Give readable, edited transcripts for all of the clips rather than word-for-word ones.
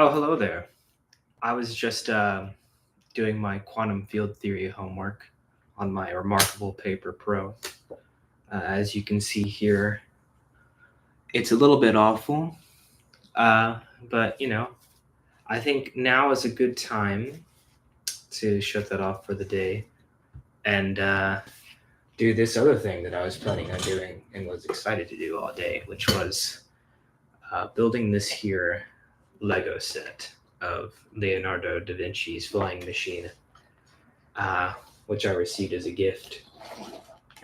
Oh, hello there. I was just doing my quantum field theory homework on my Remarkable Paper Pro. As you can see here, it's a little bit awful, uh, but I think now is a good time to shut that off for the day and do this other thing that I was planning on doing and was excited to do all day, which was building this here Lego set of Leonardo da Vinci's Flying Machine, uh, which I received as a gift.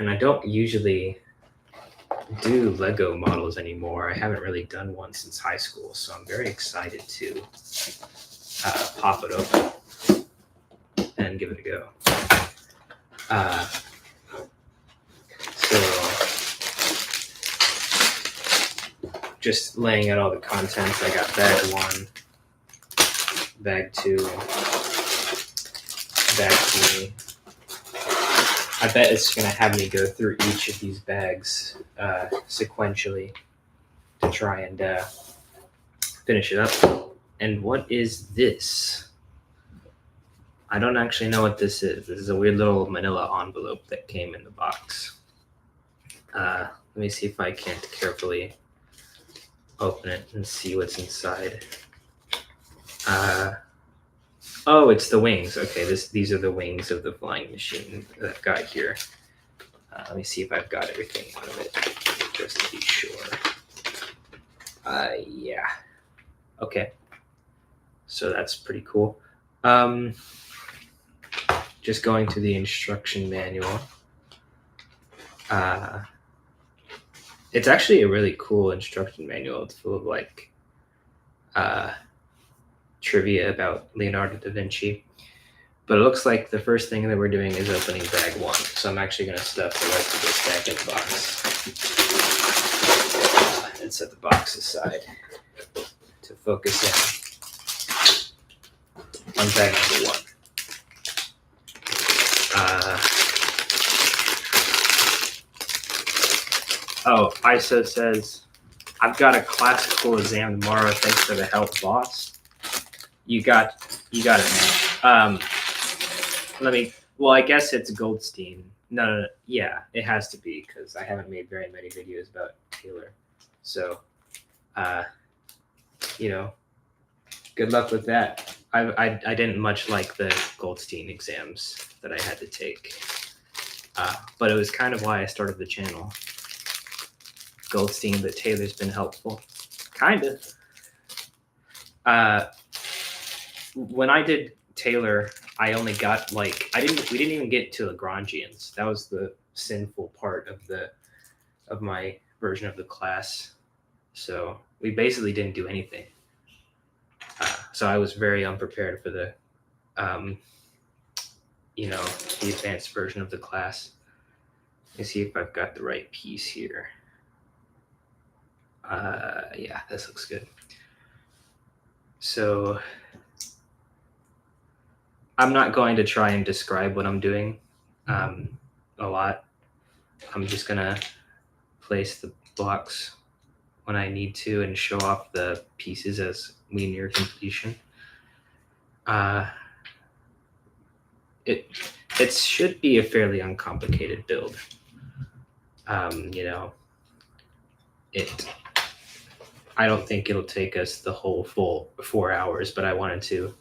And I don't usually do Lego models anymore. I haven't really done one since high school, so I'm very excited to pop it open and give it a go. So, just laying out all the contents. I got bag 1, bag 2, bag 3. I bet it's going to have me go through each of these bags sequentially to try and finish it up. And what is this? I don't actually know what this is. This is a weird little manila envelope that came in the box. Let me see if I can't carefully open it and see what's inside. Oh, it's the wings. Okay, these are the wings of the flying machine that I've got here. Let me see if I've got everything out of it, just to be sure. Yeah. Okay. So that's pretty cool. Just going to the instruction manual. It's actually a really cool instruction manual. It's full of like trivia about Leonardo da Vinci. But it looks like the first thing that we're doing is opening bag 1. So I'm actually going to stuff the rest of this back in the box and set the box aside to focus in on bag number 1. ISO says, I've got a classical exam tomorrow. Thanks for the help, boss. You got it, man. I guess it's Goldstein. No. Yeah, it has to be because I haven't made very many videos about Taylor. So, good luck with that. I didn't much like the Goldstein exams that I had to take. But it was kind of why I started the channel. Goldstein, but Taylor's been helpful. Kind of. When I did Taylor, I only got we didn't even get to Lagrangians. That was the sinful part of my version of the class. So we basically didn't do anything. So I was very unprepared for the advanced version of the class. Let me see if I've got the right piece here. Yeah, this looks good. So I'm not going to try and describe what I'm doing a lot. I'm just going to place the blocks when I need to and show off the pieces as we near completion. It should be a fairly uncomplicated build. I don't think it'll take us the whole full 4 hours, but I wanted to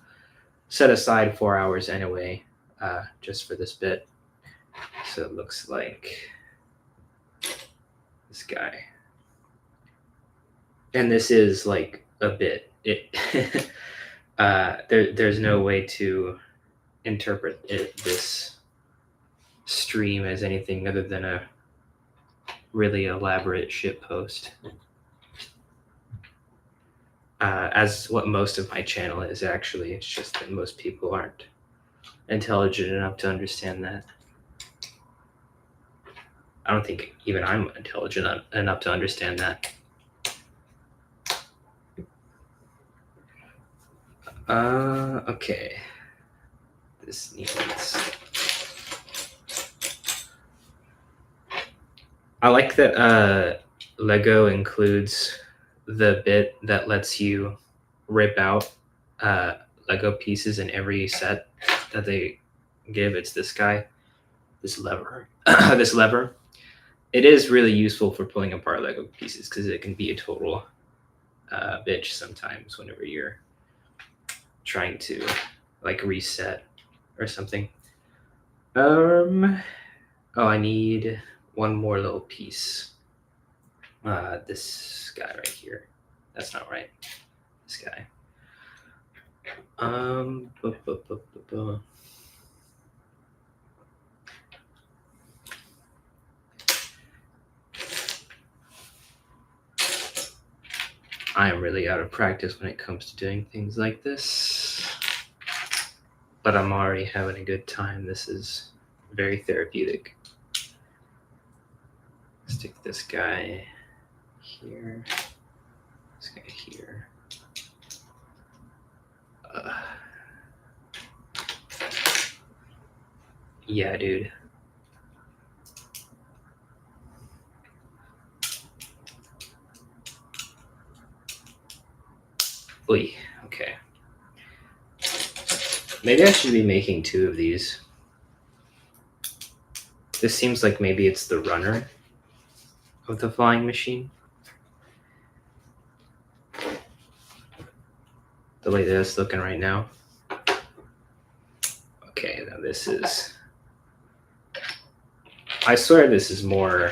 set aside 4 hours anyway, just for this bit. So it looks like this guy. And this is like a bit. There's no way to interpret this stream as anything other than a really elaborate shitpost. As what most of my channel is, actually. It's just that most people aren't intelligent enough to understand that. I don't think even I'm intelligent enough to understand that. Okay. This needs... I like that Lego includes the bit that lets you rip out Lego pieces in every set that they give. It's this guy, this lever, this lever. It is really useful for pulling apart Lego pieces because it can be a total bitch sometimes whenever you're trying to like reset or something. Oh, I need one more little piece. This guy right here. That's not right. This guy. Bu- bu- bu- bu- bu. I am really out of practice when it comes to doing things like this, but I'm already having a good time. This is very therapeutic. Stick this guy here, this guy here. Yeah, dude. Oy, okay. Maybe I should be making 2 of these. This seems like maybe it's the runner of the flying machine. The way that it's looking right now. Okay, now this is... I swear this is more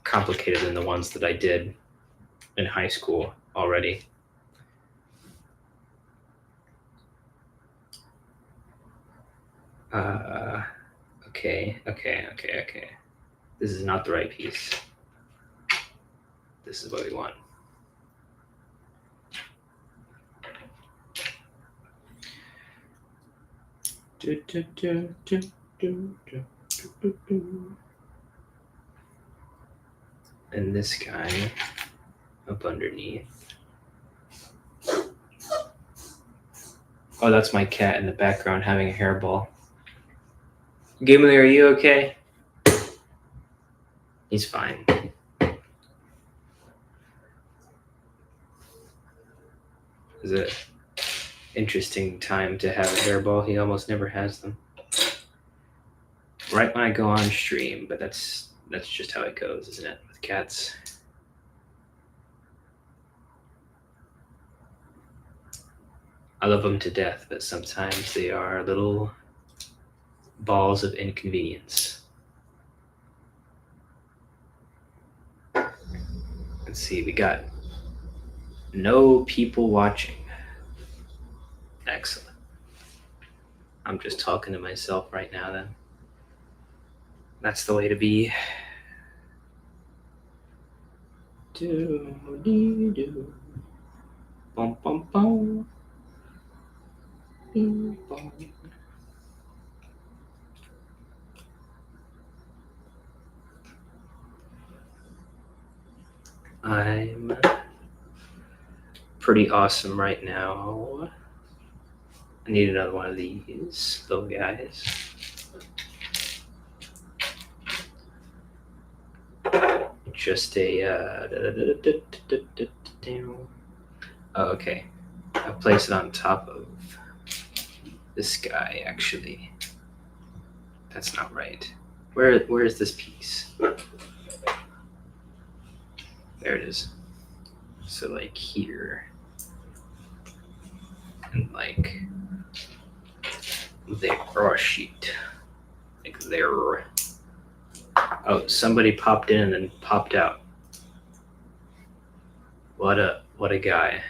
complicated than the ones that I did in high school already. Okay. This is not the right piece. This is what we want. And this guy up underneath. Oh, that's my cat in the background having a hairball. Gimli, are you okay? He's fine. It's an interesting time to have a hairball. He almost never has them. Right when I go on stream, but that's just how it goes, isn't it, with cats? I love them to death, but sometimes they are little balls of inconvenience. Let's see, we got no people watching. Excellent. I'm just talking to myself right now then. That's the way to be. Do-dee-doo. Bum, bum, bum. Bing, bong. I'm pretty awesome right now. I need another one of these little guys. Just a oh, okay. I'll place it on top of this guy. Actually, that's not right. Where is this piece? There it is. So like here, and like there. Oh shit! Like there. Oh, somebody popped in and then popped out. What a guy.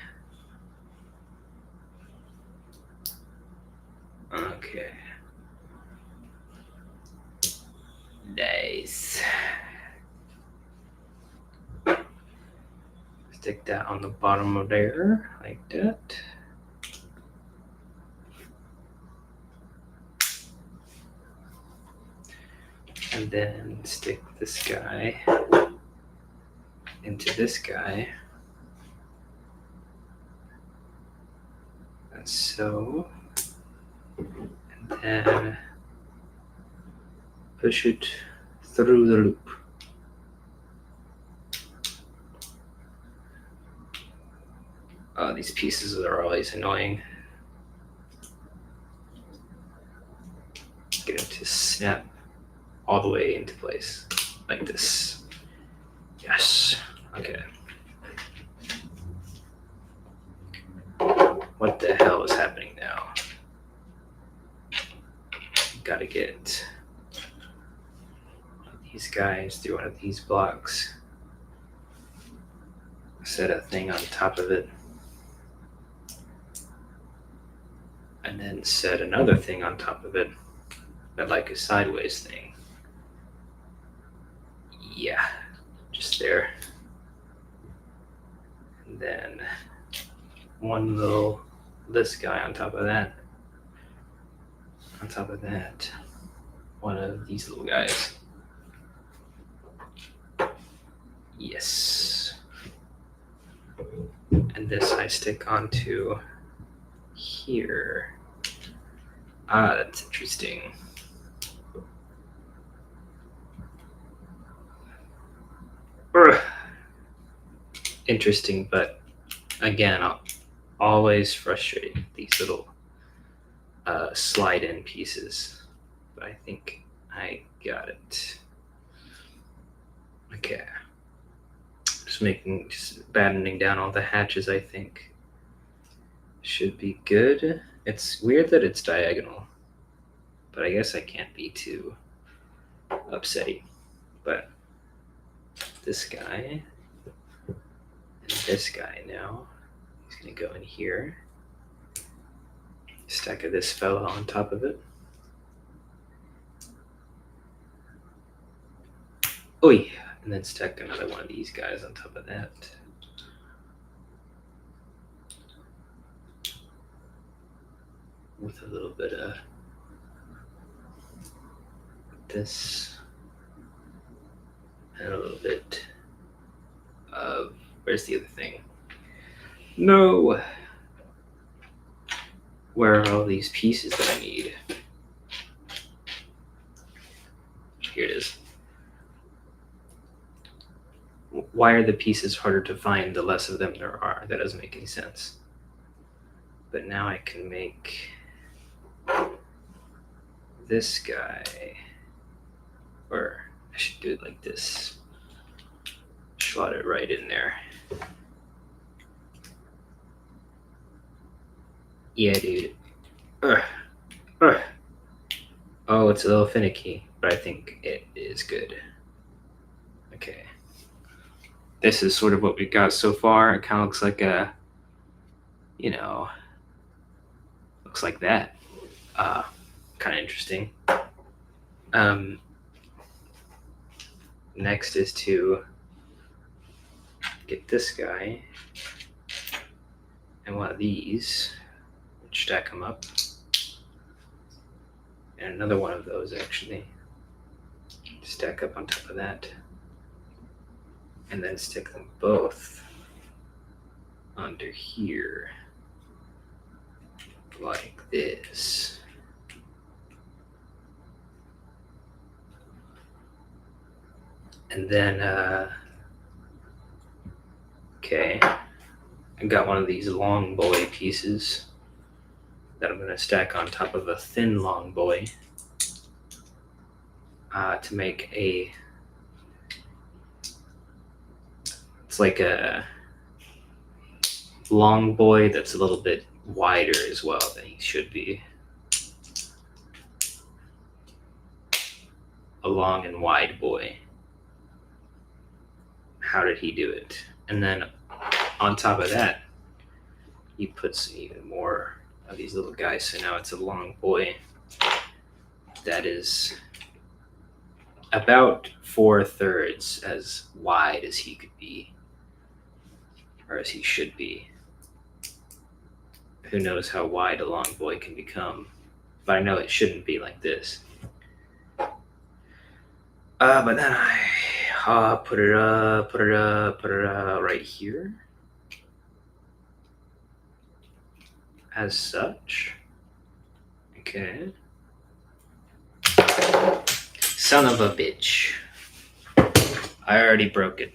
Okay. Nice. Stick that on the bottom of there, like that. And then stick this guy into this guy. Like so. And then push it through the loop. Oh, these pieces are always annoying. get it to snap all the way into place like this. Yes. Okay. What the hell is happening now? Gotta get these guys through one of these blocks. Set a thing on top of it. And then set another thing on top of it. But like a sideways thing. Yeah. Just there. And then one little, this guy on top of that. On top of that. One of these little guys. Yes. And this I stick onto here. Ah, that's interesting. Interesting, but again, I'll always frustrate these little slide-in pieces. But I think I got it. Okay. Just battening down all the hatches, I think. Should be good. It's weird that it's diagonal, but I guess I can't be too upsetty. But this guy and this guy now, he's gonna go in here. Stack of this fella on top of it. Oi! And then stack another one of these guys on top of that. With a little bit of this. And a little bit of, where's the other thing? No! Where are all these pieces that I need? Here it is. Why are the pieces harder to find the less of them there are? That doesn't make any sense. But now I can make this guy, or I should do it like this. Slot it right in there. Yeah, dude. Oh, it's a little finicky, but I think it is good. Okay. This is sort of what we got so far. It kind of looks like a, looks like that. Kind of interesting. Next is to get this guy and one of these, stack them up, and another one of those actually stack up on top of that, and then stick them both under here like this. And then okay, I got one of these long boy pieces that I'm going to stack on top of a thin long boy to make a, it's like a long boy that's a little bit wider as well than he should be. A long and wide boy. How did he do it? And then on top of that, he puts even more of these little guys. So now it's a long boy that is about 4/3 as wide as he could be, or as he should be. Who knows how wide a long boy can become, but I know it shouldn't be like this. But then I put it right here, as such. Okay. Son of a bitch. I already broke it.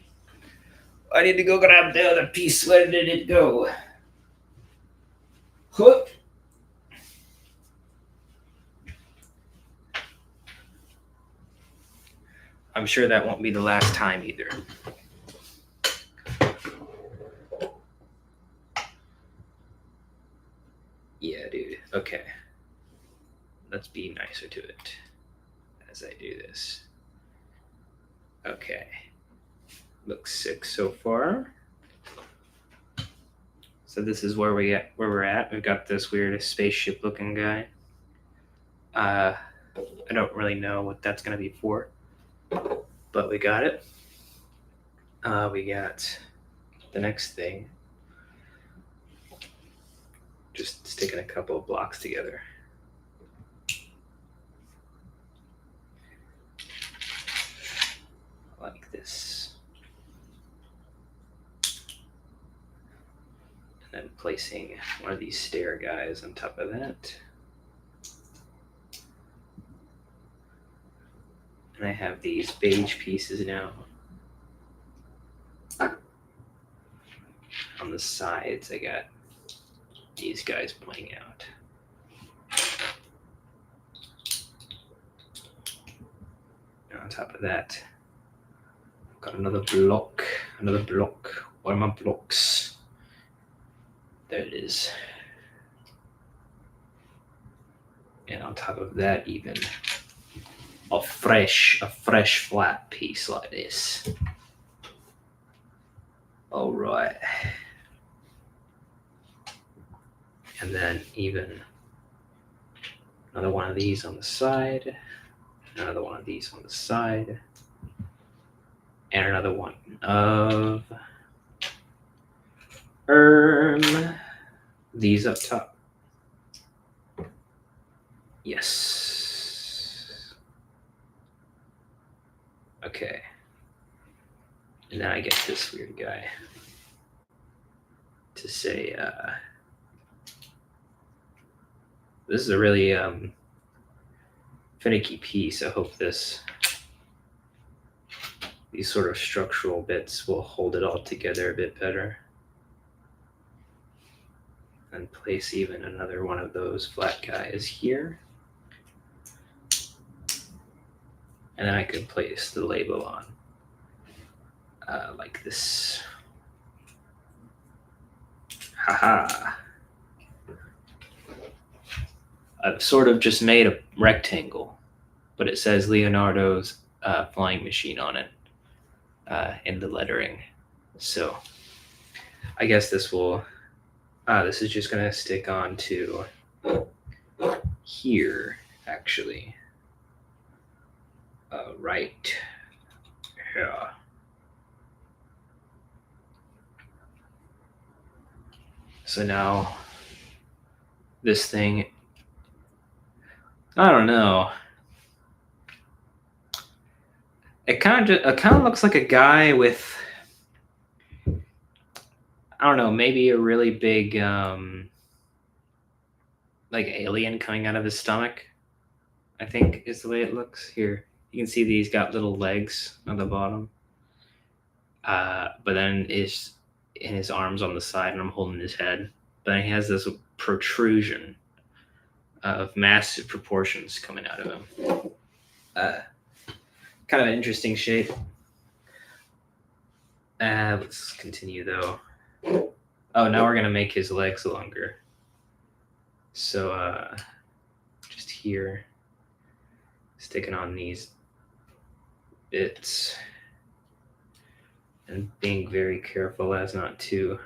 I need to go grab the other piece. Where did it go? Hook. sure that won't be the last time either. Yeah, dude. Okay. Let's be nicer to it as I do this. Okay. Looks sick so far. So this is where we're at. We've got this weird spaceship looking guy. I don't really know what that's gonna be for, but we got it. We got the next thing. Just sticking a couple of blocks together. Like this. And then placing one of these stair guys on top of that. And I have these beige pieces now. On the sides, I got these guys pointing out. And on top of that, I've got another block. Where are my blocks? There it is. And on top of that, even a fresh flat piece like this. All right. And then even another one of these on the side, another one of these on the side, and another one of these up top. Yes. Okay. And then I get this weird guy to say, this is a really finicky piece. I hope these sort of structural bits will hold it all together a bit better. And place even another one of those flat guys here. And then I could place the label on like this. Haha. I've sort of just made a rectangle, but it says Leonardo's flying machine on it in the lettering. So I guess this will, this is just gonna stick on to here, actually. Right here. So now this thing, I don't know. It kind of looks like a guy with, I don't know, maybe a really big like alien coming out of his stomach, I think is the way it looks. Here, you can see that he's got little legs on the bottom. But then his arms on the side, and I'm holding his head. But then he has this protrusion of massive proportions coming out of him. Kind of an interesting shape. Let's continue though. Oh, now we're gonna make his legs longer. So just here, sticking on these bits and being very careful as not to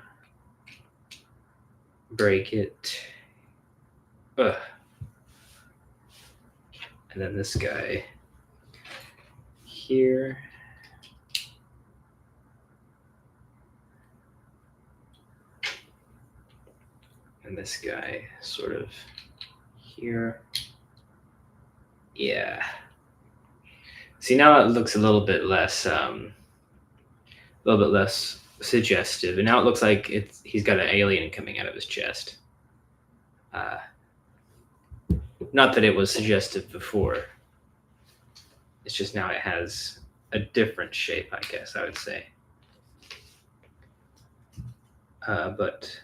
break it. Ugh. And then this guy here. And this guy sort of here. Yeah. See, now it looks a little bit less suggestive, and now it looks like he's got an alien coming out of his chest. Not that it was suggestive before. It's just now it has a different shape, I guess I would say. But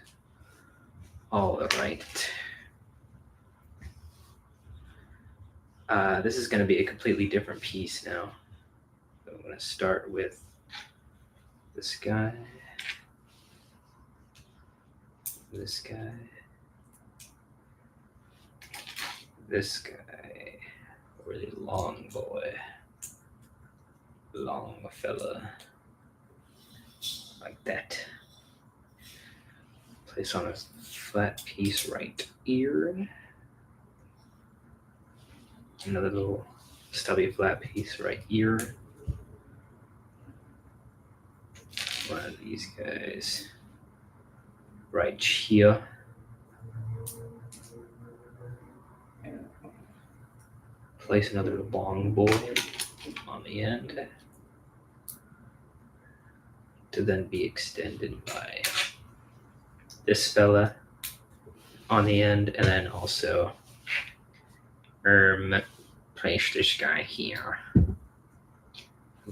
all right. This is going to be a completely different piece now. So going to start with this guy, this guy, this guy, really long boy, long fella, like that. Place on a flat piece right ear. Another little stubby flat piece right ear. One of these guys right here. Place another long boy on the end to then be extended by this fella on the end, and then also place this guy here and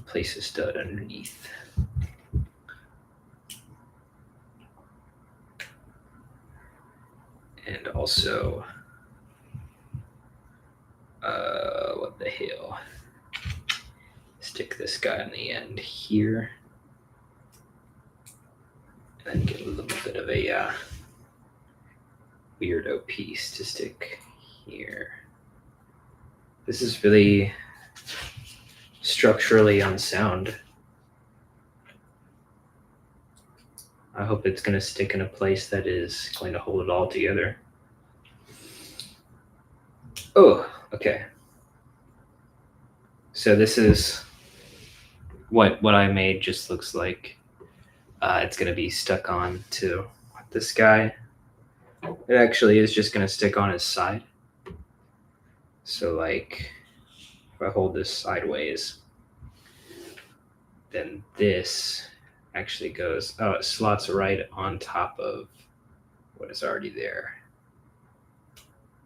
place a stud underneath. And also what the hell, stick this guy on the end here, and then get a little bit of a weirdo piece to stick here. This is really structurally unsound. I hope it's going to stick in a place that is going to hold it all together. Oh, okay. So this is what I made. Just looks like it's going to be stuck on to this guy. It actually is just going to stick on his side. So like if I hold this sideways, then this actually goes, oh, it slots right on top of what is already there.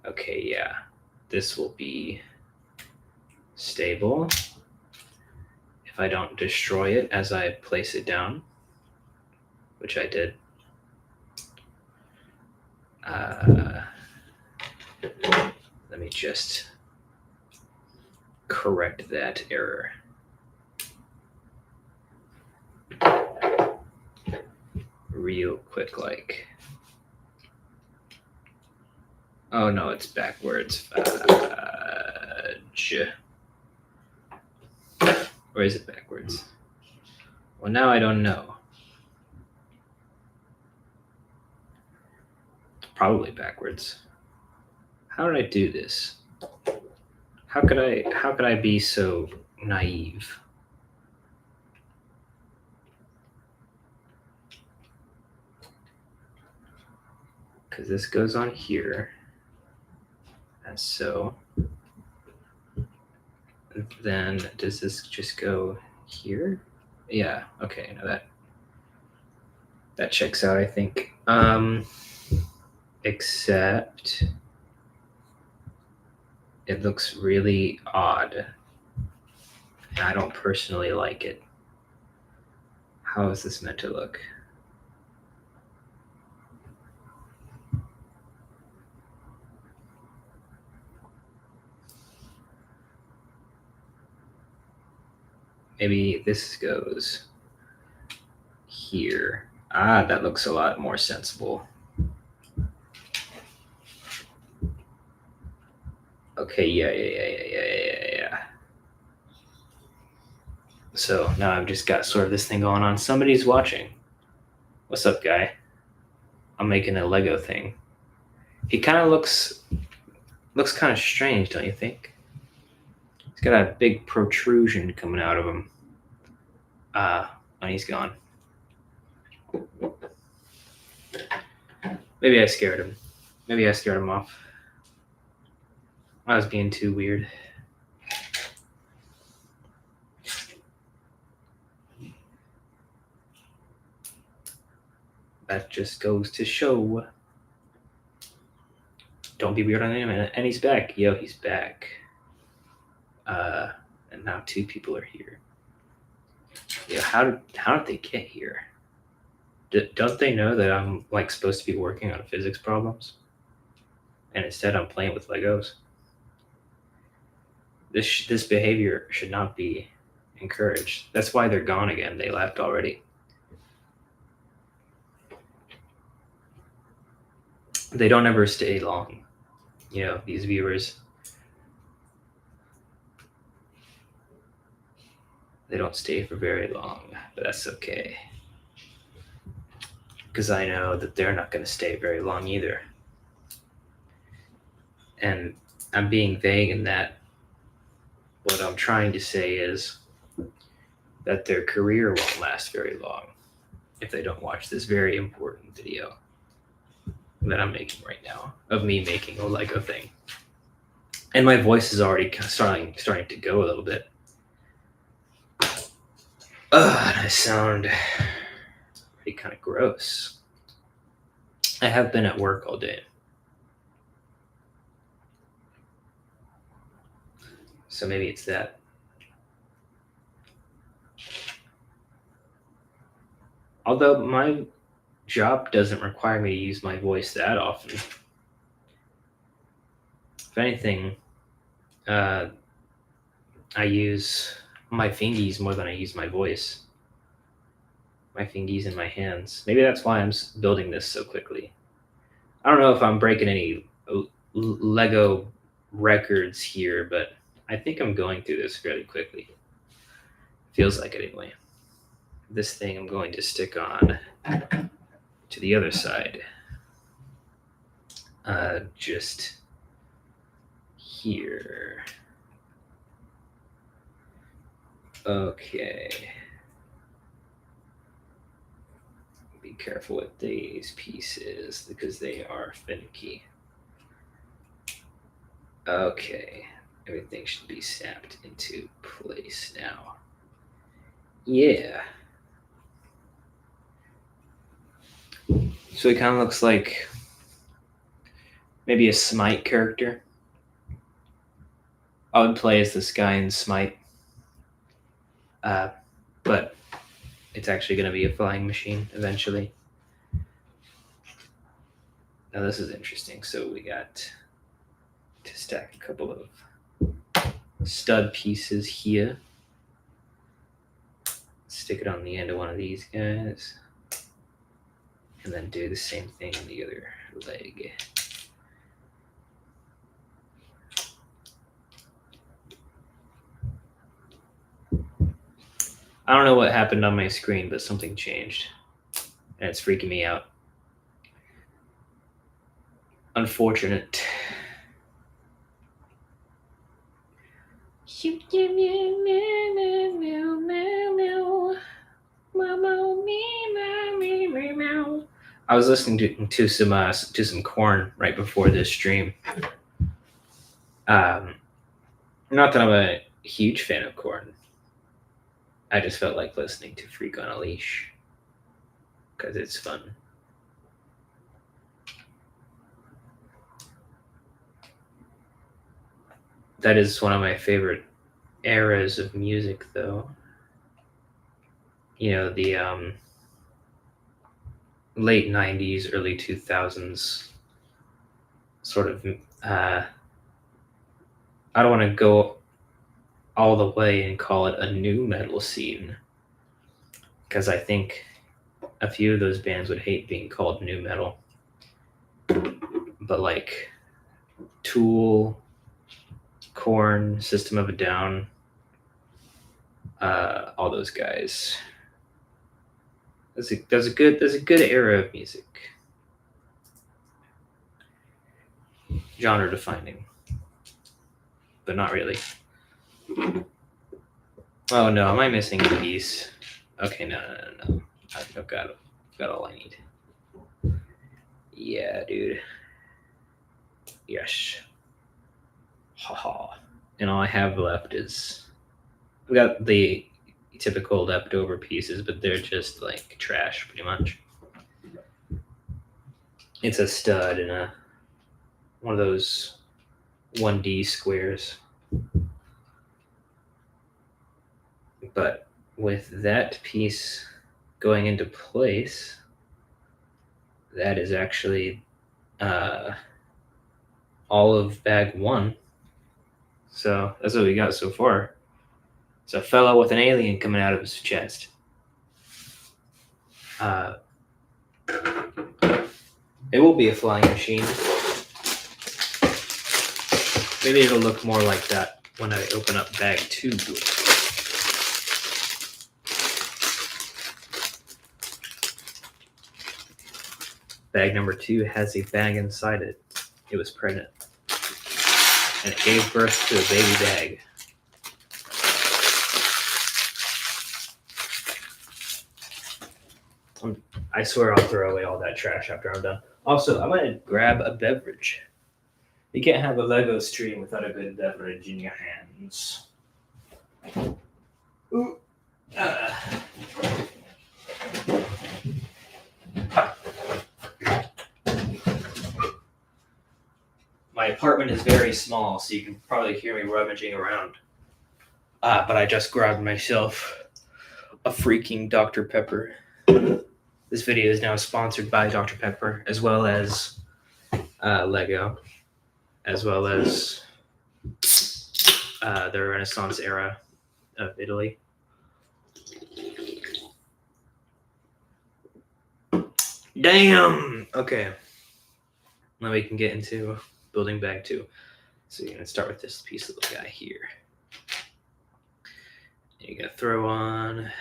Okay, yeah, this will be stable if I don't destroy it as I place it down, which I did. Let me just correct that error. Real quick, like. Oh no, it's backwards. Fudge. Or is it backwards? Well, now I don't know. Probably backwards. How did I do this? How could I be so naive? Because this goes on here, as so. And then does this just go here? Yeah. Okay. Now that checks out, I think. Except it looks really odd. And I don't personally like it. How is this meant to look? Maybe this goes here. Ah, that looks a lot more sensible. Okay, yeah. So now I've just got sort of this thing going on. Somebody's watching. What's up, guy? I'm making a Lego thing. He kind of looks kind of strange, don't you think? He's got a big protrusion coming out of him. And he's gone. Maybe I scared him. Maybe I scared him off. I was being too weird. That just goes to show. Don't be weird on him. And he's back. Yo, he's back. And now two people are here. Yeah, how did they get here? Don't they know that I'm like supposed to be working on physics problems? And instead I'm playing with Legos? This behavior should not be encouraged. That's why they're gone again. They left already. They don't ever stay long. You know, these viewers. They don't stay for very long, but that's okay. Because I know that they're not going to stay very long either. And I'm being vague in that. What I'm trying to say is that their career won't last very long if they don't watch this very important video that I'm making right now of me making a Lego thing. And my voice is already starting to go a little bit. And I sound pretty kind of gross. I have been at work all day. So maybe it's that. Although my job doesn't require me to use my voice that often. If anything, I use my fingies more than I use my voice. My fingies and my hands. Maybe that's why I'm building this so quickly. I don't know if I'm breaking any Lego records here, but I think I'm going through this fairly quickly. Feels like it anyway. This thing I'm going to stick on to the other side. Just here. Okay. Be careful with these pieces because they are finicky. Okay. Everything should be snapped into place now. Yeah. So it kind of looks like maybe a Smite character. I would play as this guy in Smite. But it's actually going to be a flying machine eventually. Now this is interesting. So we got to stack a couple of stud pieces here. Stick it on the end of one of these guys. And then do the same thing on the other leg. I don't know what happened on my screen, but something changed. And it's freaking me out. Unfortunate. I was listening to some Korn right before this stream. Not that I'm a huge fan of Korn. I just felt like listening to Freak on a Leash because it's fun. That is one of my favorite eras of music, though. You know, the late 90s, early 2000s sort of, I don't want to go all the way and call it a new metal scene, because I think a few of those bands would hate being called new metal. But like Tool, Korn, System of a Down, all those guys. There's a good era of music. Genre defining. But not really. Oh no, am I missing a piece? Okay, no. I've got all I need. Yeah, dude. Yes. Haha. And all I have left is we got the typical leftover pieces, but they're just like trash pretty much. It's a stud and one of those 1D squares. But with that piece going into place, that is actually all of bag one. So that's what we got so far. It's a fellow with an alien coming out of his chest. It will be a flying machine. Maybe it'll look more like that when I open up bag 2. Bag number 2 has a bag inside it. It was pregnant. And it gave birth to a baby bag. I swear I'll throw away all that trash after I'm done. Also, I'm going to grab a beverage. You can't have a Lego stream without a good beverage in your hands. Ooh. My apartment is very small, so you can probably hear me rummaging around. But I just grabbed myself a freaking Dr. Pepper. This video is now sponsored by Dr. Pepper, as well as Lego, as well as the Renaissance era of Italy. Damn! Okay. Now we can get into building bag 2. So you're going to start with this piece of the guy here. You're going to throw on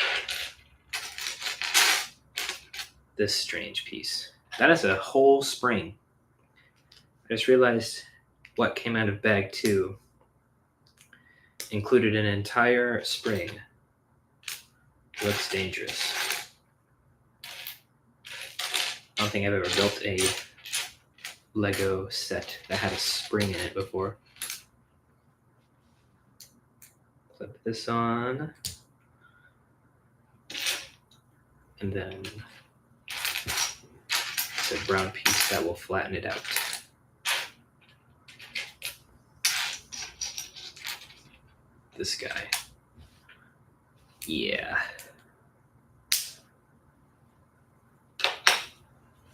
this strange piece. That is a whole spring. I just realized what came out of bag 2 included an entire spring. Looks dangerous. I don't think I've ever built a Lego set that had a spring in it before. Clip this on. And then it's a brown piece that will flatten it out. This guy. Yeah.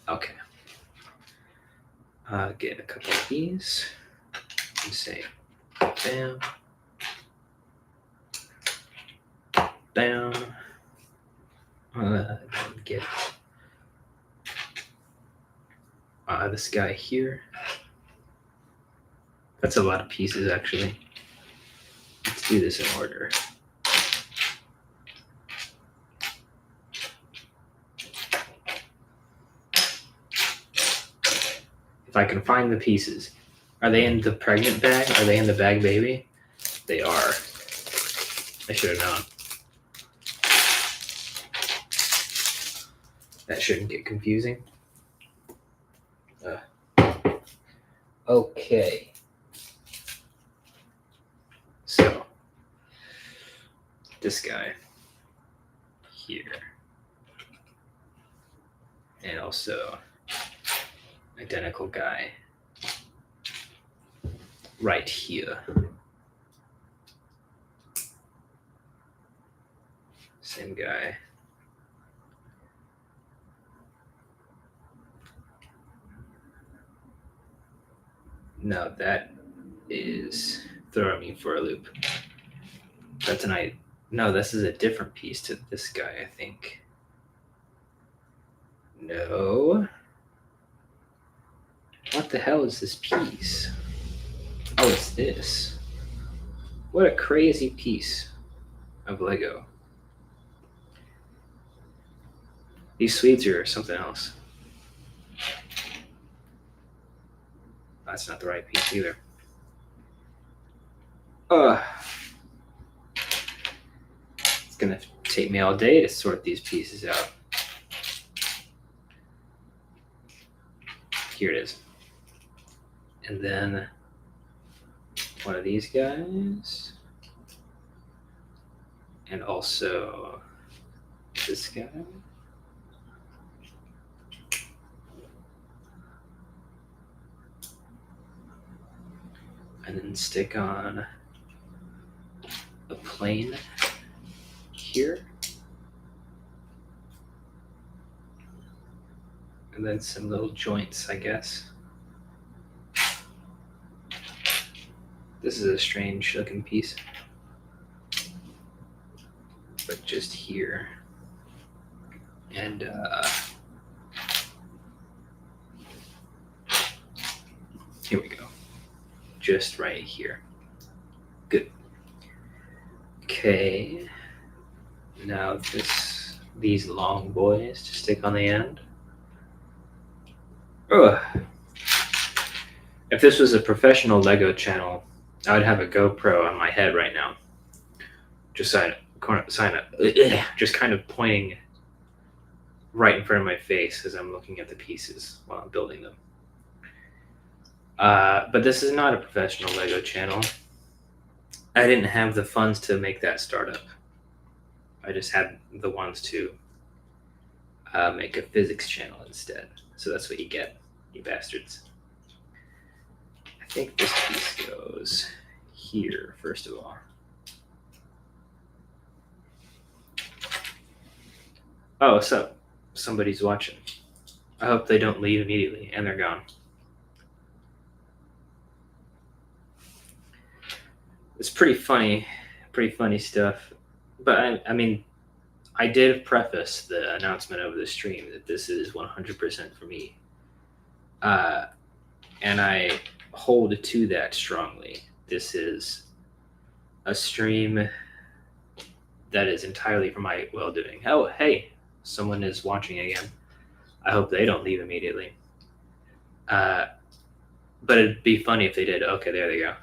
Okay. Get a couple of these and say bam, bam. Get this guy here. That's a lot of pieces, actually. Let's do this in order. If I can find the pieces. Are they in the pregnant bag? Are they in the bag baby? They are. I should have known. That shouldn't get confusing. Okay. So, this guy here. And also identical guy right here. Same guy. No, that is throwing me for a loop. That's no, this is a different piece to this guy, I think. No. What the hell is this piece? Oh, it's this. What a crazy piece of Lego. These Swedes are something else. That's not the right piece either. It's gonna take me all day to sort these pieces out. Here it is. And then one of these guys. And also this guy. And then stick on a plane here. And then some little joints, I guess. This is a strange looking piece. but just here. And here we go. Just right here. Good. Okay. Now these long boys to stick on the end. Ugh. If this was a professional Lego channel, I would have a GoPro on my head right now. Just just kind of pointing right in front of my face as I'm looking at the pieces while I'm building them. But this is not a professional Lego channel. I didn't have the funds to make that startup. I just had the ones to make a physics channel instead. So that's what you get, you bastards. I think this piece goes here, first of all. Oh, what's up? Somebody's watching. I hope they don't leave immediately, and they're gone. It's pretty funny stuff. But I mean, I did preface the announcement of the stream that this is 100% for me. And I hold to that strongly. This is a stream that is entirely for my well-doing. Oh, hey, someone is watching again. I hope they don't leave immediately. But it'd be funny if they did. Okay, there they go.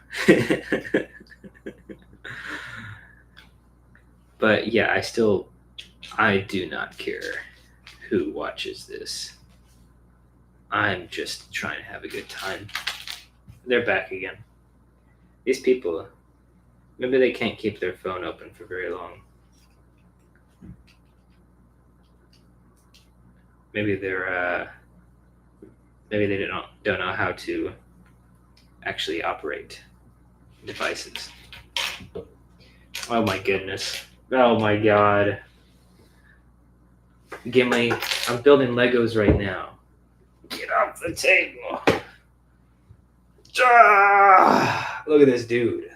But yeah, I do not care who watches this. I'm just trying to have a good time. They're back again. These people, maybe they can't keep their phone open for very long. Maybe maybe they don't know how to actually operate devices. Oh my goodness. Oh my god. Gimli, I'm building Legos right now. Get off the table. Look at this dude.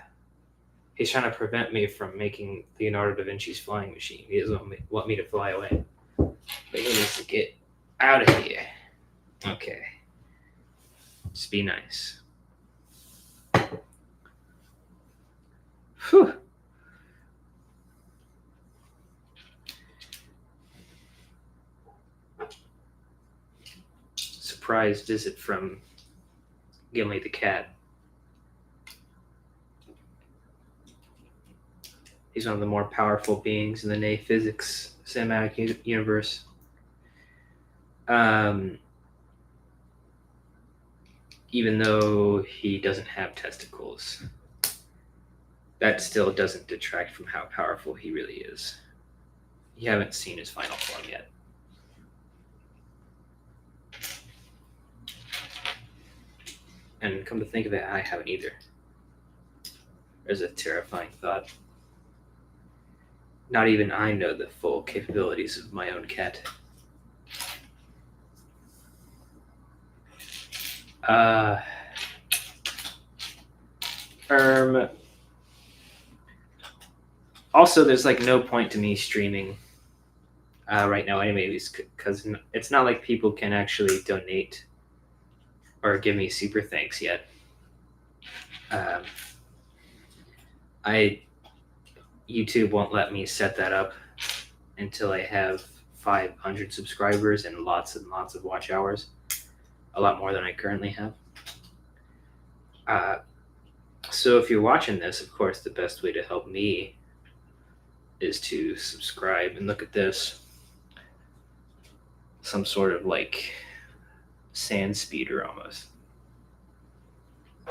He's trying to prevent me from making Leonardo da Vinci's flying machine. He doesn't want me to fly away. But he needs to get out of here. Okay. Just be nice. Whew. Surprise visit from Gimli the cat. He's one of the more powerful beings in the NA physics cinematic universe. Even though he doesn't have testicles, that still doesn't detract from how powerful he really is. You haven't seen his final form yet. And come to think of it, I haven't either. There's a terrifying thought. Not even I know the full capabilities of my own cat. Also, there's like no point to me streaming right now anyways, because it's not like people can actually donate or give me super thanks yet. YouTube won't let me set that up until I have 500 subscribers and lots of watch hours. A lot more than I currently have. So if you're watching this, of course, the best way to help me is to subscribe. And look at this. Some sort of like sand speeder almost.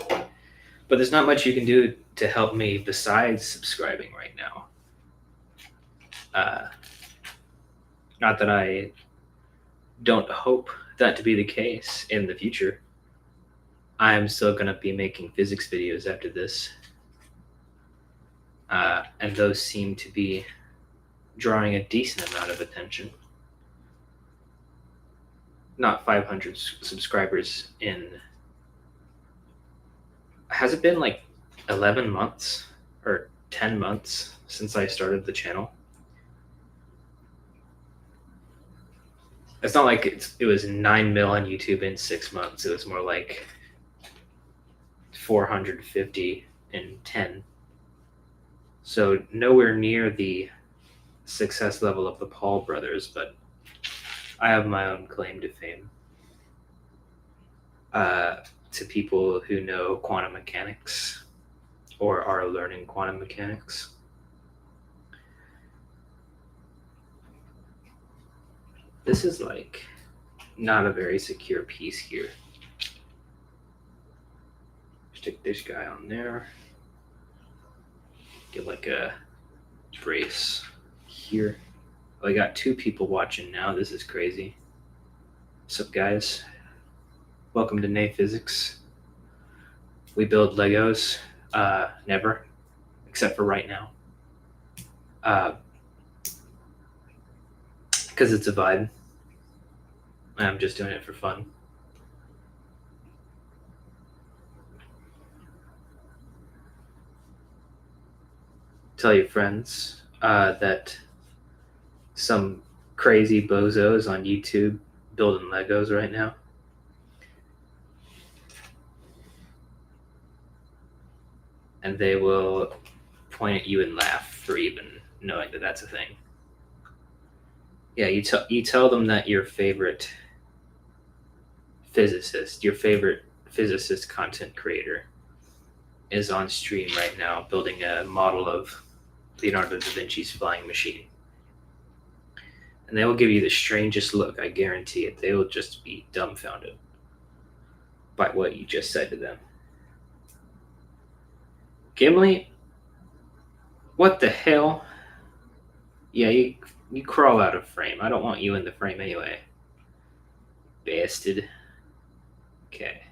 But there's not much you can do to help me besides subscribing right now. Not that I don't hope that to be the case in the future. I'm still going to be making physics videos after this. And those seem to be drawing a decent amount of attention. Not 500 subscribers in... Has it been like 11 months or 10 months since I started the channel? It's not like it was 9 mil on YouTube in 6 months. It was more like 450 in 10. So nowhere near the success level of the Paul brothers, but I have my own claim to fame. To people who know quantum mechanics or are learning quantum mechanics. This is like not a very secure piece here. Stick this guy on there. Get like a brace here. Oh, I got 2 people watching now. This is crazy. What's up, guys? Welcome to Nay Physics. We build Legos. Never, except for right now. Because it's a vibe. I'm just doing it for fun. Tell your friends that some crazy bozos on YouTube building Legos right now. And they will point at you and laugh for even knowing that that's a thing. Yeah, you tell them that your favorite physicist, your favorite physicist content creator is on stream right now building a model of Leonardo da Vinci's flying machine. And they will give you the strangest look, I guarantee it. They will just be dumbfounded by what you just said to them. Gimli, what the hell? Yeah, you crawl out of frame. I don't want you in the frame anyway. Bastard. Okay.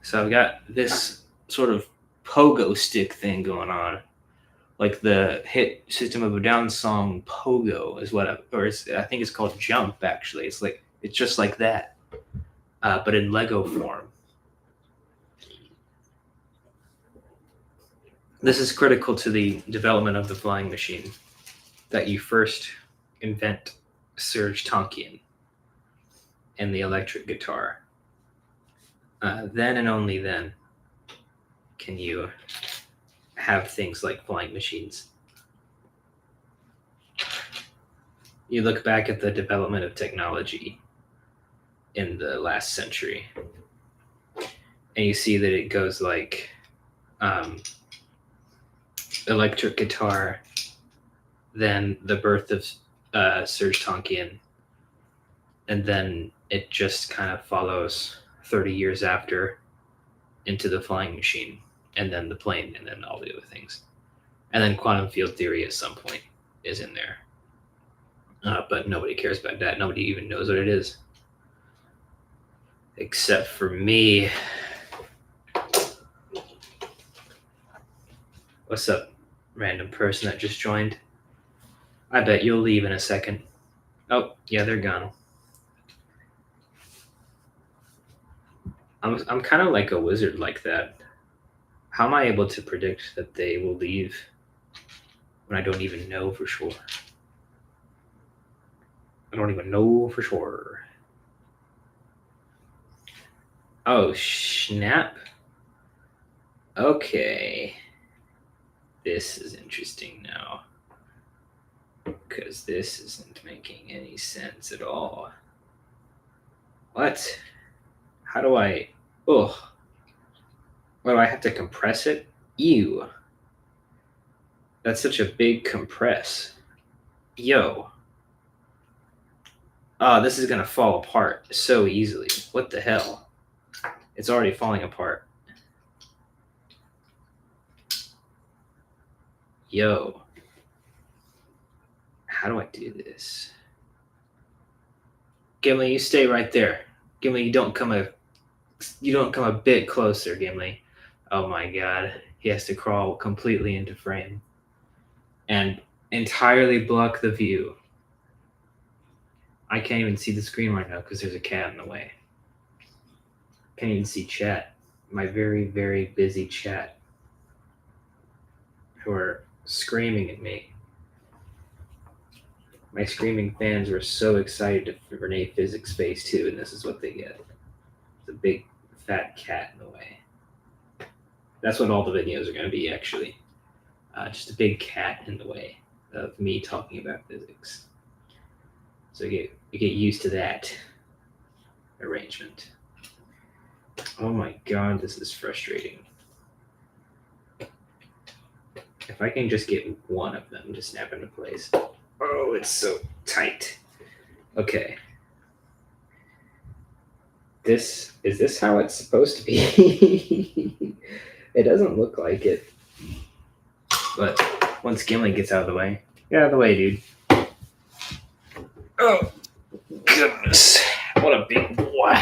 So I've got this sort of pogo stick thing going on. Like the hit System of a Down song Pogo is what I think it's called Jump, actually. It's just like that. But in Lego form. This is critical to the development of the flying machine, that you first invent Serge Tankian and the electric guitar. Then and only then can you have things like flying machines. You look back at the development of technology in the last century, and you see that it goes like electric guitar, then the birth of Serge Tankian, and then it just kind of follows 30 years after into the flying machine, and then the plane, and then all the other things. And then quantum field theory at some point is in there. But nobody cares about that. Nobody even knows what it is. Except for me. What's up, random person that just joined? I bet you'll leave in a second. Oh, yeah, they're gone. I'm kind of like a wizard like that. How am I able to predict that they will leave when I don't even know for sure? I don't even know for sure. Oh, snap. Okay. This is interesting now. Because this isn't making any sense at all. What? How do I... Ugh. What, do I have to compress it? Ew. That's such a big compress. Yo. Oh, this is going to fall apart so easily. What the hell? It's already falling apart. Yo. How do I do this? Gimli, you stay right there. Gimli, you don't come a bit closer, Gimli. Oh my god. He has to crawl completely into frame and entirely block the view. I can't even see the screen right now because there's a cat in the way. Can't even see chat. My very, very busy chat who are screaming at me. My screaming fans were so excited for Renee Physics Phase 2, and this is what they get. It's a big fat cat in the way. That's what all the videos are going to be, actually. Just a big cat in the way of me talking about physics. So you get used to that arrangement. Oh my god, this is frustrating. If I can just get one of them to snap into place. Oh, it's so tight. Okay. Is this how it's supposed to be? It doesn't look like it. But once Gimli gets out of the way, get out of the way, dude. Oh, goodness. What a big boy.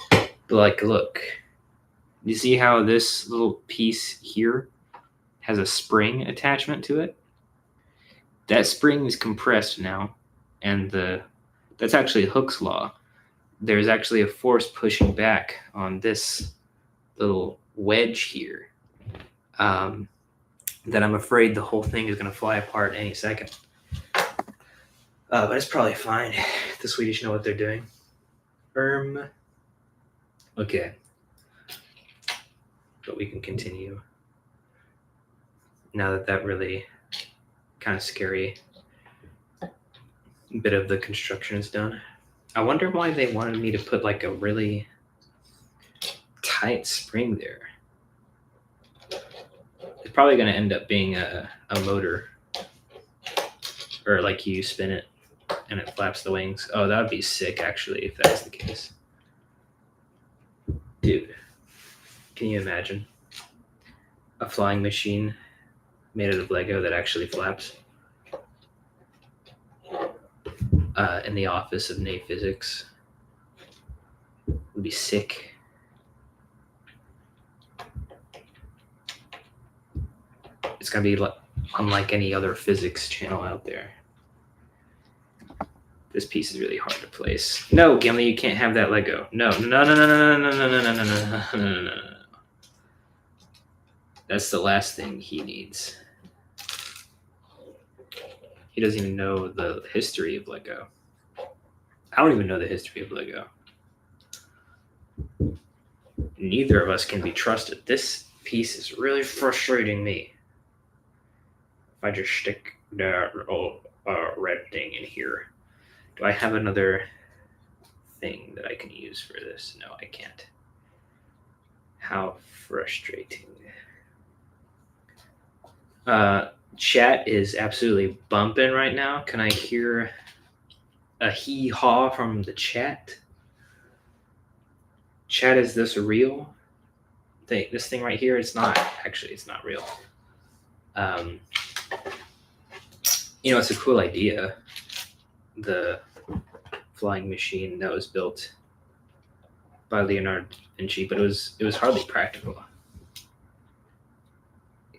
But like, look. You see how this little piece here has a spring attachment to it? That spring is compressed now, and that's actually Hooke's law. There's actually a force pushing back on this little wedge here that I'm afraid the whole thing is going to fly apart any second. But it's probably fine. The Swedish know what they're doing. Okay. But we can continue. Now that really kind of scary bit of the construction is done. I wonder why they wanted me to put like a really tight spring there. It's probably going to end up being a motor, or like you spin it and it flaps the wings. Oh, that would be sick, actually, if that's the case. Dude, can you imagine a flying machine made out of Lego that actually flaps? In the office of Nate Physics. Would be sick. It's gonna be unlike any other physics channel out there. This piece is really hard to place. No, Gimli, you can't have that Lego. No. That's the last thing he needs. He doesn't even know the history of Lego. I don't even know the history of Lego. Neither of us can be trusted. This piece is really frustrating me. If I just stick the red thing in here. Do I have another thing that I can use for this? No, I can't. How frustrating. Chat is absolutely bumping right now. Can I hear a hee-haw from the chat? Chat, is this real? This thing right here, it's not. Actually, it's not real. It's a cool idea. The flying machine that was built by Leonardo da Vinci, but it was hardly practical.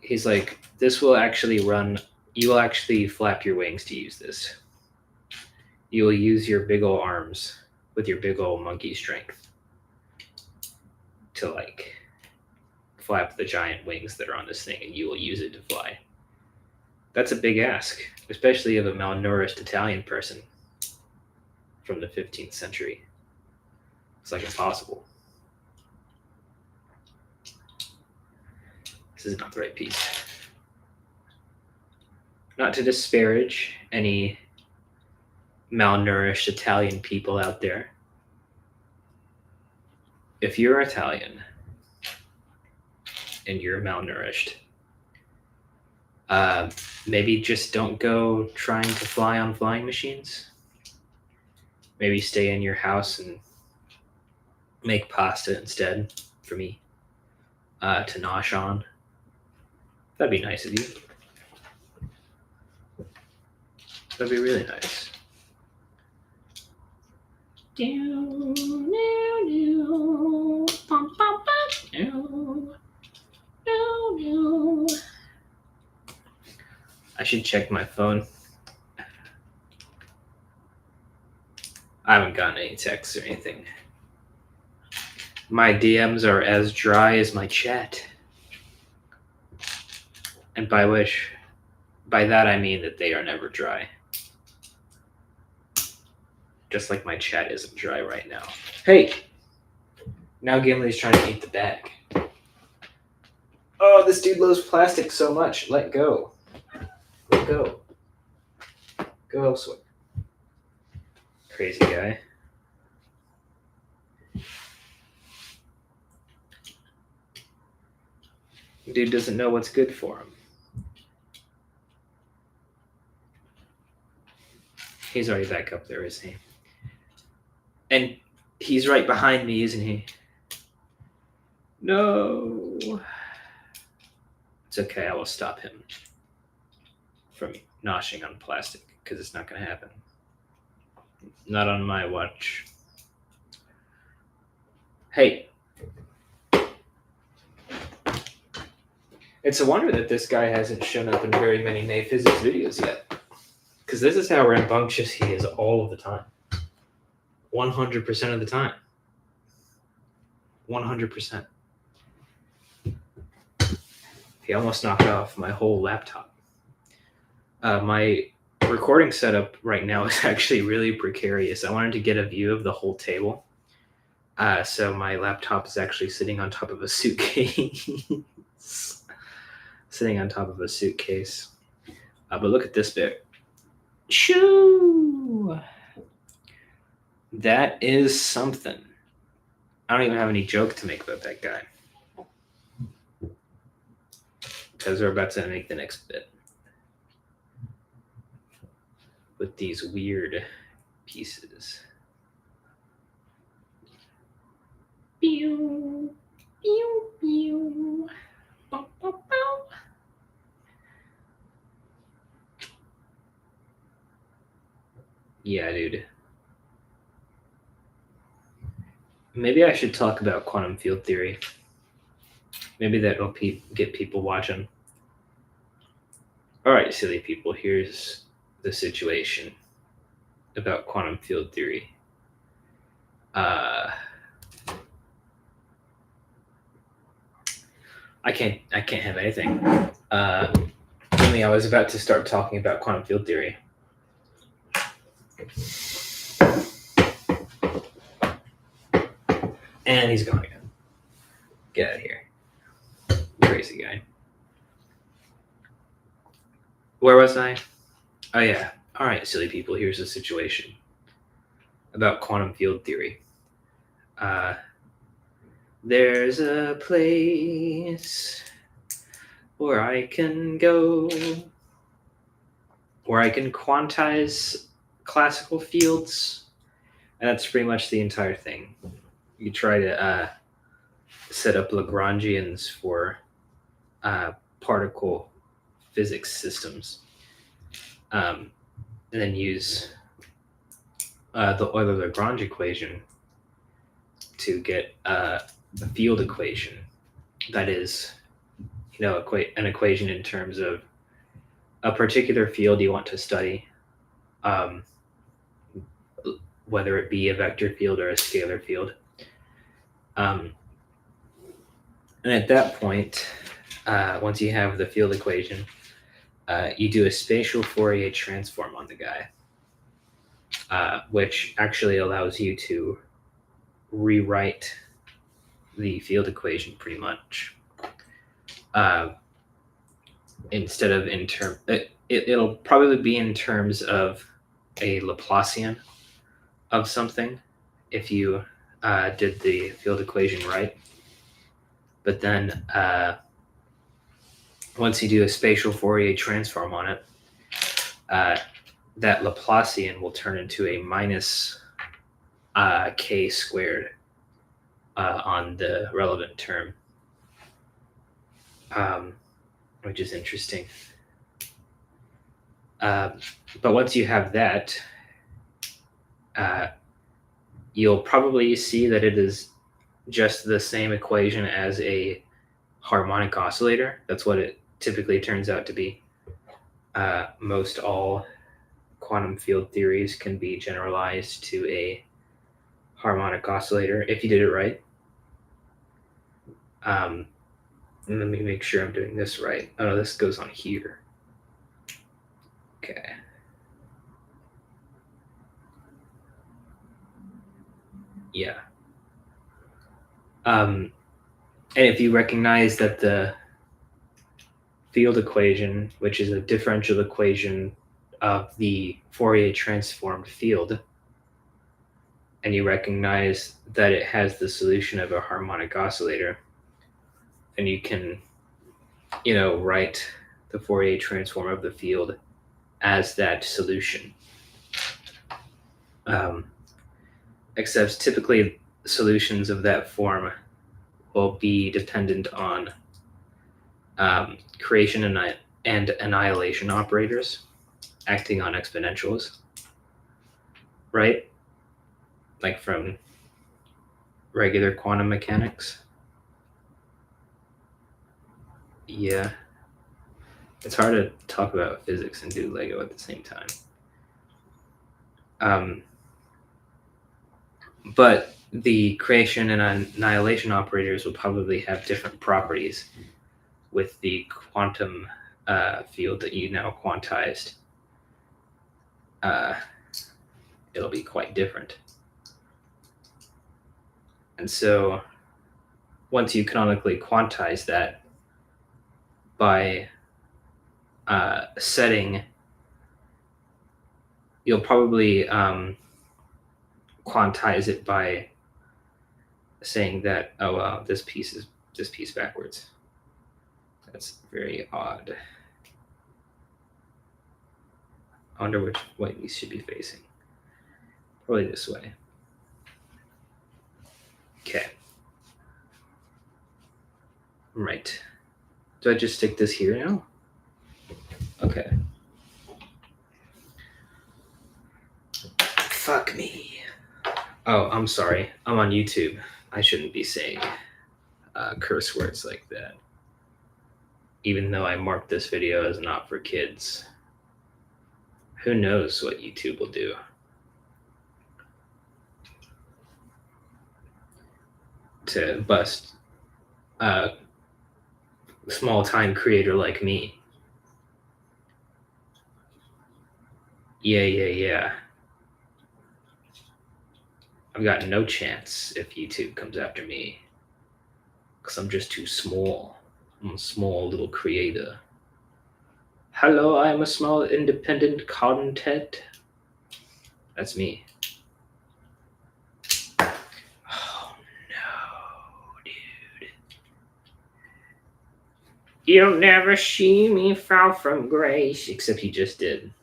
He's like, this will actually run. You will actually flap your wings to use this. You will use your big ol' arms with your big ol' monkey strength to like flap the giant wings that are on this thing, and you will use it to fly. That's a big ask, especially of a malnourished Italian person from the 15th century. It's like impossible. This is not the right piece. Not to disparage any malnourished Italian people out there. If you're Italian and you're malnourished, maybe just don't go trying to fly on flying machines. Maybe stay in your house and make pasta instead for me to nosh on. That'd be nice of you. That'd be really nice. I should check my phone. I haven't gotten any texts or anything. My DMs are as dry as my chat. And by that I mean that they are never dry. just like my chat isn't dry right now. Hey! Now Gimli's trying to eat the bag. Oh, this dude loves plastic so much. Let go. Let go. Go elsewhere. Crazy guy. Dude doesn't know what's good for him. He's already back up there, isn't he? And he's right behind me, isn't he? No. It's okay, I will stop him from noshing on plastic, because it's not going to happen. Not on my watch. Hey. It's a wonder that this guy hasn't shown up in very many May Physics videos yet. Because this is how rambunctious he is all of the time. 100% of the time. 100%. He almost knocked off my whole laptop. My recording setup right now is actually really precarious. I wanted to get a view of the whole table. So my laptop is actually sitting on top of a suitcase. Sitting on top of a suitcase. But look at this bit. Shoo! That is something. I don't even have any joke to make about that guy. Because we're about to make the next bit. With these weird pieces. Pew, pew, pew. Bow, bow, bow. Yeah, dude. Maybe I should talk about quantum field theory. Maybe that'll get people watching. All right, silly people, here's the situation about quantum field theory. I can't have anything. I was about to start talking about quantum field theory. And he's gone again. Get out of here. Crazy guy. Where was I? Oh, yeah. All right, silly people, here's the situation about quantum field theory. There's a place where I can go, where I can quantize classical fields, and that's pretty much the entire thing. You try to set up Lagrangians for particle physics systems, and then use the Euler-Lagrange equation to get a field equation that is, an equation in terms of a particular field you want to study, whether it be a vector field or a scalar field. And at that point, once you have the field equation, you do a spatial Fourier transform on the guy, which actually allows you to rewrite the field equation pretty much. Instead of it'll probably be in terms of a Laplacian of something if you did the field equation right. But then once you do a spatial Fourier transform on it, that Laplacian will turn into a minus k squared on the relevant term, which is interesting. But once you have that, you'll probably see that it is just the same equation as a harmonic oscillator. That's what it typically turns out to be. Most all quantum field theories can be generalized to a harmonic oscillator if you did it right. Let me make sure I'm doing this right. Oh, no, this goes on here. Okay. Yeah. And if you recognize that the field equation, which is a differential equation of the Fourier transformed field, and you recognize that it has the solution of a harmonic oscillator, then you can, write the Fourier transform of the field as that solution. Except typically solutions of that form will be dependent on creation and annihilation operators acting on exponentials, right? Like from regular quantum mechanics. Yeah. It's hard to talk about physics and do Lego at the same time. But the creation and annihilation operators will probably have different properties with the quantum field that you now quantized. It'll be quite different. And so once you canonically quantize that by setting, you'll probably quantize it by saying that, oh, well, this piece backwards. That's very odd. I wonder which way these should be facing. Probably this way. Okay. Right. Do I just stick this here now? Okay. Fuck me. Oh, I'm sorry. I'm on YouTube. I shouldn't be saying curse words like that. Even though I marked this video as not for kids. Who knows what YouTube will do? To bust a small-time creator like me. Yeah. I've got no chance if YouTube comes after me. Because I'm just too small. I'm a small little creator. Hello, I am a small independent content. That's me. Oh no, dude. You'll never see me fall from grace. Except you just did.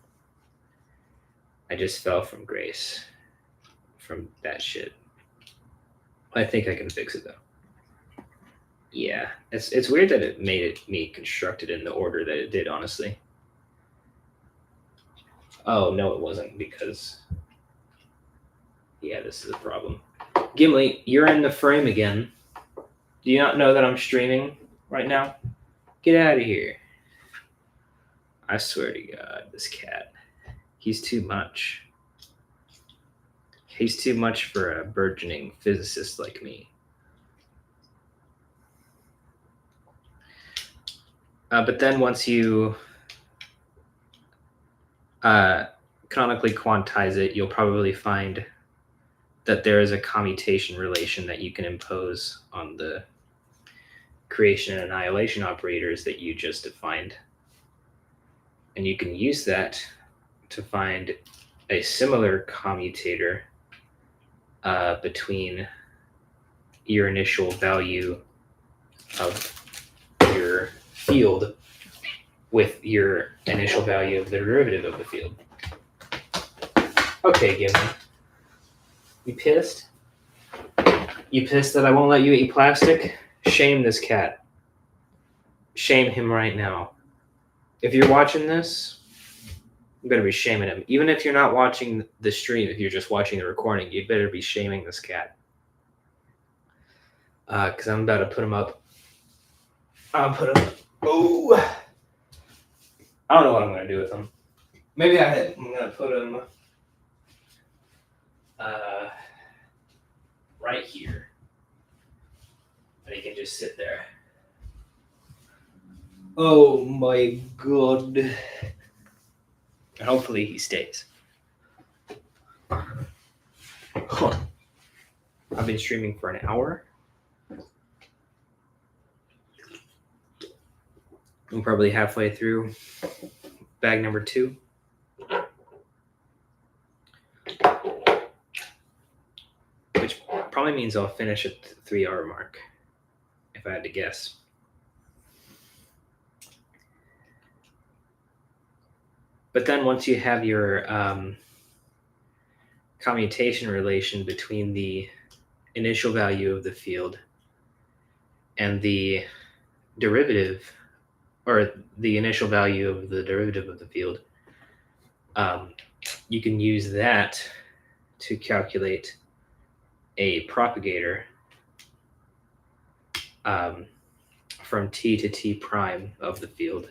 I just fell from grace. From that shit. I think I can fix it though. Yeah, it's weird that it made me construct it in the order that it did, honestly. Oh, no, it wasn't, because... Yeah, this is a problem. Gimli, you're in the frame again. Do you not know that I'm streaming right now? Get out of here. I swear to God, this cat. He's too much. He's too much for a burgeoning physicist like me. But then once you canonically quantize it, you'll probably find that there is a commutation relation that you can impose on the creation and annihilation operators that you just defined. And you can use that to find a similar commutator between your initial value of your field with your initial value of the derivative of the field. Okay, Gimli. You pissed? You pissed that I won't let you eat plastic? Shame this cat. Shame him right now. If you're watching this, you better be shaming him. Even if you're not watching the stream, if you're just watching the recording, you'd better be shaming this cat. Because I'm about to put him up. I'll put him up. Oh! I don't know what I'm going to do with him. Maybe I'm going to put him right here. And he can just sit there. Oh my God. And hopefully he stays. Huh. I've been streaming for an hour. I'm probably halfway through bag number 2. Which probably means I'll finish at the 3-hour mark, if I had to guess. But then once you have your commutation relation between the initial value of the field and the derivative, or the initial value of the derivative of the field, you can use that to calculate a propagator from t to t prime of the field,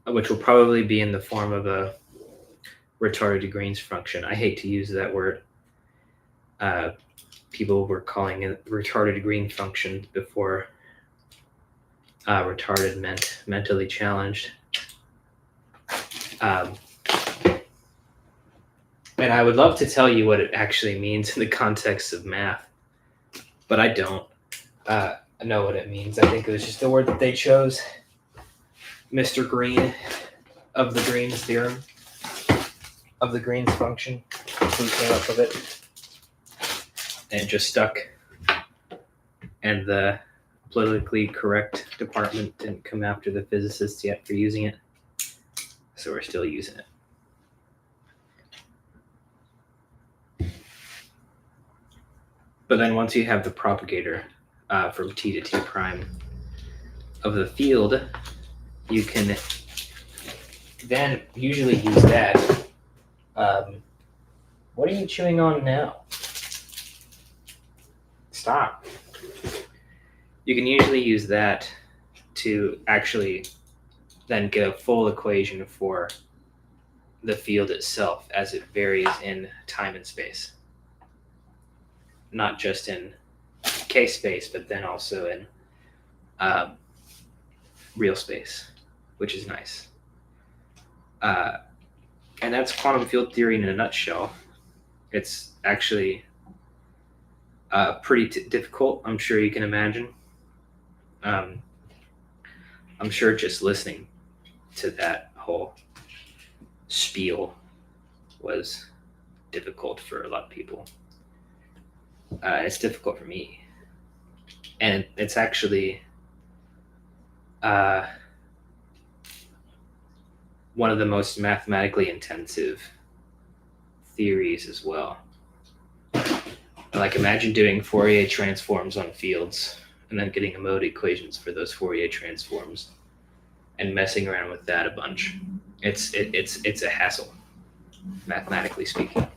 which will probably be in the form of a retarded Green's function. I hate to use that word. People were calling it retarded Green function before retarded meant mentally challenged. And I would love to tell you what it actually means in the context of math, but I don't know what it means. I think it was just a word that they chose. Mr. Green of the Green's theorem, of the Green's function, who came up with it, and it just stuck. And the politically correct department didn't come after the physicists yet for using it, so we're still using it. But then once you have the propagator from t to t prime of the field, you can then usually use that. What are you chewing on now? Stop. You can usually use that to actually then get a full equation for the field itself as it varies in time and space. Not just in k-space, but then also in real space, which is nice. And that's quantum field theory in a nutshell. It's actually pretty difficult, I'm sure you can imagine. I'm sure just listening to that whole spiel was difficult for a lot of people. It's difficult for me. And it's actually one of the most mathematically intensive theories as well. Like, imagine doing Fourier transforms on fields and then getting mode equations for those Fourier transforms and messing around with that a bunch. It's a hassle, mathematically speaking.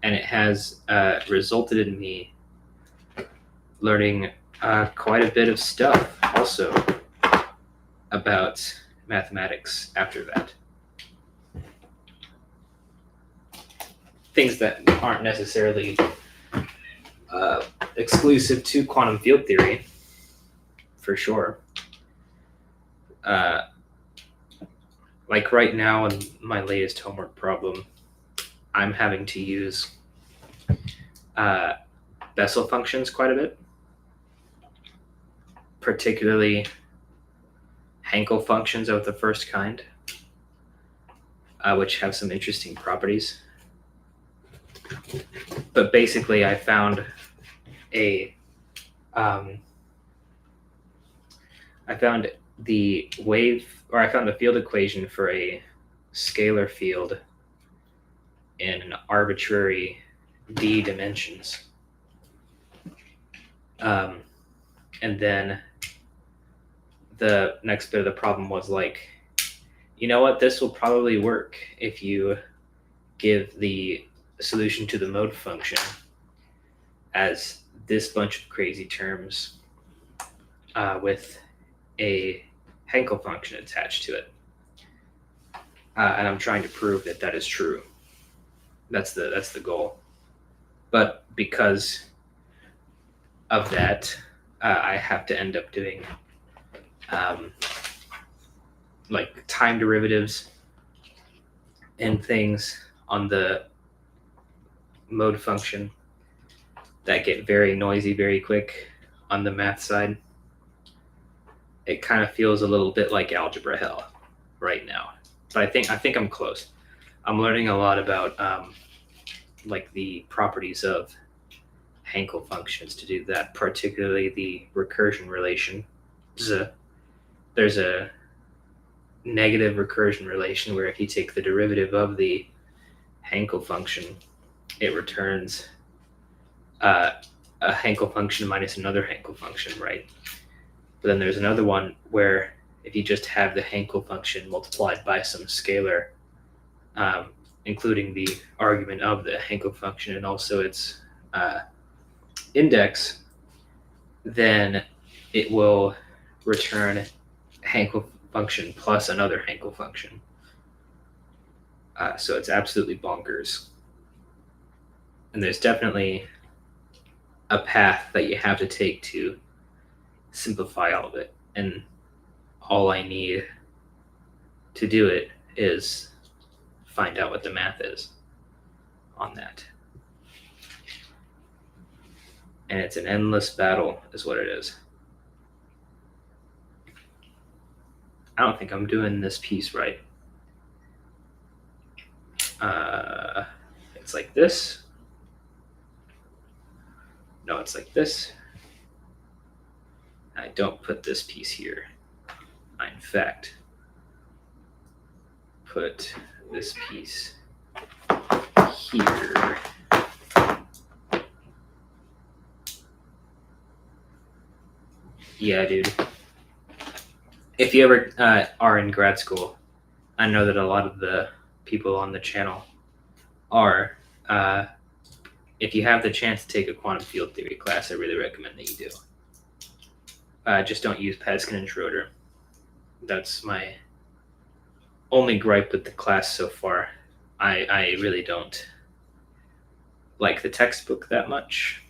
And it has resulted in me learning quite a bit of stuff also about mathematics after that. Things that aren't necessarily exclusive to quantum field theory, for sure. Like right now in my latest homework problem, I'm having to use Bessel functions quite a bit, particularly Hankel functions of the first kind, which have some interesting properties. But basically, I found the field equation for a scalar field in an arbitrary d dimensions. And then the next bit of the problem was like, you know what, this will probably work if you give the solution to the mode function as this bunch of crazy terms with a Hankel function attached to it. And I'm trying to prove that that is true. That's the goal. But because of that, I have to end up doing like time derivatives and things on the mode function that get very noisy very quick on the math side. It kind of feels a little bit like algebra hell right now, but I think I'm close. I'm learning a lot about like the properties of Hankel functions to do that, particularly the recursion relation. There's a negative recursion relation where if you take the derivative of the Hankel function, it returns a Hankel function minus another Hankel function, right? But then there's another one where if you just have the Hankel function multiplied by some scalar, including the argument of the Hankel function and also its index, then it will return Hankel function plus another Hankel function. So it's absolutely bonkers. And there's definitely a path that you have to take to simplify all of it. And all I need to do it is find out what the math is on that. And it's an endless battle is what it is. I don't think I'm doing this piece right. It's like this. No, it's like this. I don't put this piece here. I, in fact, put this piece here. Yeah, dude. If you ever are in grad school, I know that a lot of the people on the channel are. If you have the chance to take a quantum field theory class, I really recommend that you do. Just don't use Peskin and Schroeder. That's my only gripe with the class so far. I really don't like the textbook that much.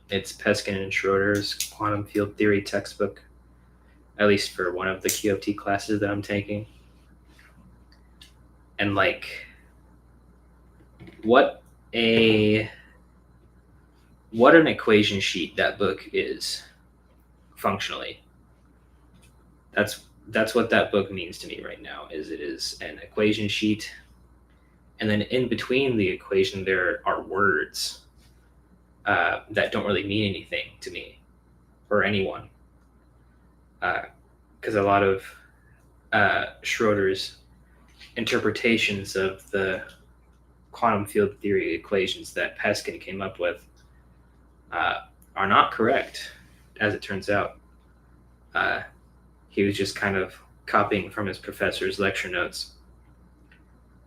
It's Peskin and Schroeder's quantum field theory textbook, at least for one of the QFT classes that I'm taking. And like, what an equation sheet that book is functionally. That's what that book means to me right now. Is it is an equation sheet, and then in between the equation there are words that don't really mean anything to me or anyone, because a lot of Schroeder's interpretations of the quantum field theory equations that Peskin came up with are not correct, as it turns out. He was just kind of copying from his professor's lecture notes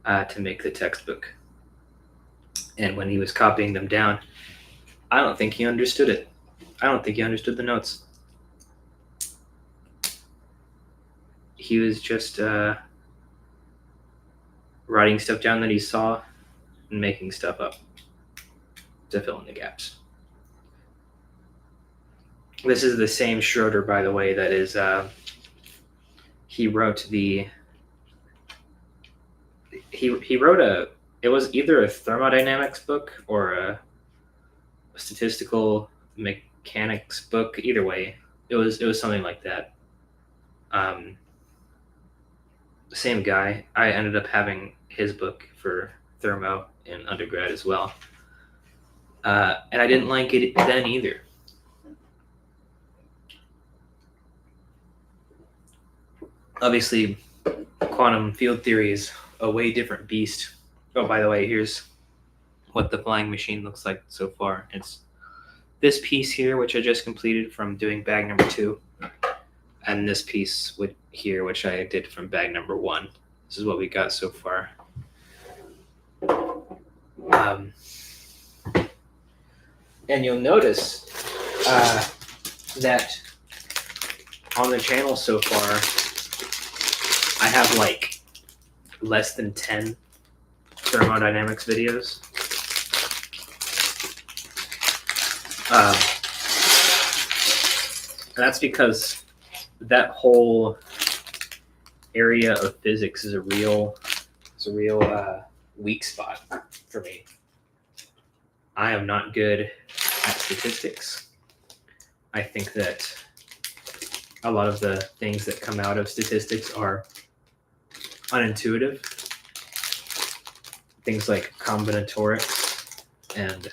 to make the textbook. And when he was copying them down, I don't think he understood it. I don't think he understood the notes. He was just writing stuff down that he saw and making stuff up to fill in the gaps. This is the same Schroeder, by the way, that is, he wrote it was either a thermodynamics book or a statistical mechanics book. Either way, it was something like that. The same guy. I ended up having his book for thermo in undergrad as well. And I didn't like it then either. Obviously, quantum field theory is a way different beast. Oh, by the way, here's what the flying machine looks like so far. It's this piece here, which I just completed from doing bag number 2, and this piece here, which I did from bag number 1. This is what we got so far. And you'll notice that on the channel so far, I have like less than 10 thermodynamics videos. And that's because that whole area of physics is a real It's a real weak spot for me. I am not good at statistics. I think that a lot of the things that come out of statistics are unintuitive. Things like combinatorics and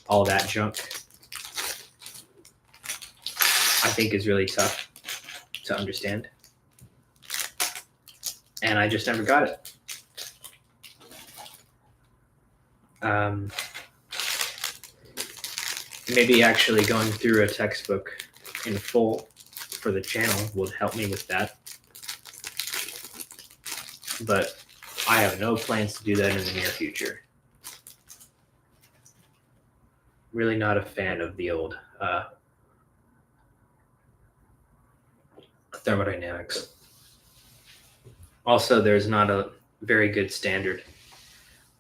all that junk, I think is really tough to understand. And I just never got it. Maybe actually going through a textbook in full for the channel would help me with that. But I have no plans to do that in the near future. Really not a fan of the old thermodynamics. Also, there's not a very good standard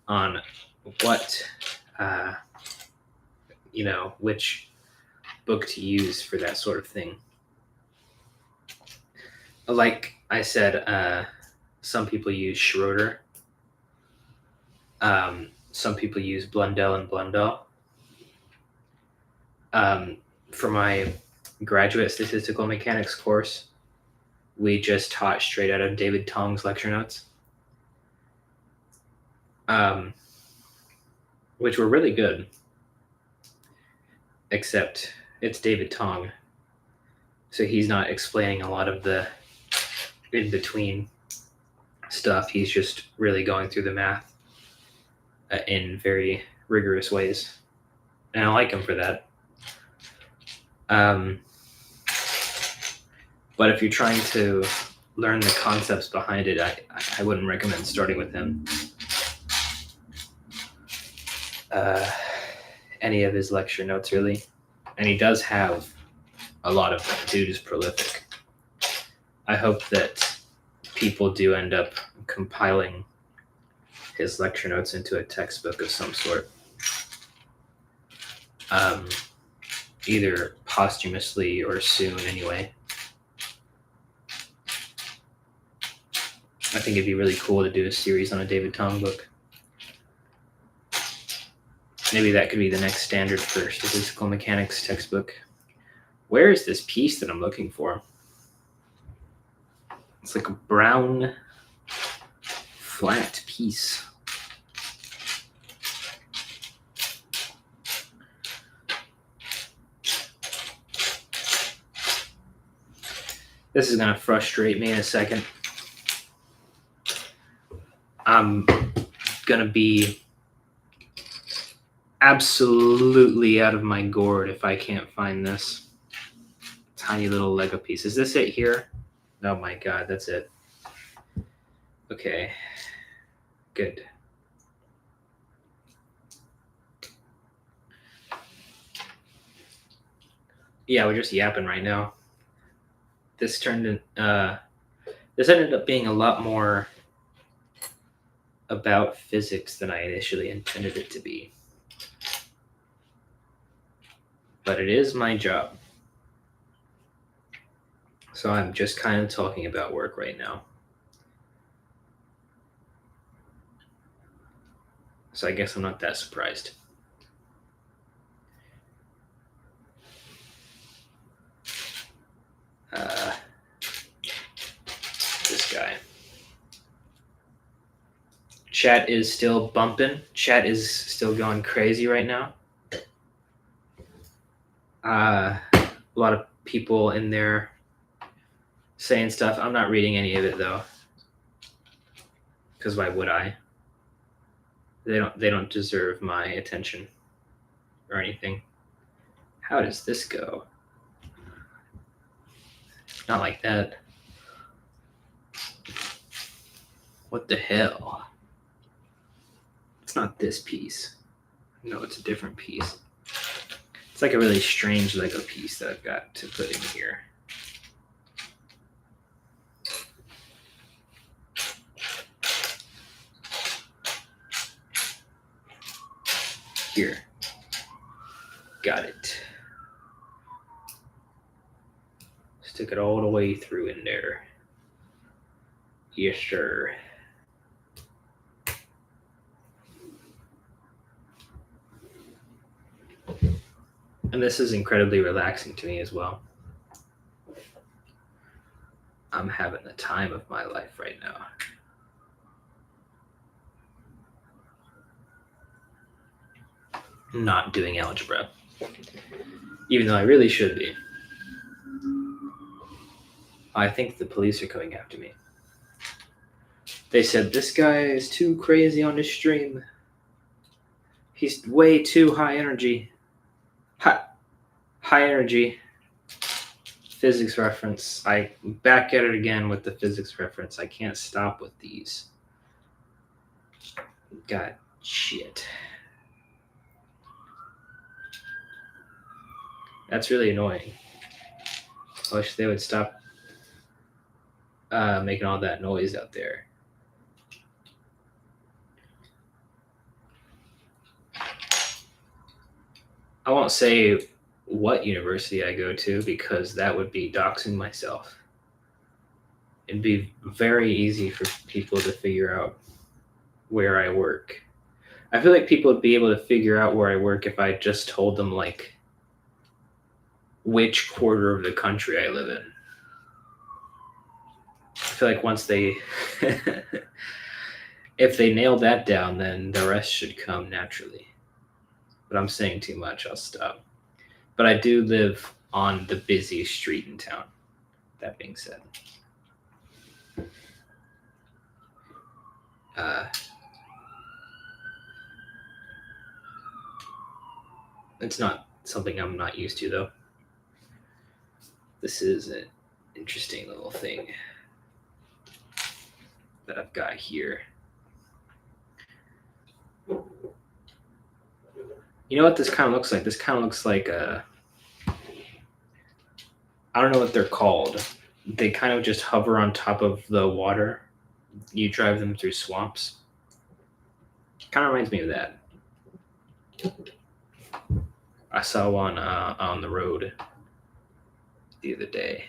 on what, which book to use for that sort of thing. Like I said, some people use Schroeder. Some people use Blundell and Blundell. For my graduate statistical mechanics course, we just taught straight out of David Tong's lecture notes, which were really good, except it's David Tong, so he's not explaining a lot of the in-between stuff. He's just really going through the math in very rigorous ways, and I like him for that. But if you're trying to learn the concepts behind it, I wouldn't recommend starting with him. Any of his lecture notes, really. And he does have a lot of them. Dude is prolific. I hope that people do end up compiling his lecture notes into a textbook of some sort. Either posthumously or soon anyway. I think it'd be really cool to do a series on a David Tong book. Maybe that could be the next standard for statistical mechanics textbook. Where is this piece that I'm looking for? It's like a brown, flat piece. This is going to frustrate me in a second. I'm going to be absolutely out of my gourd if I can't find this tiny little Lego piece. Is this it here? Oh my God, that's it. Okay, good. Yeah, we're just yapping right now. This ended up being a lot more about physics than I initially intended it to be. But it is my job. So I'm just kind of talking about work right now. So I guess I'm not that surprised. This guy. Chat is still bumping. Chat is still going crazy right now. A lot of people in there saying stuff. I'm not reading any of it though, because why would I? They don't deserve my attention or anything. How does this go? Not like that. What the hell? It's not this piece. No, it's a different piece. It's like a really strange Lego piece that I've got to put in here. Here. Got it. Stick it all the way through in there. Yes, sir. And this is incredibly relaxing to me as well. I'm having the time of my life right now. Not doing algebra, even though I really should be. I think the police are coming after me. They said this guy is too crazy on his stream. He's way too high energy. High energy. Physics reference. I back at it again with the physics reference. I can't stop with these. God, shit. That's really annoying. I wish they would stop making all that noise out there. I won't say what university I go to because that would be doxing myself. It'd be very easy for people to figure out where I work. I feel like people would be able to figure out where I work if I just told them like which quarter of the country I live in. I feel like once they if they nail that down, then the rest should come naturally. But I'm saying too much, I'll stop. But I do live on the busiest street in town. That being said. It's not something I'm not used to, though. This is an interesting little thing that I've got here. You know what this kind of looks like? This kind of looks like a... I don't know what they're called. They kind of just hover on top of the water. You drive them through swamps. Kind of reminds me of that. I saw one on the road the other day.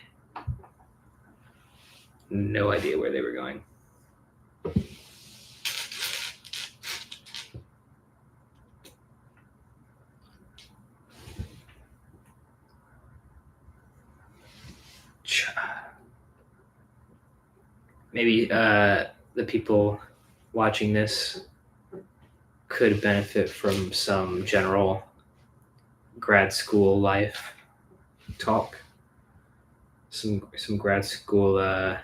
No idea where they were going. Maybe the people watching this could benefit from some general grad school life talk. Some grad school,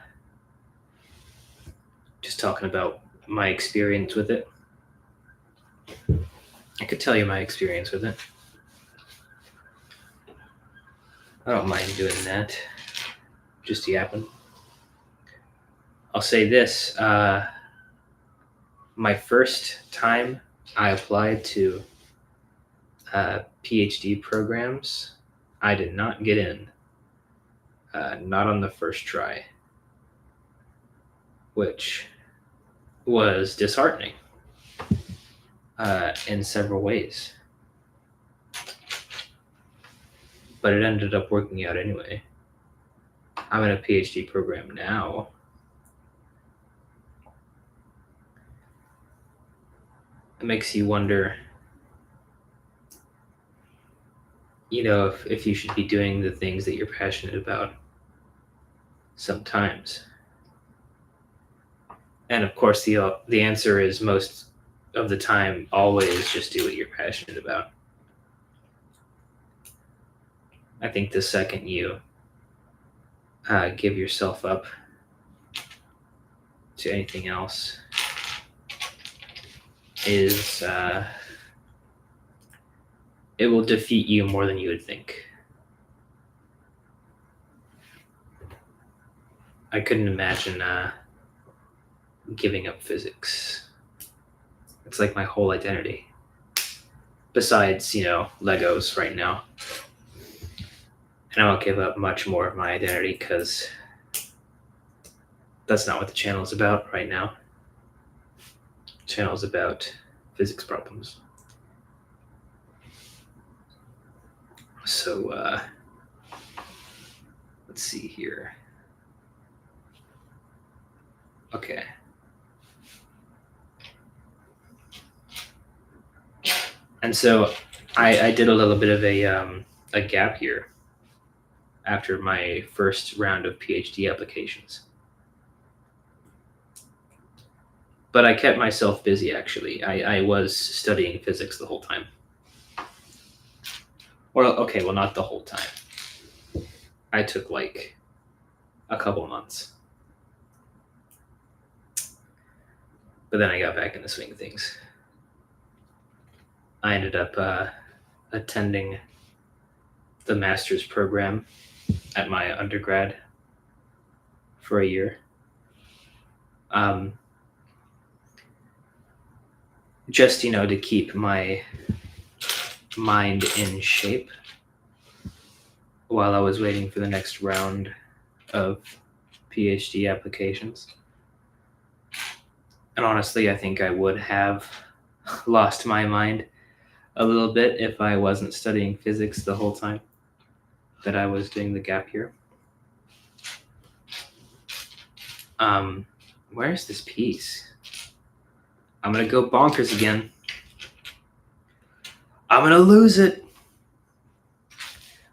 just talking about my experience with it. I could tell you my experience with it. I don't mind doing that. Just yapping. I'll say this. My first time I applied to PhD programs, I did not get in. Not on the first try, which was disheartening in several ways. But it ended up working out anyway. I'm in a PhD program now. It makes you wonder, you know, if you should be doing the things that you're passionate about sometimes. And of course, the answer is most of the time, always just do what you're passionate about. I think the second you give yourself up to anything else is it will defeat you more than you would think. I couldn't imagine giving up physics. It's like my whole identity. Besides, you know, Legos right now. And I won't give up much more of my identity because that's not what the channel is about right now. The channel is about physics problems. So, let's see here. Okay. And so I did a little bit of a gap year after my first round of PhD applications. But I kept myself busy, actually. I was studying physics the whole time. Well, okay, well, not the whole time. I took like a couple months. But then I got back in the swing of things. I ended up attending the master's program at my undergrad for a year. Just, to keep my mind in shape while I was waiting for the next round of PhD applications. And honestly, I think I would have lost my mind a little bit if I wasn't studying physics the whole time that I was doing the gap year. Where's this piece? I'm gonna go bonkers again. I'm gonna lose it.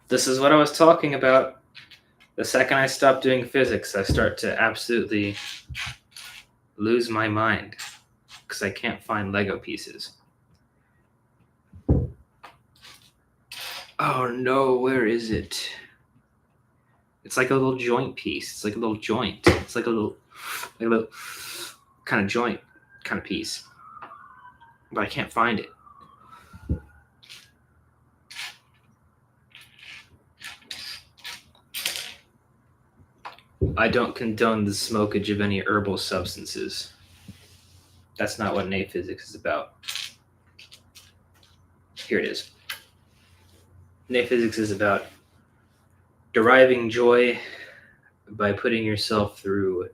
This is what I was talking about. The second I stop doing physics, I start to absolutely lose my mind because I can't find Lego pieces. Oh no, where is it? It's like a little joint piece. It's like a little joint. It's like a little kind of joint kind of piece. But I can't find it. I don't condone the smokage of any herbal substances. That's not what innate physics is about. Here it is. Innate physics is about deriving joy by putting yourself through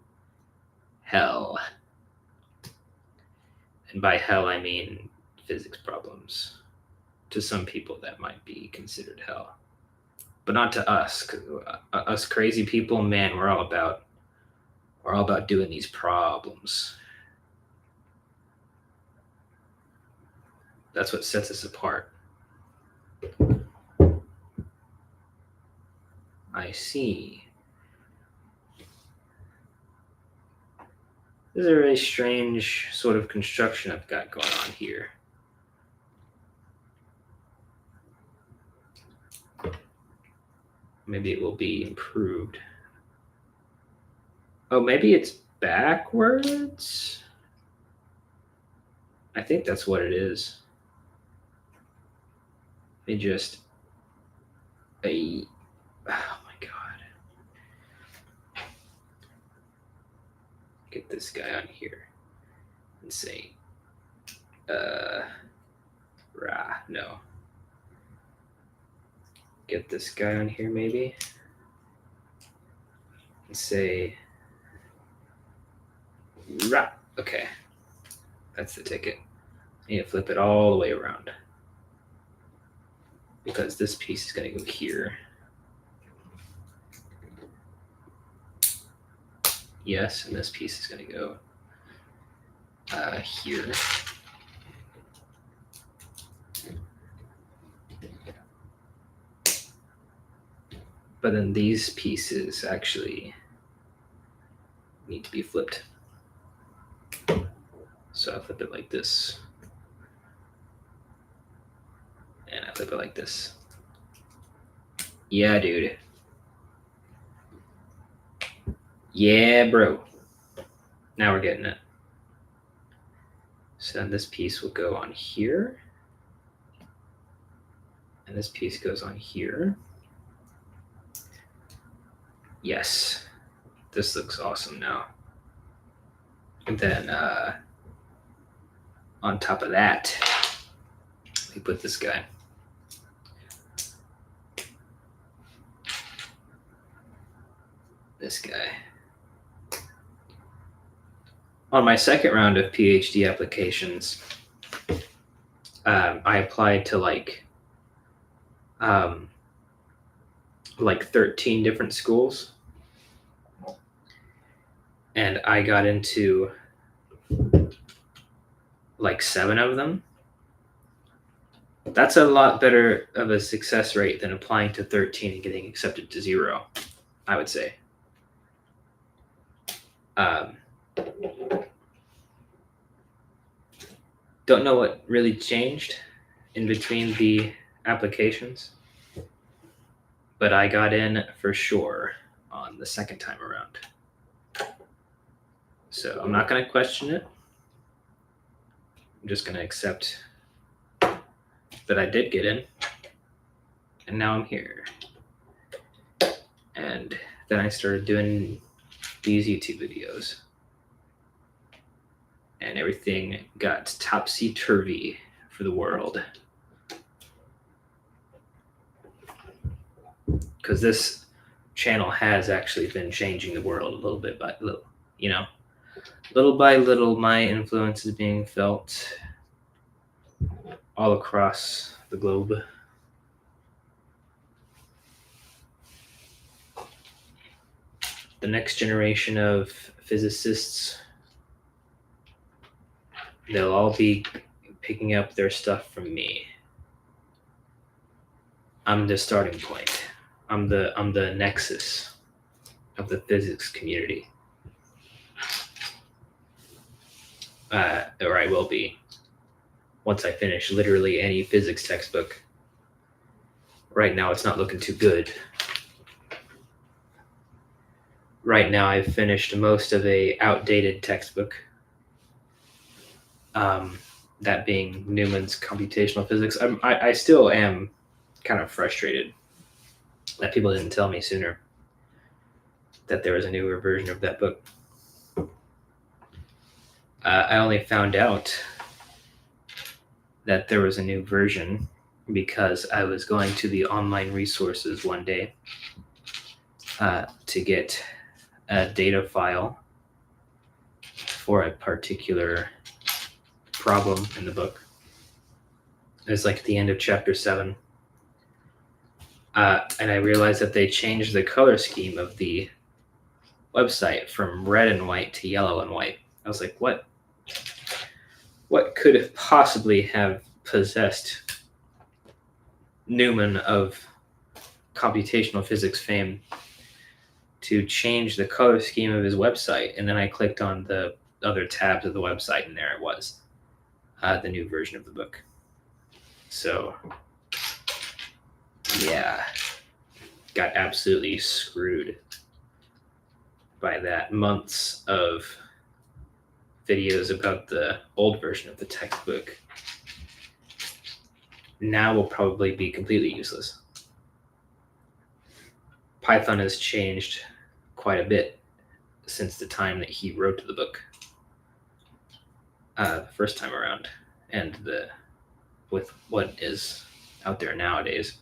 hell. And by hell, I mean physics problems. To some people, that might be considered hell. But not to us. 'Cause us crazy people, man, we're all about doing these problems. That's what sets us apart. I see. This is a very strange sort of construction I've got going on here. Maybe it will be improved. Oh, maybe it's backwards? I think that's what it is. Let me just... Oh my god. Get this guy on here and say, no. Get this guy on here maybe and say, rah. Okay, that's the ticket. I need to flip it all the way around because this piece is going to go here. Yes, and this piece is going to go here. But then these pieces actually need to be flipped. So I flip it like this. And I flip it like this. Yeah, dude. Yeah, bro. Now we're getting it. So then this piece will go on here. And this piece goes on here. Yes. This looks awesome now. And then on top of that, we put this guy. This guy. On my second round of PhD applications, I applied to like 13 different schools. And I got into like 7 of them. That's a lot better of a success rate than applying to 13 and getting accepted to 0, I would say. Don't know what really changed in between the applications, but I got in for sure on the second time around. So I'm not going to question it. I'm just going to accept that I did get in, and now I'm here. And then I started doing these YouTube videos, and everything got topsy-turvy for the world. Because this channel has actually been changing the world a little bit by little, little by little, my influence is being felt all across the globe. The next generation of physicists, they'll all be picking up their stuff from me. I'm the starting point. I'm the nexus of the physics community. Or I will be once I finish literally any physics textbook. Right now, it's not looking too good. Right now, I've finished most of a outdated textbook. That being Newman's computational physics. I still am kind of frustrated that people didn't tell me sooner that there was a newer version of that book. I only found out that there was a new version because I was going to the online resources one day to get a data file for a particular problem in the book. It was like at the end of chapter 7. And I realized that they changed the color scheme of the website from red and white to yellow and white. I was like, what could have possibly have possessed Newman of computational physics fame to change the color scheme of his website? And then I clicked on the other tabs of the website, and there it was, the new version of the book. So, yeah, got absolutely screwed by that. Months of videos about the old version of the textbook now will probably be completely useless. Python has changed quite a bit since the time that he wrote the book the first time around, and with what is out there nowadays.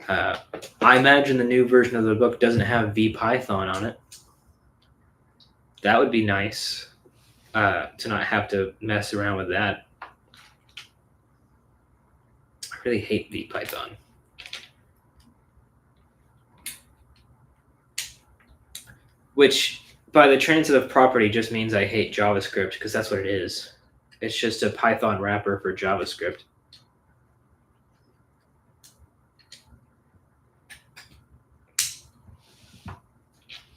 I imagine the new version of the book doesn't have VPython on it. That would be nice, to not have to mess around with that. I really hate VPython. Which, by the transitive property, just means I hate JavaScript, because that's what it is. It's just a Python wrapper for JavaScript.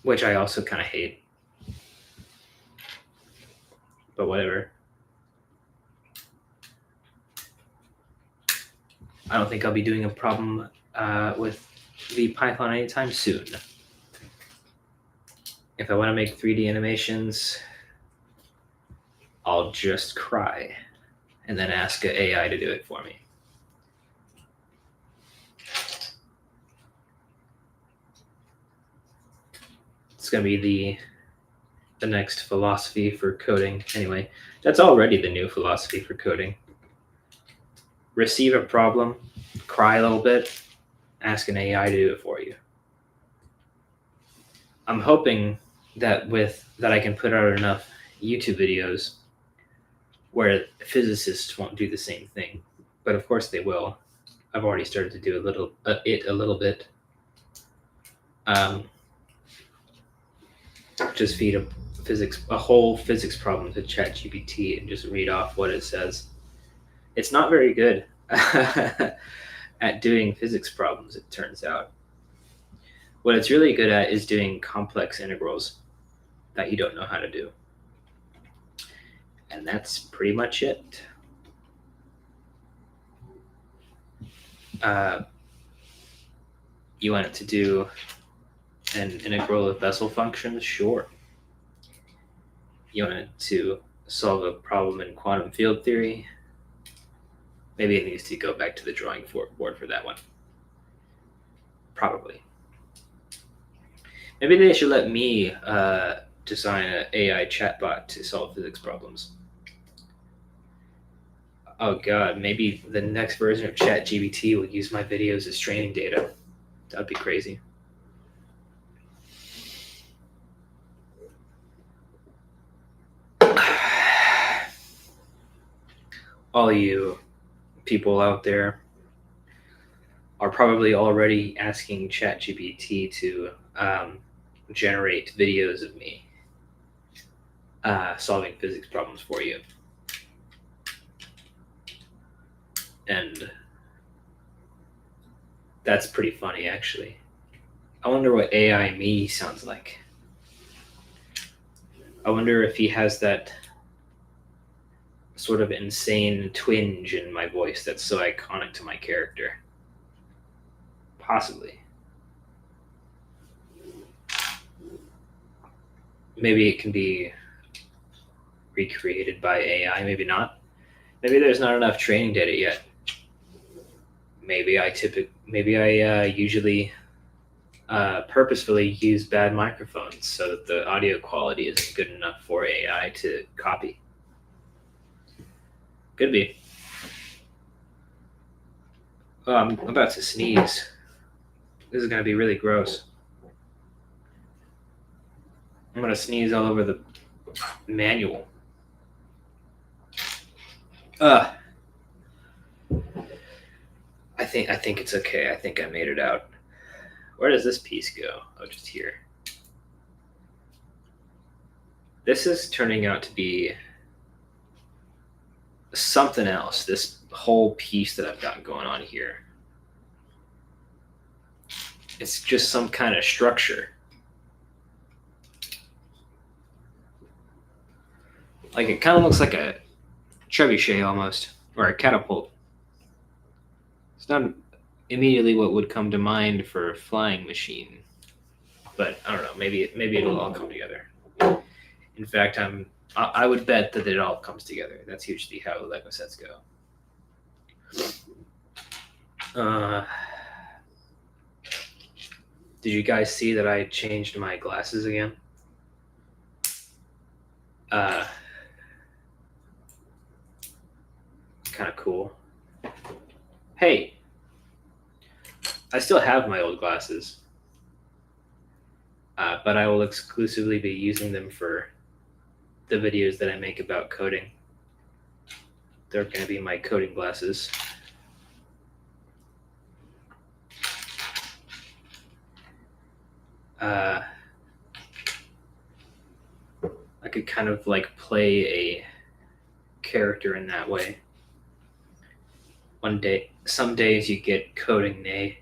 Which I also kind of hate. But whatever. I don't think I'll be doing a problem with VPython anytime soon. If I want to make 3D animations, I'll just cry and then ask an AI to do it for me. It's going to be the next philosophy for coding. Anyway, that's already the new philosophy for coding. Receive a problem, cry a little bit, ask an AI to do it for you. I'm hoping that I can put out enough YouTube videos where physicists won't do the same thing, but of course they will. I've already started to do a little bit. Just feed a whole physics problem to ChatGPT and just read off what it says, It's not very good at doing physics problems, it turns out. What it's really good at is doing complex integrals that you don't know how to do. And that's pretty much it. You want it to do an integral of Bessel functions? Sure. You want it to solve a problem in quantum field theory? Maybe it needs to go back to the drawing board for that one. Probably. Maybe they should let me design an AI chatbot to solve physics problems. Oh god, maybe the next version of ChatGPT will use my videos as training data. That'd be crazy. All you people out there are probably already asking ChatGPT to generate videos of me solving physics problems for you. And that's pretty funny, actually. I wonder what AI me sounds like. I wonder if he has that sort of insane twinge in my voice that's so iconic to my character. Possibly. Maybe it can be recreated by AI, maybe not. Maybe there's not enough training data yet. Maybe I usually purposefully use bad microphones so that the audio quality isn't good enough for AI to copy. Could be. Oh, I'm about to sneeze. This is going to be really gross. I'm going to sneeze all over the manual. I think it's okay. I think I made it out. Where does this piece go? Oh, just here. This is turning out to be something else. This whole piece that I've got going on here. It's just some kind of structure. Like it kind of looks like a trebuchet almost, or a catapult. It's not immediately what would come to mind for a flying machine, but I don't know. Maybe it'll all come together. In fact, I would bet that it all comes together. That's usually how Lego sets go. Did you guys see that I changed my glasses again? Kind of cool. Hey, I still have my old glasses, but I will exclusively be using them for the videos that I make about coding. They're going to be my coding glasses. I could kind of like play a character in that way. Some days you get coding nay,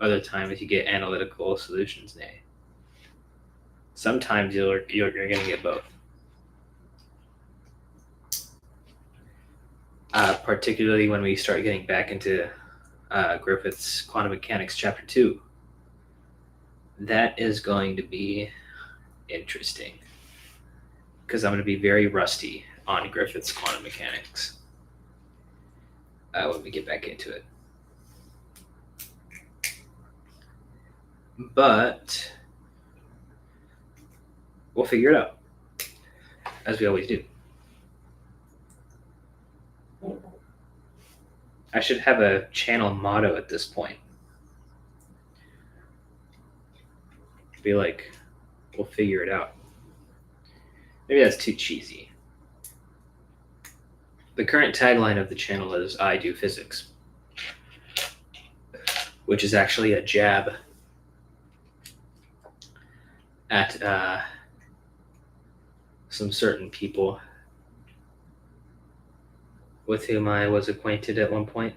other times you get analytical solutions nay. Sometimes you're going to get both. Particularly when we start getting back into Griffith's Quantum Mechanics Chapter 2. That is going to be interesting because I'm going to be very rusty on Griffith's Quantum Mechanics when we get back into it. But we'll figure it out, as we always do. I should have a channel motto at this point. Be like, we'll figure it out. Maybe that's too cheesy. The current tagline of the channel is I do physics, which is actually a jab at some certain people with whom I was acquainted at one point.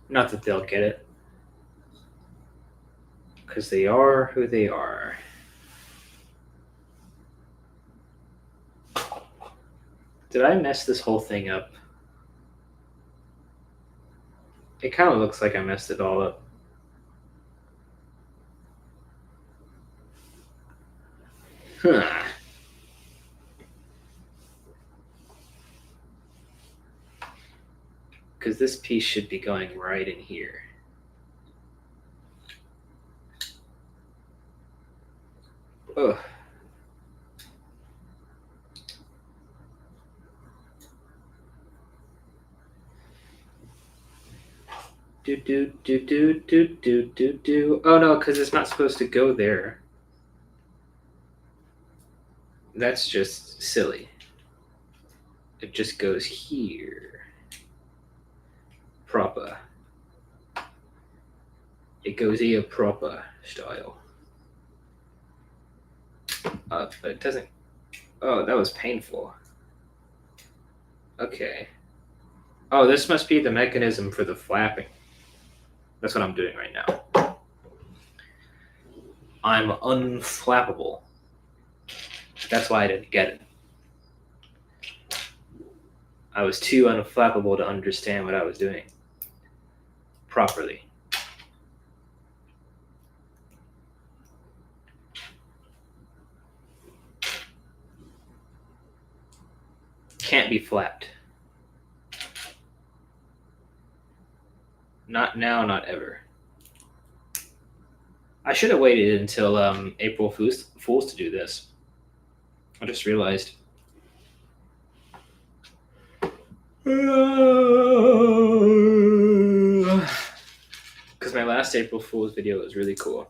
Not that they'll get it, because they are who they are. Did I mess this whole thing up? It kind of looks like I messed it all up. Huh. Because this piece should be going right in here. Ugh. Do. Oh no, because it's not supposed to go there. That's just silly. It just goes here. Proper. It goes here proper style. But it doesn't. Oh, that was painful. Okay. Oh, this must be the mechanism for the flapping. That's what I'm doing right now. I'm unflappable. That's why I didn't get it. I was too unflappable to understand what I was doing properly. Can't be flapped. Not now, not ever. I should have waited until April Fools to do this. I just realized. Because my last April Fool's video was really cool.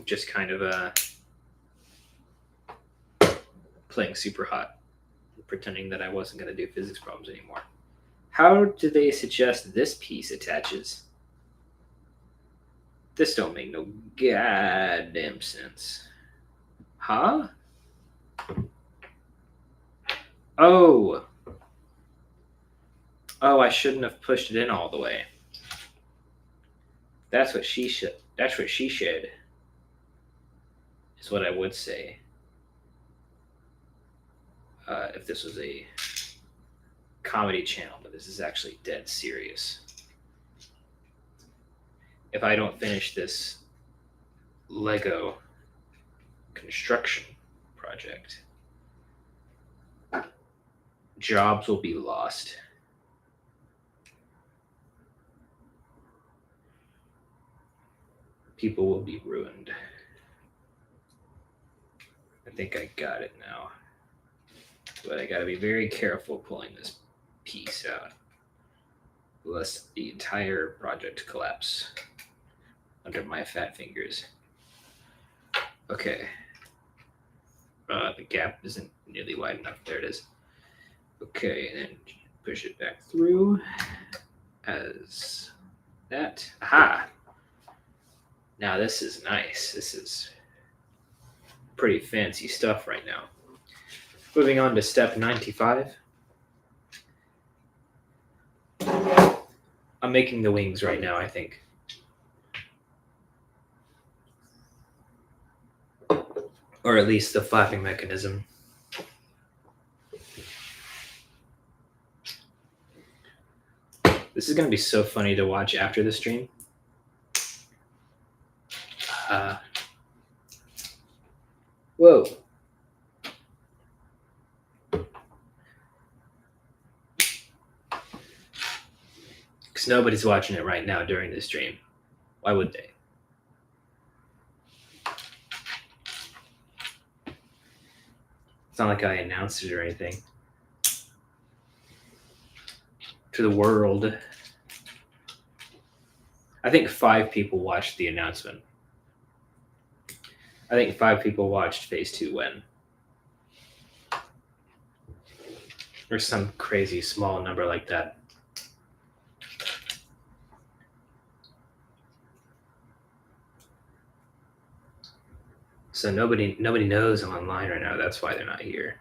Just kind of playing super hot, pretending that I wasn't going to do physics problems anymore. How do they suggest this piece attaches? This don't make no goddamn sense. Huh? Oh, I shouldn't have pushed it in all the way. That's what she should. That's what she should. Is what I would say. If this was a comedy channel, but this is actually dead serious. If I don't finish this Lego construction project, jobs will be lost. People will be ruined. I think I got it now. But I gotta be very careful pulling this piece out, lest the entire project collapse under my fat fingers. Okay. The gap isn't nearly wide enough. There it is. Okay, and then push it back through as that. Aha! Now this is nice. This is pretty fancy stuff right now. Moving on to step 95. I'm making the wings right now, I think. Or at least the flapping mechanism. This is going to be so funny to watch after the stream. Whoa. Because nobody's watching it right now during the stream. Why would they? It's not like I announced it or anything. To the world. I think 5 people watched the announcement. I think 5 people watched Phase 2 when. Or some crazy small number like that. So nobody knows I'm online right now. That's why they're not here.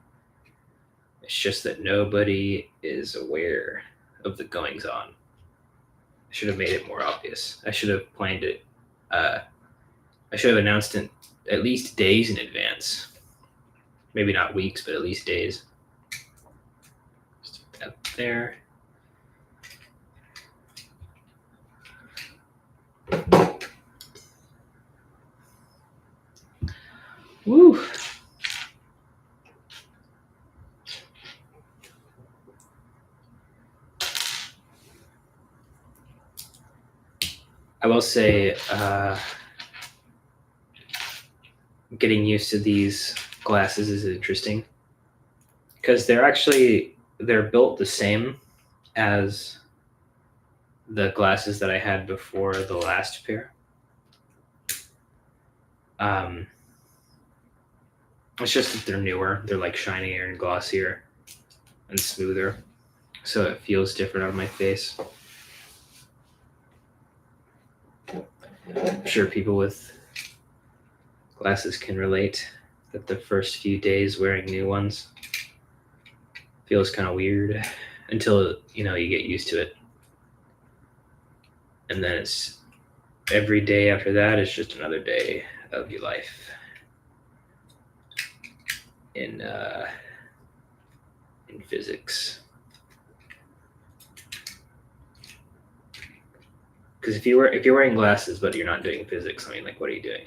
It's just that nobody is aware of the goings on. I should have made it more obvious. I should have planned it. I should have announced it at least days in advance. Maybe not weeks, but at least days. Just up there. Woo! I will say, getting used to these glasses is interesting because they're built the same as the glasses that I had before the last pair. It's just that they're newer. They're like shinier and glossier and smoother, so it feels different on my face. I'm sure people with glasses can relate that the first few days wearing new ones feels kind of weird until you get used to it, and then it's every day after that is just another day of your life in physics. Because if you're wearing glasses but you're not doing physics, I mean, like, what are you doing?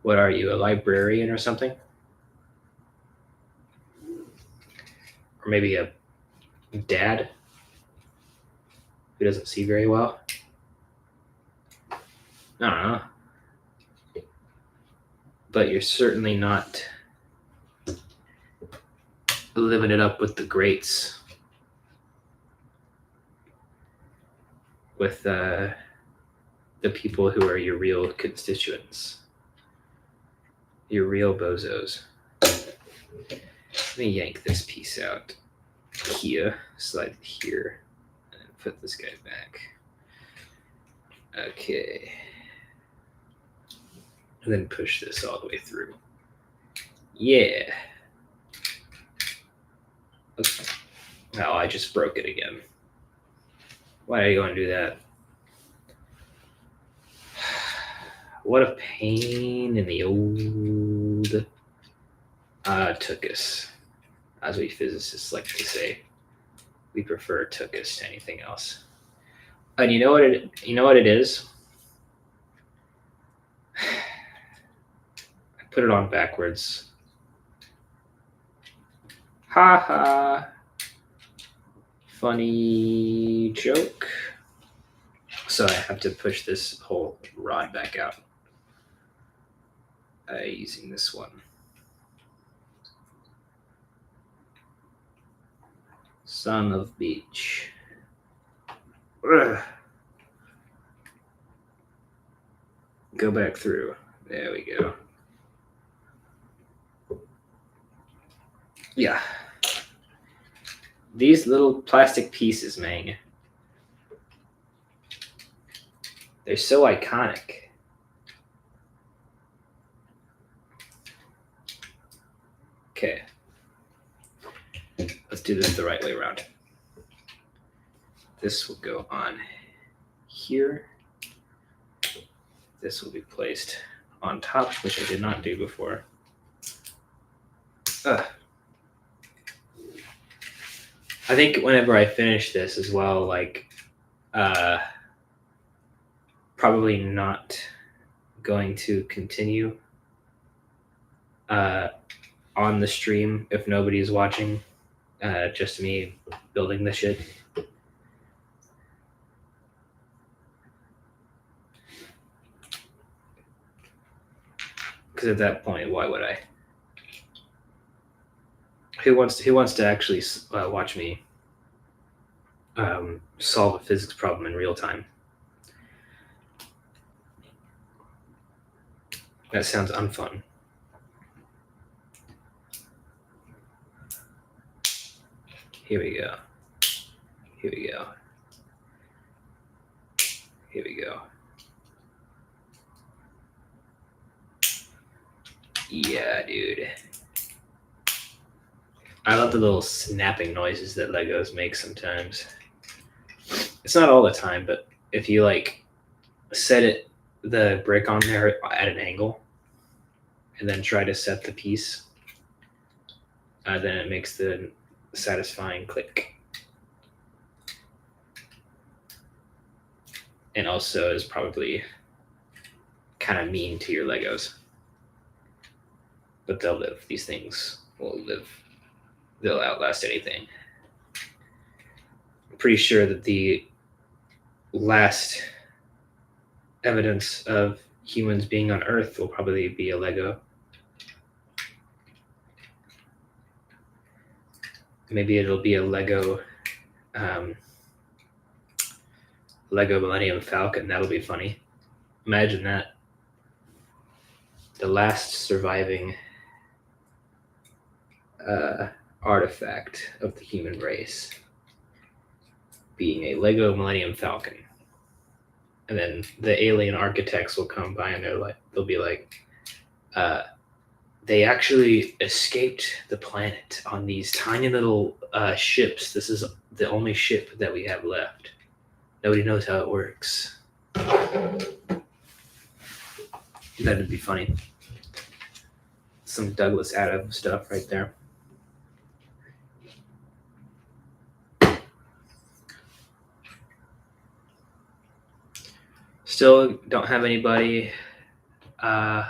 What are you, a librarian or something? Or maybe a dad who doesn't see very well? I don't know. But you're certainly not living it up with the greats. With the people who are your real constituents. Your real bozos. Let me yank this piece out here, slide it here, and put this guy back. Okay. And then push this all the way through. Yeah. Okay. Oh, I just broke it again. Why did I go and do that? What a pain in the old tuchus, as we physicists like to say. We prefer tuchus to anything else. And you know what it is? I put it on backwards. Ha ha. Funny joke. So I have to push this whole rod back out using this one. Son of beach. Ugh. Go back through. There we go. Yeah. These little plastic pieces, man. They're so iconic. Okay. Let's do this the right way around. This will go on here. This will be placed on top, which I did not do before. I think whenever I finish this as well, like, probably not going to continue on the stream if nobody's watching, just me building the shit. Because at that point, why would I? Who wants to actually watch me solve a physics problem in real time? That sounds unfun. Here we go. Here we go. Here we go. Yeah, dude. I love the little snapping noises that Legos make sometimes. It's not all the time, but if you like set the brick on there at an angle and then try to set the piece, then it makes the satisfying click. And also is probably kind of mean to your Legos. But they'll live. These things will live. They'll outlast anything. I'm pretty sure that the last evidence of humans being on Earth will probably be a Lego. Maybe it'll be a Lego Lego Millennium Falcon. That'll be funny. Imagine that. The last surviving artifact of the human race being a Lego Millennium Falcon. And then the alien architects will come by and they'll be like, they actually escaped the planet on these tiny little ships. This is the only ship that we have left. Nobody knows how it works. That'd be funny. Some Douglas Adams stuff right there. Still don't have anybody on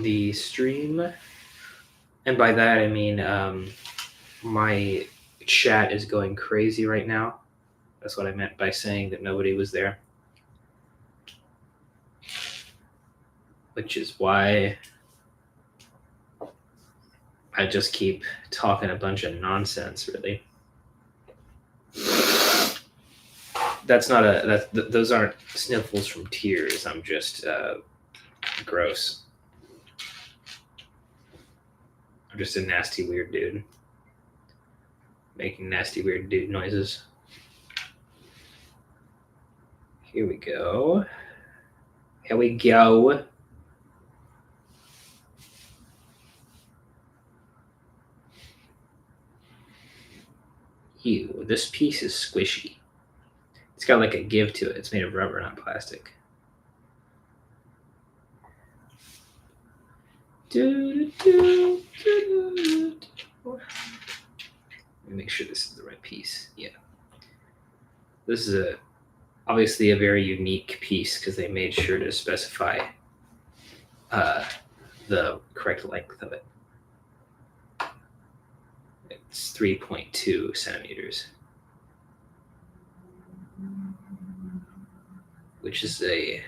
the stream. And by that, I mean my chat is going crazy right now. That's what I meant by saying that nobody was there. Which is why I just keep talking a bunch of nonsense, really. Those aren't sniffles from tears. I'm just gross. I'm just a nasty, weird dude. Making nasty, weird dude noises. Here we go. Here we go. Ew, this piece is squishy. It's got like a give to it. It's made of rubber, not plastic. Let me make sure this is the right piece. Yeah. This is obviously a very unique piece because they made sure to specify the correct length of it. It's 3.2 centimeters, which is a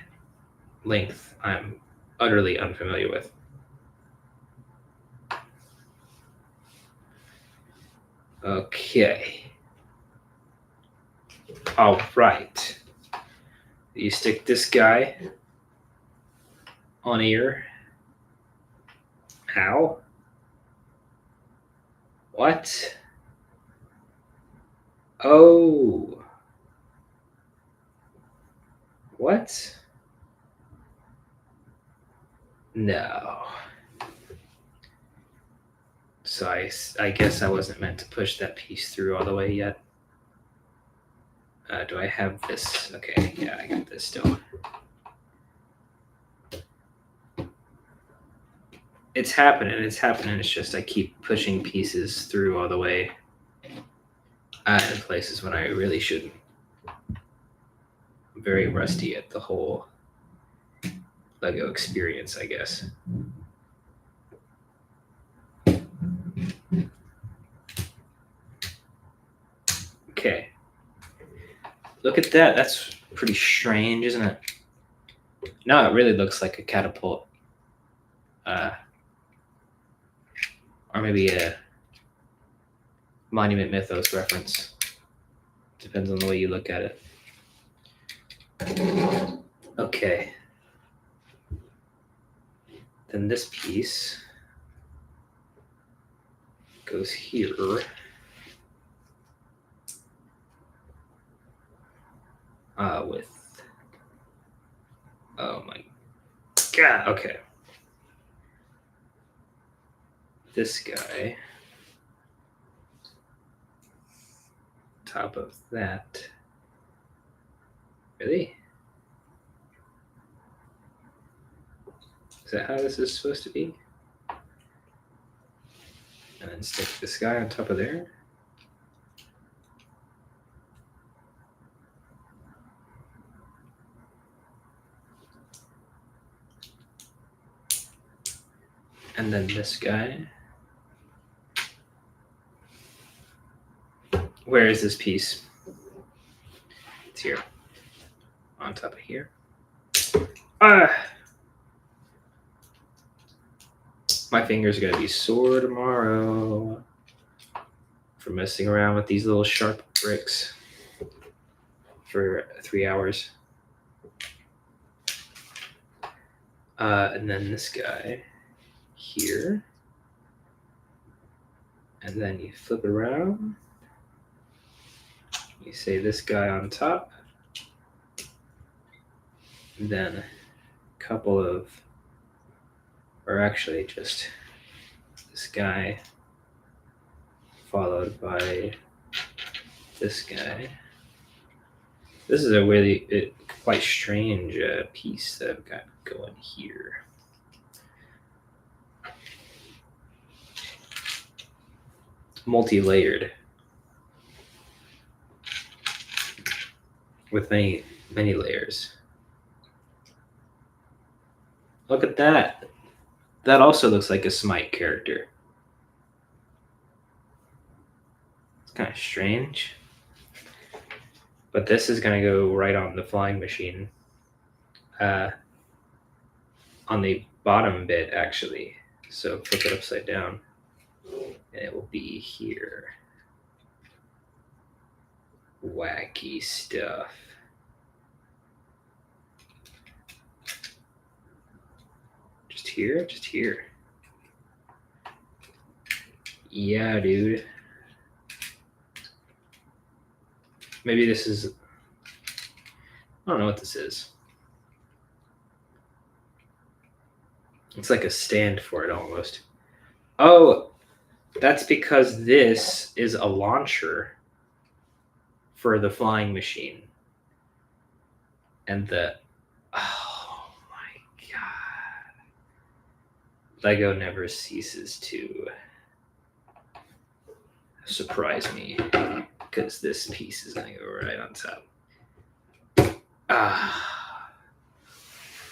length I'm utterly unfamiliar with. Okay. All right. You stick this guy on here. How? What? Oh. What? No. So I guess I wasn't meant to push that piece through all the way yet. Do I have this? Okay, yeah, I got this still. It's happening. It's just I keep pushing pieces through all the way in places when I really shouldn't. I'm very rusty at the whole Lego experience, I guess. Okay. Look at that. That's pretty strange, isn't it? No, it really looks like a catapult. Or maybe a Monument Mythos reference. Depends on the way you look at it. Okay. Then this piece goes here. With, oh my Yeah, okay. This guy, top of that. Really? Is that how this is supposed to be? And then stick this guy on top of there. And then this guy. Where is this piece? It's here. On top of here. My fingers are going to be sore tomorrow for messing around with these little sharp bricks for 3 hours. And then this guy here. And then you flip it around. You say this guy on top. And then a couple of, or actually just this guy followed by this guy. This is a really quite strange piece that I've got going here. Multi-layered with many layers. Look at that. That also looks like a Smite character. It's kind of strange. But this is going to go right on the flying machine. On the bottom bit, actually. So flip it upside down. And it will be here. Wacky stuff. Just here, just here. Yeah, dude. Maybe this is, I don't know what this is. It's like a stand for it almost. Oh, that's because this is a launcher for the flying machine. And oh my God. Lego never ceases to surprise me because this piece is going to go right on top.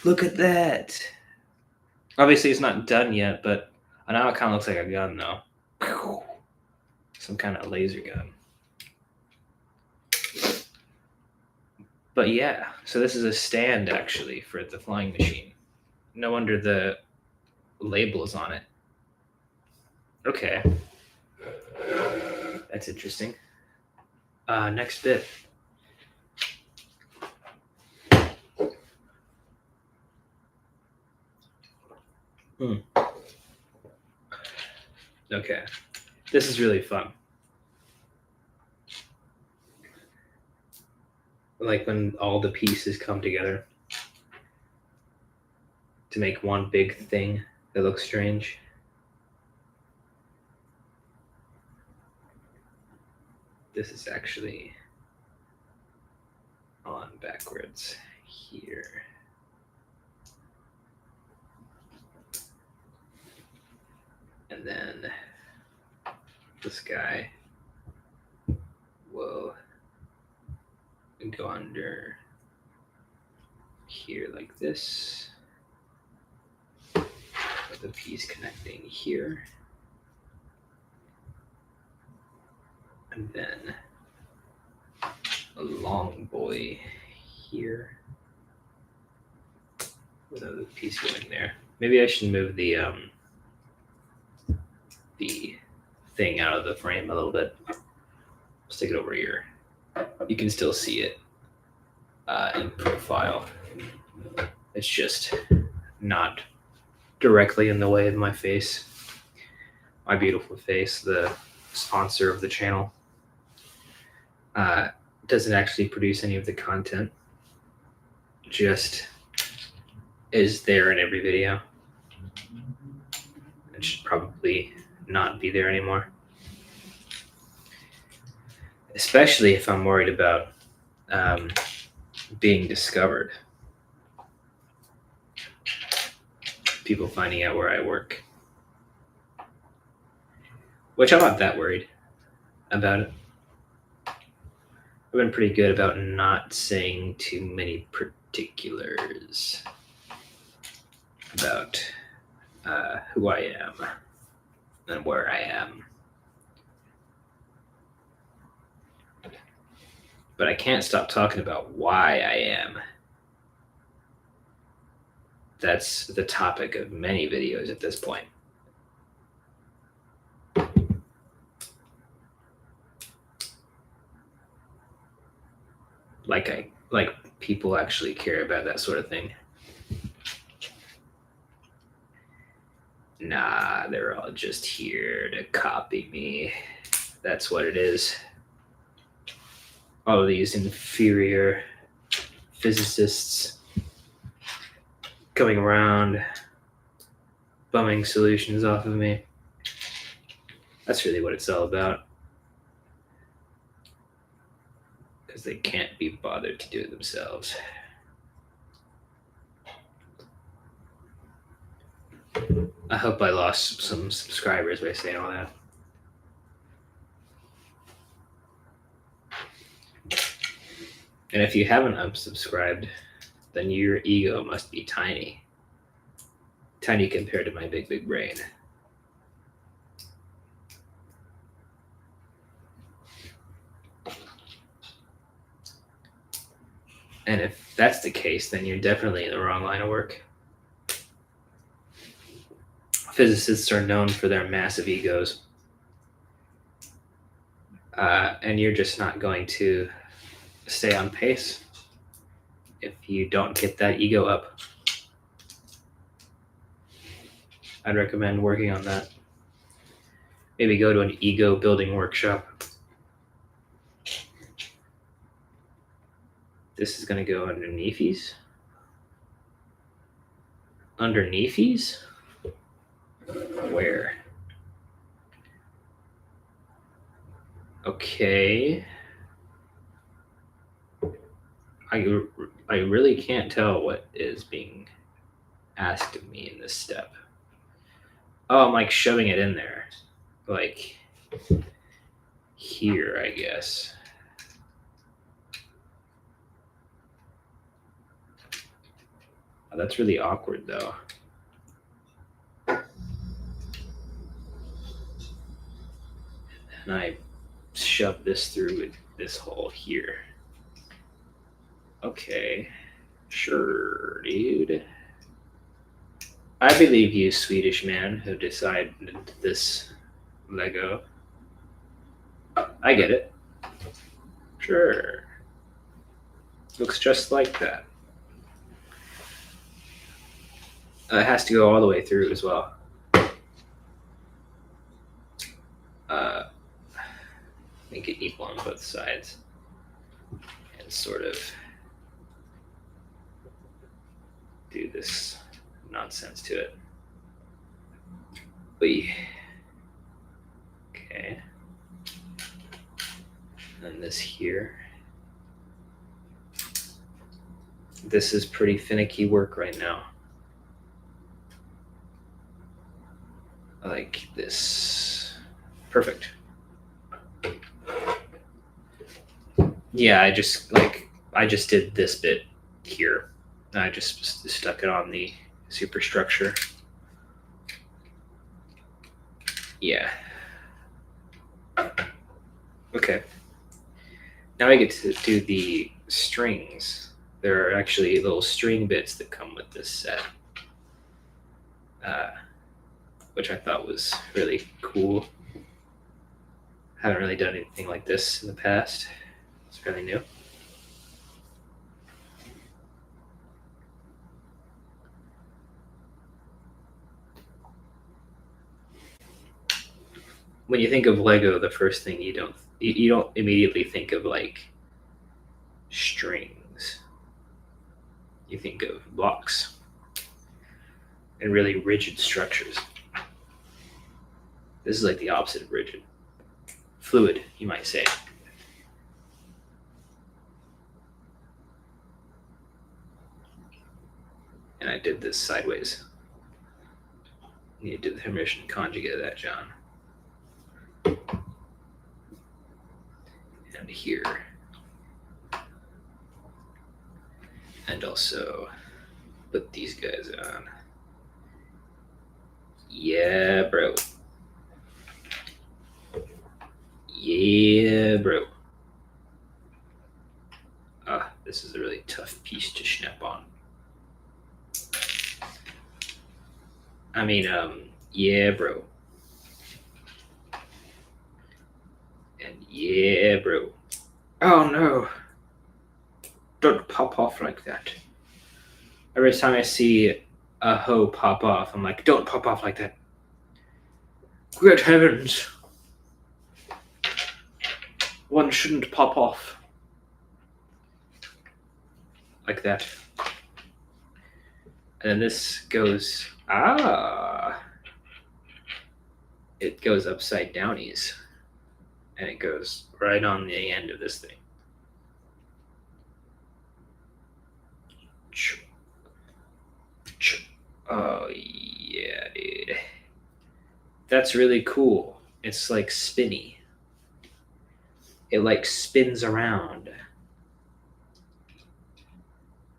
Look at that. Obviously, it's not done yet, but now it kind of looks like a gun, though. Some kind of laser gun. But yeah, so this is a stand, actually, for the flying machine. No wonder the label is on it. Okay. That's interesting. Next bit. Okay. This is really fun. Like when all the pieces come together to make one big thing that looks strange. This is actually on backwards here. And then this guy will go under here like this, with a piece connecting here. And then a long boy here with another piece going there. Maybe I should move the thing out of the frame a little bit. Stick it over here. You can still see it in profile. It's just not directly in the way of my face. My beautiful face, the sponsor of the channel, doesn't actually produce any of the content. Just is there in every video. It should probably not be there anymore. Especially if I'm worried about being discovered. People finding out where I work. Which I'm not that worried about it. I've been pretty good about not saying too many particulars about who I am and where I am. But I can't stop talking about why I am. That's the topic of many videos at this point. Like people actually care about that sort of thing. Nah, they're all just here to copy me. That's what it is. All of these inferior physicists coming around, bumming solutions off of me. That's really what it's all about. Because they can't be bothered to do it themselves. I hope I lost some subscribers by saying all that. And if you haven't unsubscribed, then your ego must be tiny. Tiny compared to my big brain. And if that's the case, then you're definitely in the wrong line of work. Physicists are known for their massive egos. And you're just not going to stay on pace if you don't get that ego up. I'd recommend working on that. Maybe go to an ego building workshop. This is going to go underneathies. Underneathies? Where? Okay. I really can't tell what is being asked of me in this step. Oh, I'm like shoving it in there. Like here, I guess. Oh, that's really awkward though. And I shove this through this hole here. Okay, sure, dude. I believe you, Swedish man who decided this Lego. I get it. Sure. Looks just like that. It has to go all the way through as well. Make it equal on both sides. And sort of do this nonsense to it. Okay. And this here. This is pretty finicky work right now. I like this. Perfect. Yeah, I just did this bit here. I just stuck it on the superstructure. Yeah. Okay. Now I get to do the strings. There are actually little string bits that come with this set, which I thought was really cool. Haven't really done anything like this in the past. It's fairly new. When you think of Lego, the first thing you don't immediately think of like strings. You think of blocks. and really rigid structures. This is like the opposite of rigid. Fluid, you might say. And I did this sideways. You need to do the Hermitian conjugate of that, John. And here. And also put these guys on. Yeah, bro. Yeah, bro. This is a really tough piece to snap on. I mean, yeah, bro. And yeah, bro. Oh no. Don't pop off like that. Every time I see a hoe pop off, I'm like, don't pop off like that. Good heavens. One shouldn't pop off. Like that. And then this goes, it goes upside downies. And it goes right on the end of this thing. Oh, yeah, dude. That's really cool. It's like spinny. It like spins around.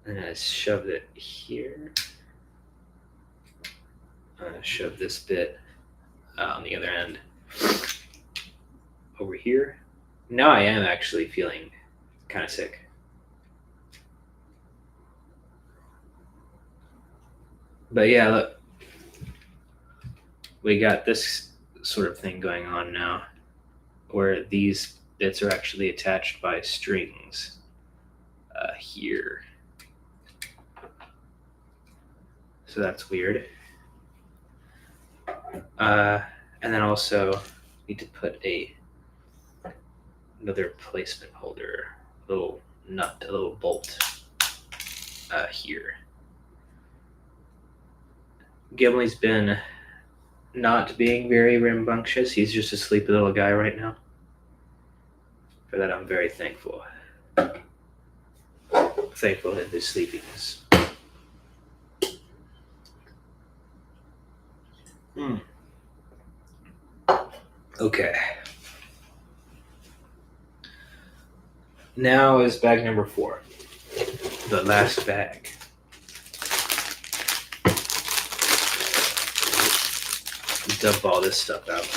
And I shoved it here. Shove this bit on the other end over here. Now I am actually feeling kind of sick. But yeah, look. We got this sort of thing going on now where these bits are actually attached by strings here. So that's weird. And then also need to put another placement holder, a little nut, a little bolt here. Gimli's been not being very rambunctious. He's just a sleepy little guy right now. For that, I'm very thankful. Thankful in his sleepiness. Okay. Now is bag number 4. The last bag. Dump all this stuff out.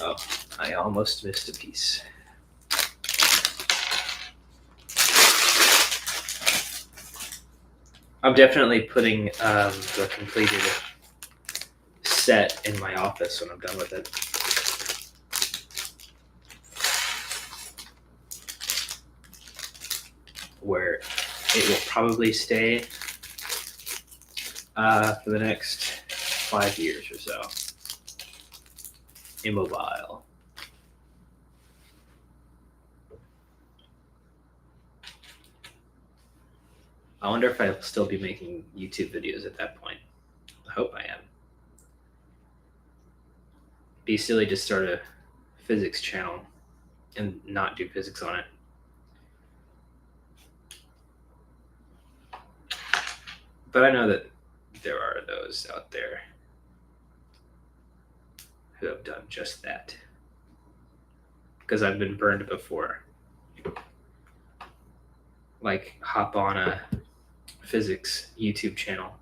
Oh, I almost missed a piece. I'm definitely putting the completed set in my office when I'm done with it. Where it will probably stay for the next 5 years or so. Immobile. I wonder if I'll still be making YouTube videos at that point. I hope I am. Be silly to start a physics channel and not do physics on it. But I know that there are those out there who have done just that. Because I've been burned before. Like, hop on a physics YouTube channel,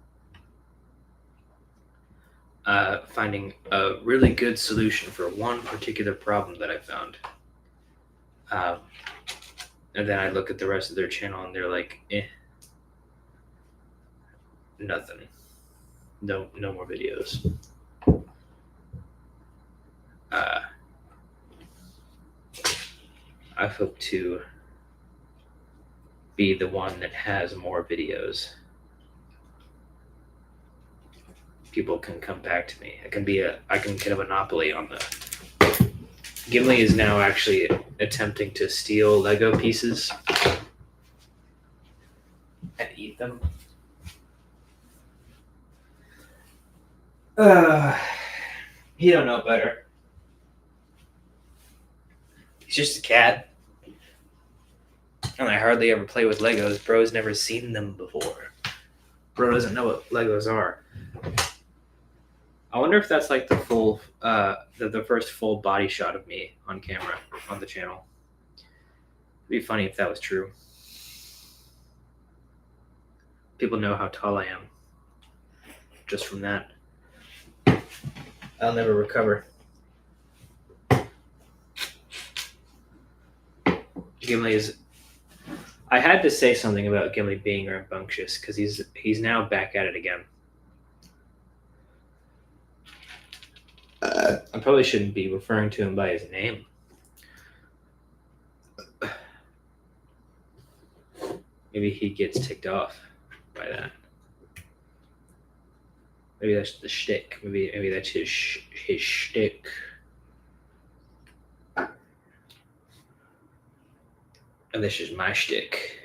finding a really good solution for one particular problem that I found. And then I look at the rest of their channel and they're like, nothing. No more videos. I hope to be the one that has more videos. People can come back to me. I can get a monopoly on the. Gimli is now actually attempting to steal Lego pieces and eat them. He don't know better. He's just a cat. And I hardly ever play with Legos. Bro's never seen them before. Bro doesn't know what Legos are. I wonder if that's like the full, the first full body shot of me on camera on the channel. It'd be funny if that was true. People know how tall I am just from that. I'll never recover. Gimli is. I had to say something about Gimli being rambunctious because he's now back at it again. I probably shouldn't be referring to him by his name. Maybe he gets ticked off by that. Maybe that's the shtick. Maybe that's his shtick. And this is my shtick.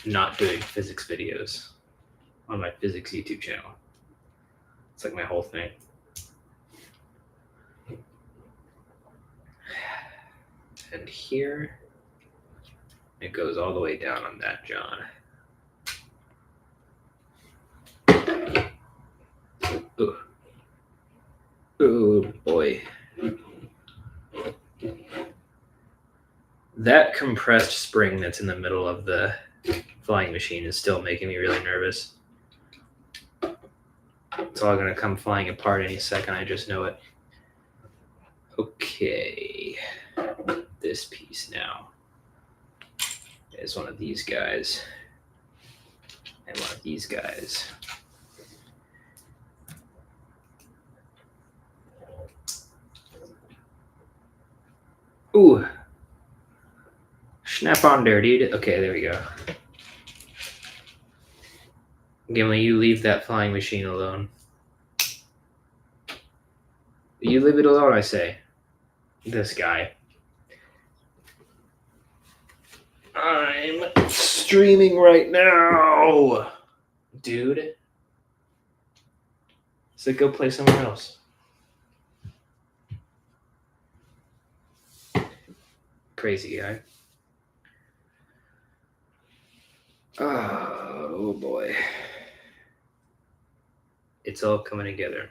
Not doing physics videos on my physics YouTube channel. It's like my whole thing. And here, it goes all the way down on that, John. Ooh. Ooh, boy. That compressed spring that's in the middle of the flying machine is still making me really nervous. It's all going to come flying apart any second. I just know it. Okay. This piece now is one of these guys and one of these guys. Ooh. Snap on there, dude. Okay, there we go. Gimli, you leave that flying machine alone. You leave it alone, I say. This guy. I'm streaming right now, dude. So go play somewhere else. Crazy guy. Oh boy. It's all coming together.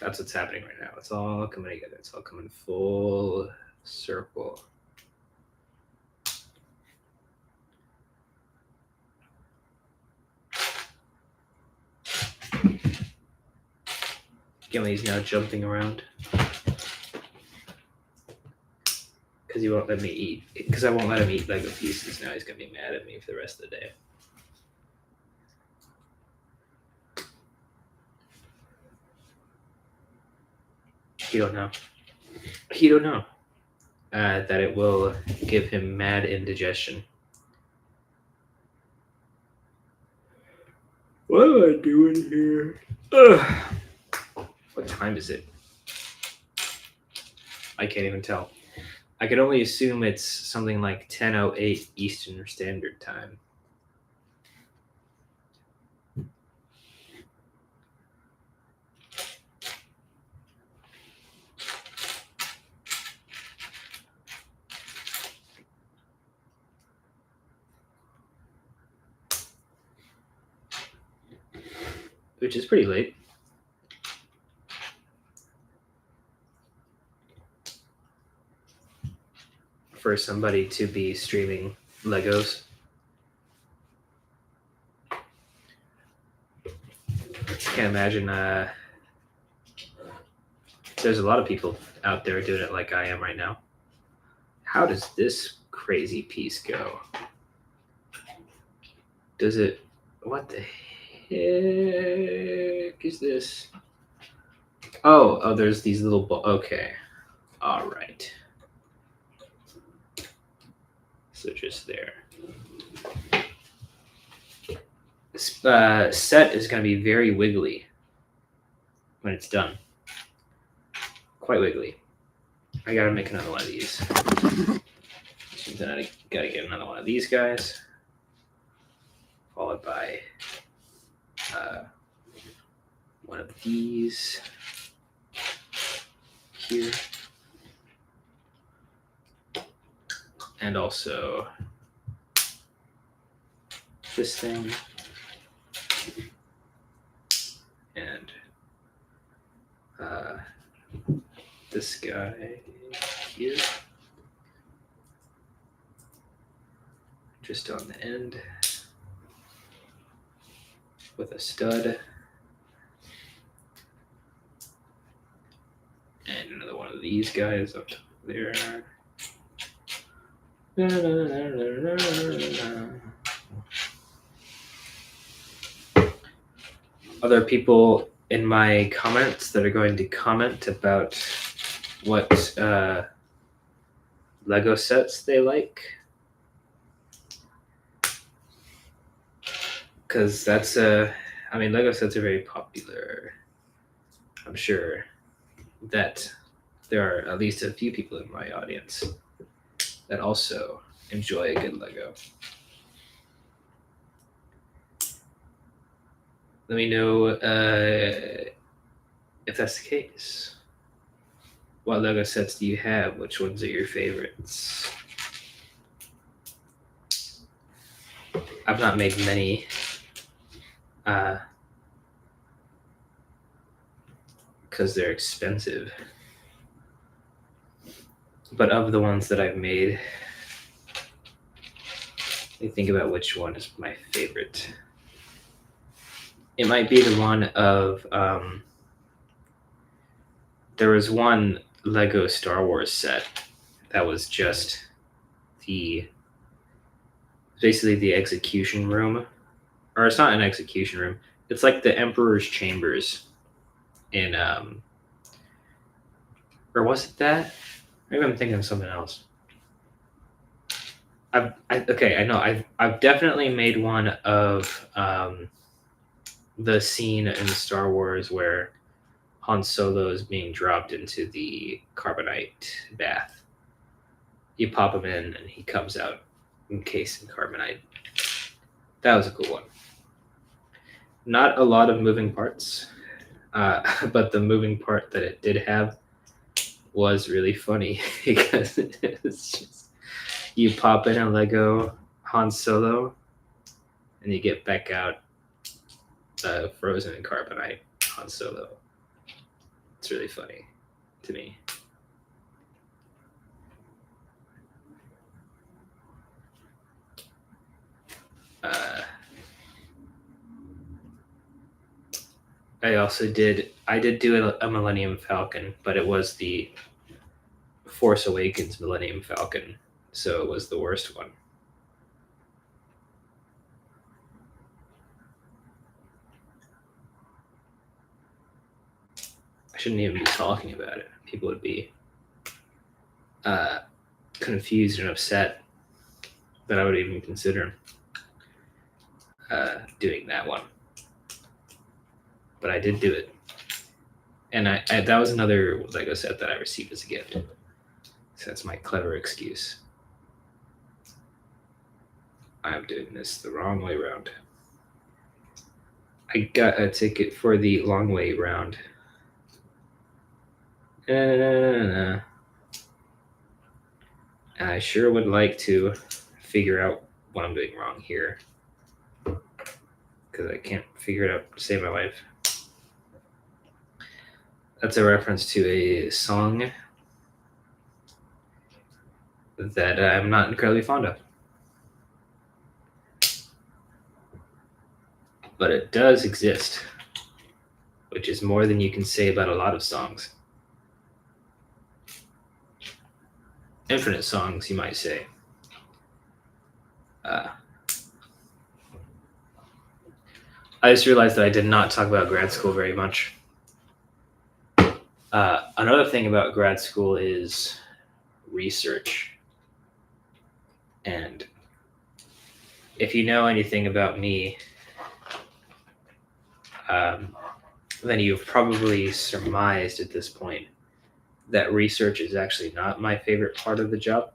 That's what's happening right now. It's all coming together. It's all coming full circle. Gimli's now jumping around. Because he won't let me eat. Because I won't let him eat Lego pieces. Now he's going to be mad at me for the rest of the day. He don't know. He don't know that it will give him mad indigestion. What am I doing here? Ugh. What time is it? I can't even tell. I could only assume it's something like 10:08 Eastern Standard Time. Which is pretty late. For somebody to be streaming Legos. Can't imagine there's a lot of people out there doing it like I am right now. How does this crazy piece go? Does it... What the heck is this? Oh, there's these little... Okay. All right. So just there. This set is going to be very wiggly when it's done. Quite wiggly. I got to make another one of these. Then I gotta get another one of these guys, followed by one of these here, and also this thing, and this guy here, just on the end with a stud, and another one of these guys up there. Other people in my comments that are going to comment about what Lego sets they like, because that's Lego sets are very popular. I'm sure that there are at least a few people in my audience that also enjoy a good Lego. Let me know if that's the case. What Lego sets do you have? Which ones are your favorites? I've not made many. Because they're expensive. But of the ones that I've made, let me think about which one is my favorite. It might be the one of, there was one Lego Star Wars set that was just basically the execution room. Or it's not an execution room. It's like the Emperor's Chambers in, or was it that? Maybe I'm thinking of something else. I know. I've definitely made one of the scene in Star Wars where Han Solo is being dropped into the carbonite bath. You pop him in, and he comes out encased in carbonite. That was a cool one. Not a lot of moving parts, but the moving part that it did have was really funny because it's just you pop in a Lego Han Solo and you get back out frozen in carbonite Han Solo. It's really funny to me. I did do a Millennium Falcon, but it was the Force Awakens Millennium Falcon, so it was the worst one. I shouldn't even be talking about it. People would be confused and upset that I would even consider doing that one. But I did do it. And I that was another Lego set that I received as a gift. So that's my clever excuse. I'm doing this the wrong way round. I got a ticket for the long way round. And I sure would like to figure out what I'm doing wrong here, because I can't figure it out to save my life. That's a reference to a song that I'm not incredibly fond of. But it does exist, which is more than you can say about a lot of songs. Infinite songs, you might say. I just realized that I did not talk about grad school very much. Another thing about grad school is research. And if you know anything about me, then you've probably surmised at this point that research is actually not my favorite part of the job.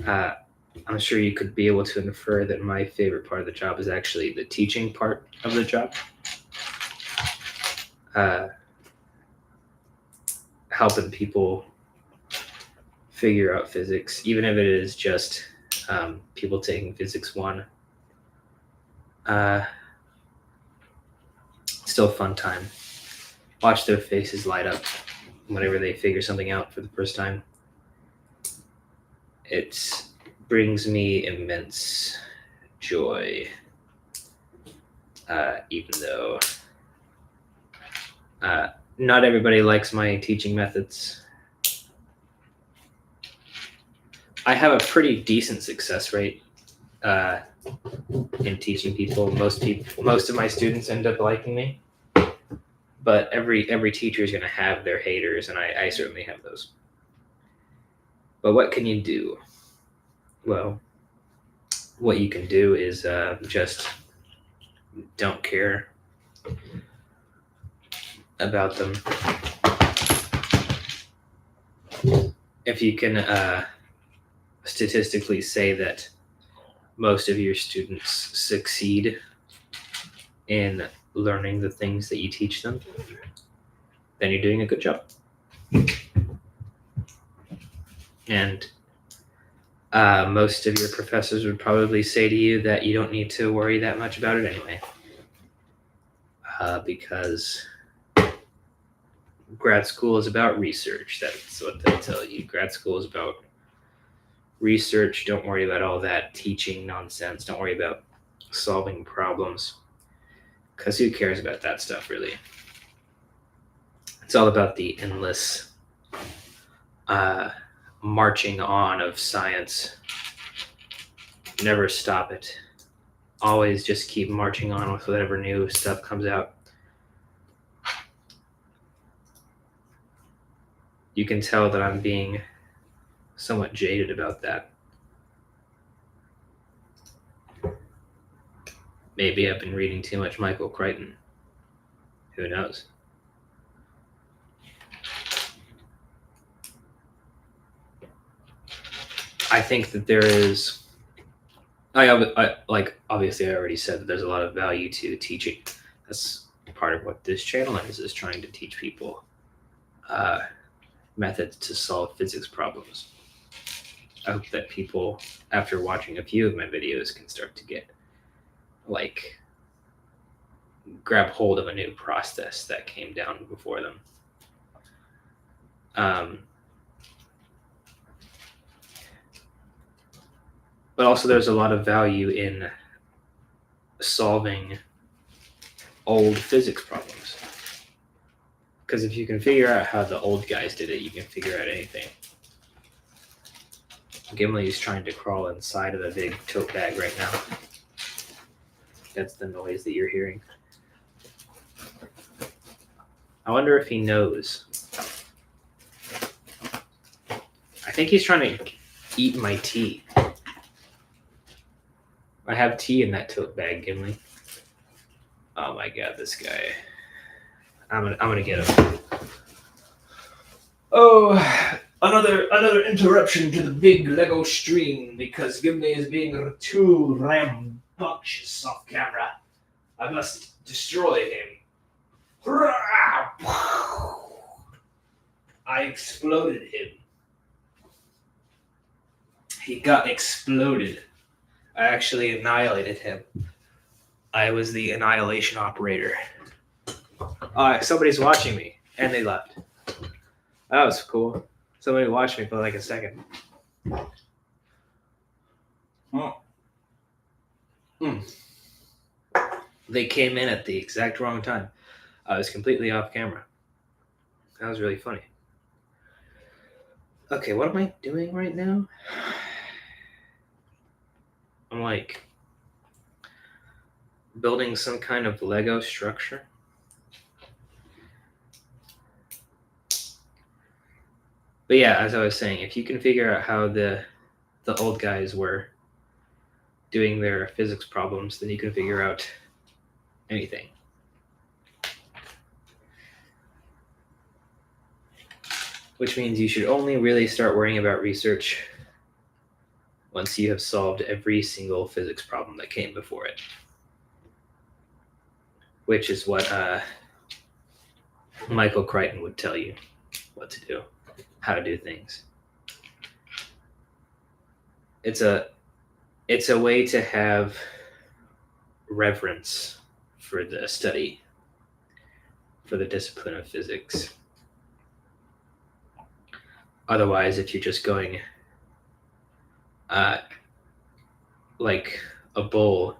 I'm sure you could be able to infer that my favorite part of the job is actually the teaching part of the job. Helping people figure out physics, even if it is just people taking physics 1. Still a fun time. Watch their faces light up whenever they figure something out for the first time. It brings me immense joy, even though not everybody likes my teaching methods. I have a pretty decent success rate in teaching people. Most of my students end up liking me, but every teacher is going to have their haters, and I certainly have those. But what can you do? Well, what you can do is just don't care about them. If you can statistically say that most of your students succeed in learning the things that you teach them, then you're doing a good job. And most of your professors would probably say to you that you don't need to worry that much about it anyway. Because grad school is about research. That's what they tell you. Grad school is about research. Don't worry about all that teaching nonsense. Don't worry about solving problems. Because who cares about that stuff, really? It's all about the endless marching on of science. Never stop it. Always just keep marching on with whatever new stuff comes out. You can tell that I'm being somewhat jaded about that. Maybe I've been reading too much Michael Crichton. Who knows? I think that there is. Obviously I already said that there's a lot of value to teaching. That's part of what this channel is trying to teach people methods to solve physics problems. I hope that people, after watching a few of my videos, can start to get grab hold of a new process that came down before them. But also there's a lot of value in solving old physics problems. Because if you can figure out how the old guys did it, you can figure out anything. Gimli is trying to crawl inside of a big tote bag right now. That's the noise that you're hearing. I wonder if he knows. I think he's trying to eat my tea. I have tea in that tote bag, Gimli. Oh my god, this guy. I'm gonna get him. Oh, another interruption to the big Lego stream because Gimli is being too rambunctious off camera. I must destroy him. I exploded him. He got exploded. I actually annihilated him. I was the annihilation operator. Somebody's watching me, and they left. That was cool. Somebody watched me for like a second. They came in at the exact wrong time. I was completely off camera. That was really funny. Okay, what am I doing right now? I'm building some kind of Lego structure. But yeah, as I was saying, if you can figure out how the old guys were doing their physics problems, then you can figure out anything. Which means you should only really start worrying about research once you have solved every single physics problem that came before it, which is what Michael Crichton would tell you what to do, how to do things. It's a way to have reverence for the study, for the discipline of physics. Otherwise, if you're just going like a bull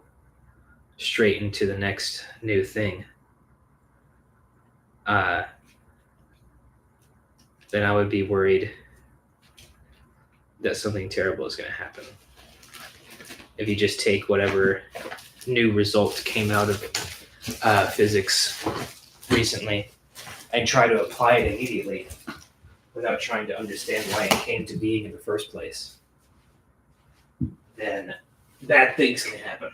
straight into the next new thing, then I would be worried that something terrible is going to happen. If you just take whatever new result came out of physics recently and try to apply it immediately without trying to understand why it came to being in the first place, then bad things can happen.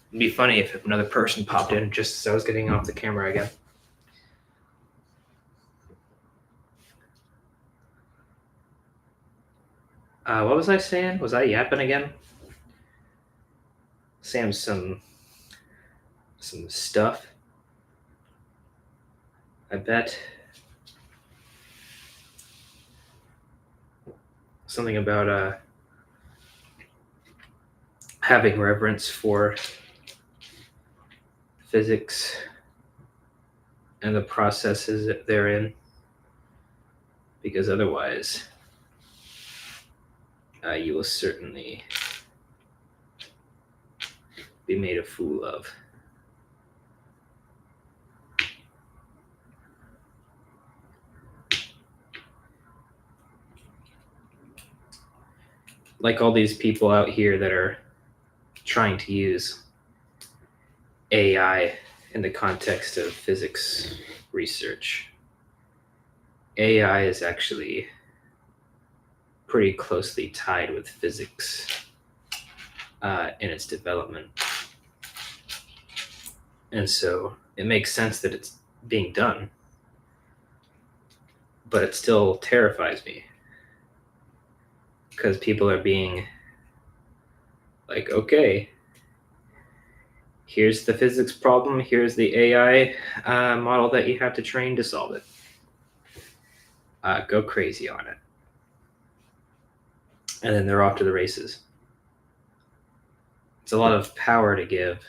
It'd be funny if another person popped in just as I was getting off the camera again. What was I saying? Was I yapping again? Saying some stuff. I bet. Something about having reverence for physics and the processes therein, because otherwise you will certainly be made a fool of. Like all these people out here that are trying to use AI in the context of physics research. AI is actually pretty closely tied with physics in its development. And so it makes sense that it's being done, but it still terrifies me because people are being like, okay, here's the physics problem, here's the AI model that you have to train to solve it. Go crazy on it. And then they're off to the races. It's a lot of power to give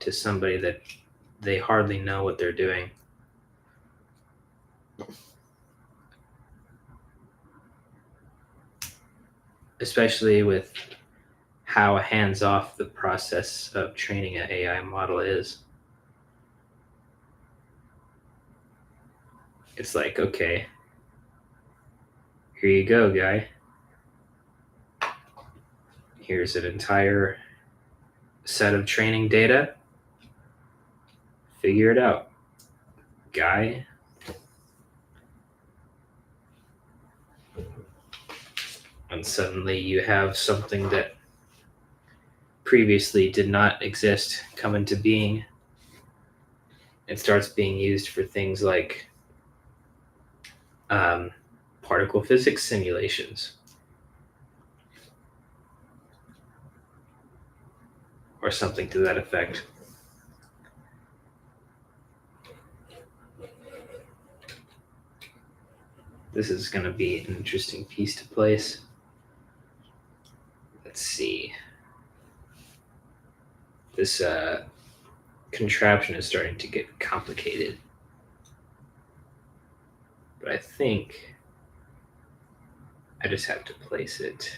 to somebody that they hardly know what they're doing. Especially with how hands-off the process of training an AI model is. It's like, okay, here you go, guy. Here's an entire set of training data. Figure it out, guy. And suddenly you have something that previously did not exist come into being. It starts being used for things like particle physics simulations, or something to that effect. This is going to be an interesting piece to place. Let's see. This contraption is starting to get complicated. But I think I just have to place it.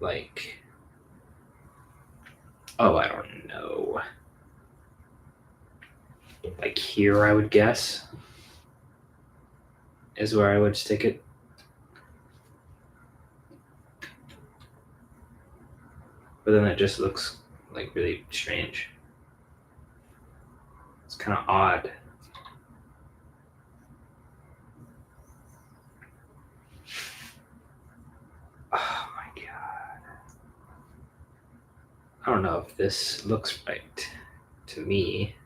Like, oh, I don't know. Like here, I would guess, is where I would stick it. But then it just looks like really strange. It's kind of odd. I don't know if this looks right to me.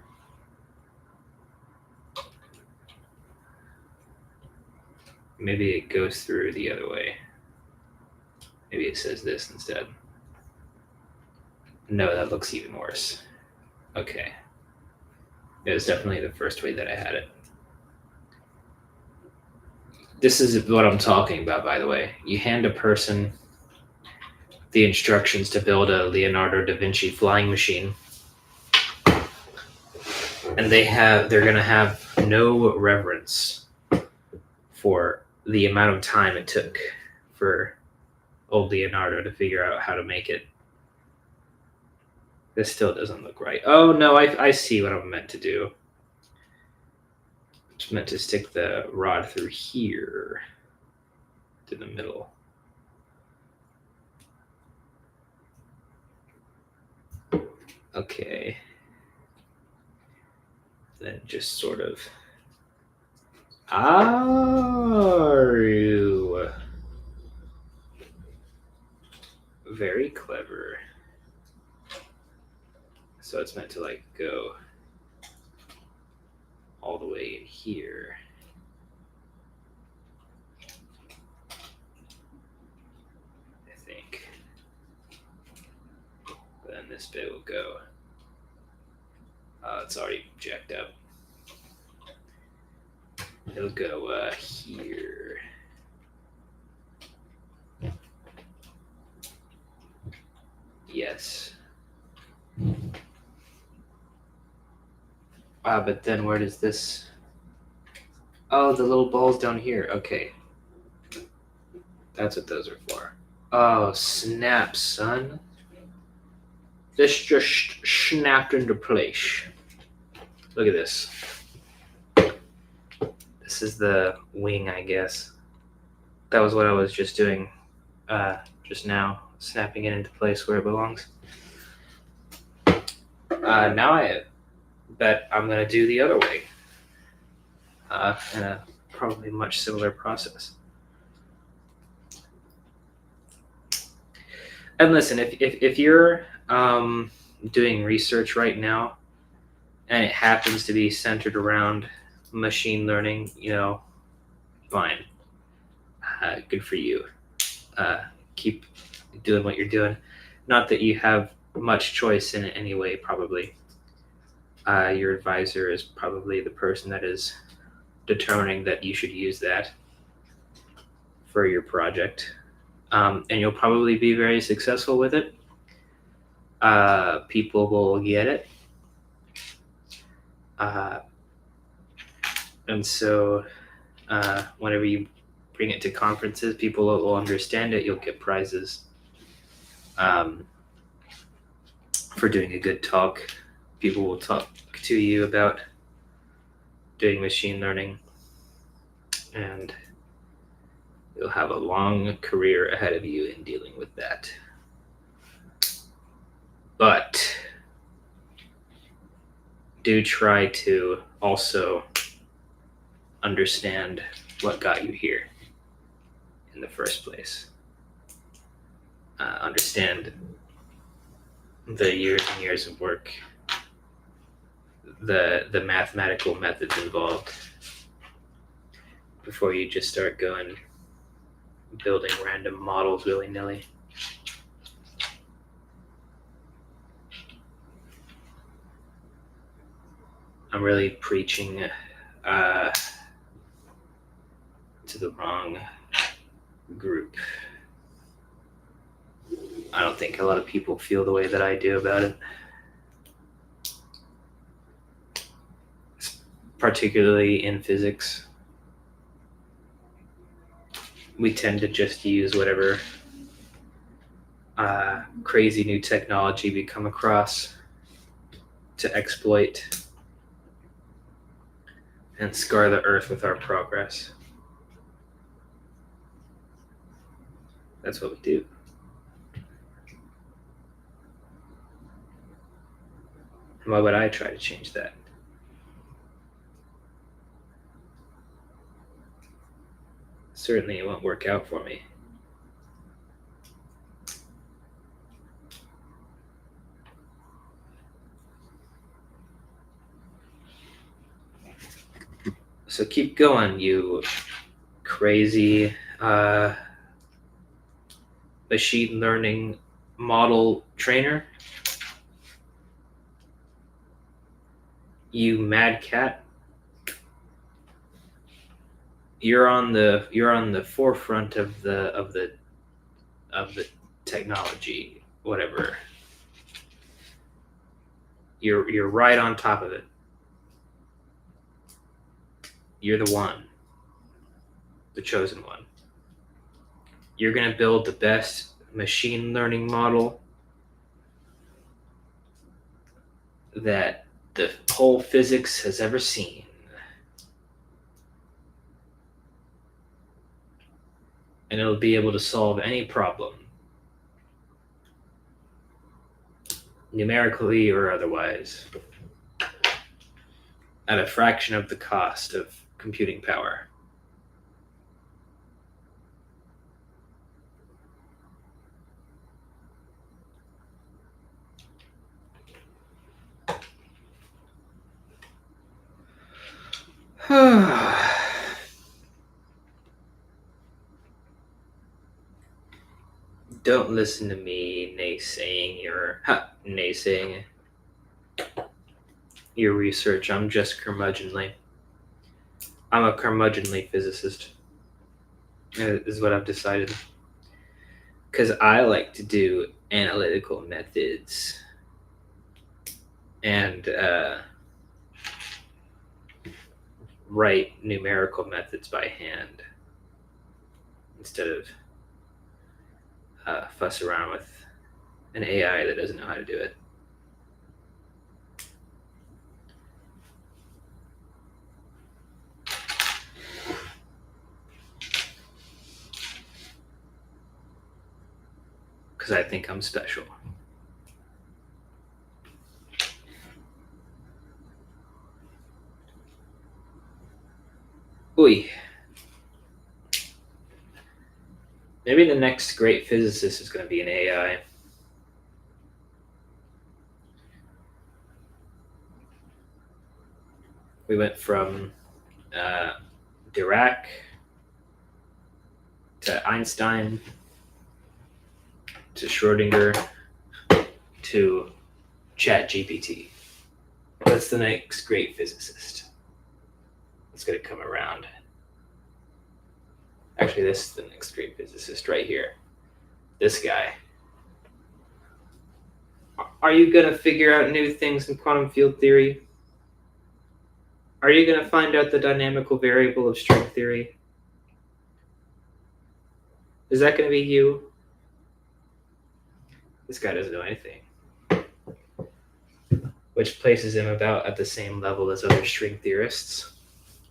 Maybe it goes through the other way. Maybe it says this instead. No, that looks even worse. Okay. It was definitely the first way that I had it. This is what I'm talking about, by the way. You hand a person the instructions to build a Leonardo da Vinci flying machine, and they're gonna have no reverence for the amount of time it took for old Leonardo to figure out how to make it. This still doesn't look right. Oh no, I see what I'm meant to do. I'm just meant to stick the rod through here to the middle. Okay. Then just sort of. Are you very clever? So it's meant to like go all the way in here. I think. Then this bit will go. It's already jacked up. It'll go here. Yes. But then where does this... Oh, the little balls down here. Okay. That's what those are for. Oh, snap, son. This just snapped into place. Look at this. This is the wing, I guess. That was what I was just doing just now, snapping it into place where it belongs. Now I bet I'm going to do the other way in a probably much similar process. And listen, if you're doing research right now and it happens to be centered around machine learning, fine. Good for you. Keep doing what you're doing. Not that you have much choice in it anyway, probably. Your advisor is probably the person that is determining that you should use that for your project. And you'll probably be very successful with it. People will get it. And so whenever you bring it to conferences, people will understand it. You'll get prizes for doing a good talk. People will talk to you about doing machine learning, and you'll have a long career ahead of you in dealing with that. But do try to also understand what got you here in the first place. Understand the years and years of work, the mathematical methods involved before you just start going building random models willy-nilly. I'm really preaching to the wrong group. I don't think a lot of people feel the way that I do about it. Particularly in physics. We tend to just use whatever crazy new technology we come across to exploit and scar the earth with our progress. That's what we do. And why would I try to change that? Certainly it won't work out for me. So keep going, you crazy machine learning model trainer. You mad cat. You're on the forefront of the technology, whatever. You're right on top of it. You're the one, the chosen one. You're gonna build the best machine learning model that the whole physics has ever seen. And it'll be able to solve any problem, numerically or otherwise, at a fraction of the cost of computing power. Don't listen to me naysaying your research. I'm just curmudgeonly. I'm a curmudgeonly physicist, is what I've decided. Because I like to do analytical methods and write numerical methods by hand instead of fuss around with an AI that doesn't know how to do it. Because I think I'm special. Ooh. Maybe the next great physicist is going to be an AI. We went from Dirac to Einstein to Schrodinger to ChatGPT. That's the next great physicist. It's going to come around. Actually, this is the next great physicist right here. This guy. Are you going to figure out new things in quantum field theory? Are you going to find out the dynamical variable of string theory? Is that going to be you? This guy doesn't know anything. Which places him about at the same level as other string theorists.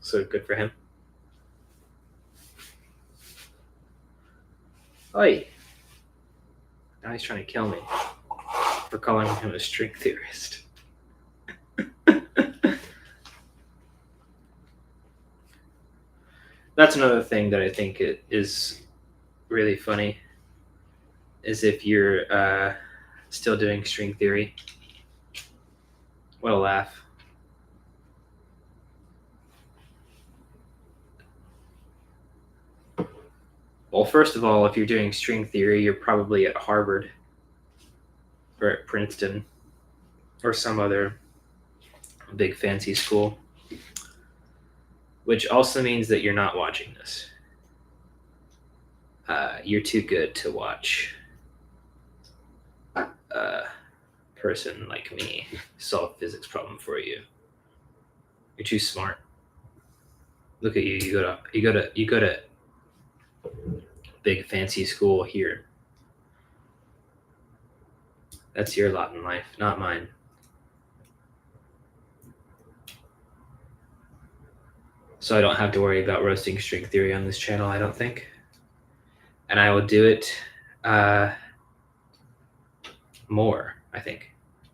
So good for him. Oi! Now he's trying to kill me for calling him a string theorist. That's another thing that I think is really funny, is if you're still doing string theory. What a laugh. Well, first of all, if you're doing string theory, you're probably at Harvard or at Princeton or some other big fancy school, which also means that you're not watching this. You're too good to watch a person like me solve a physics problem for you. You're too smart. Look at you. You go to big fancy school here. That's your lot in life, not mine. So I don't have to worry about roasting string theory on this channel, I don't think. And I will do it more, I think.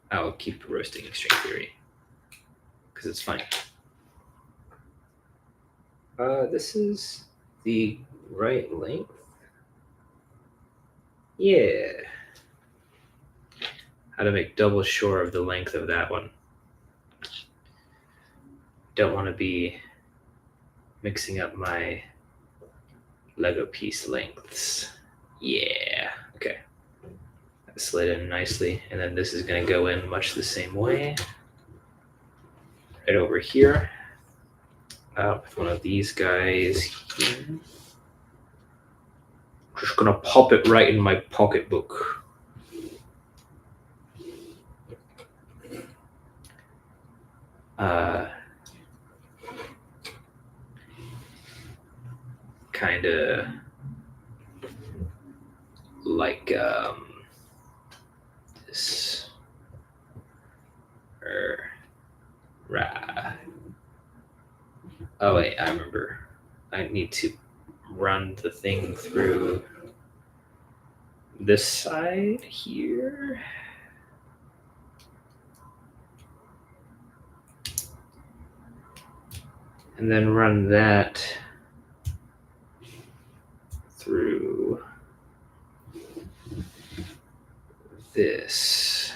I will keep roasting string theory because it's funny. This is the right length. Yeah. How to make double sure of the length of that one. Don't want to be mixing up my Lego piece lengths. Yeah, okay. That slid in nicely, and then this is going to go in much the same way. Right over here. With one of these guys here. Just going to pop it right in my pocketbook. Kind of like this. Oh wait, I remember. I need to run the thing through this side here. And then run that through this.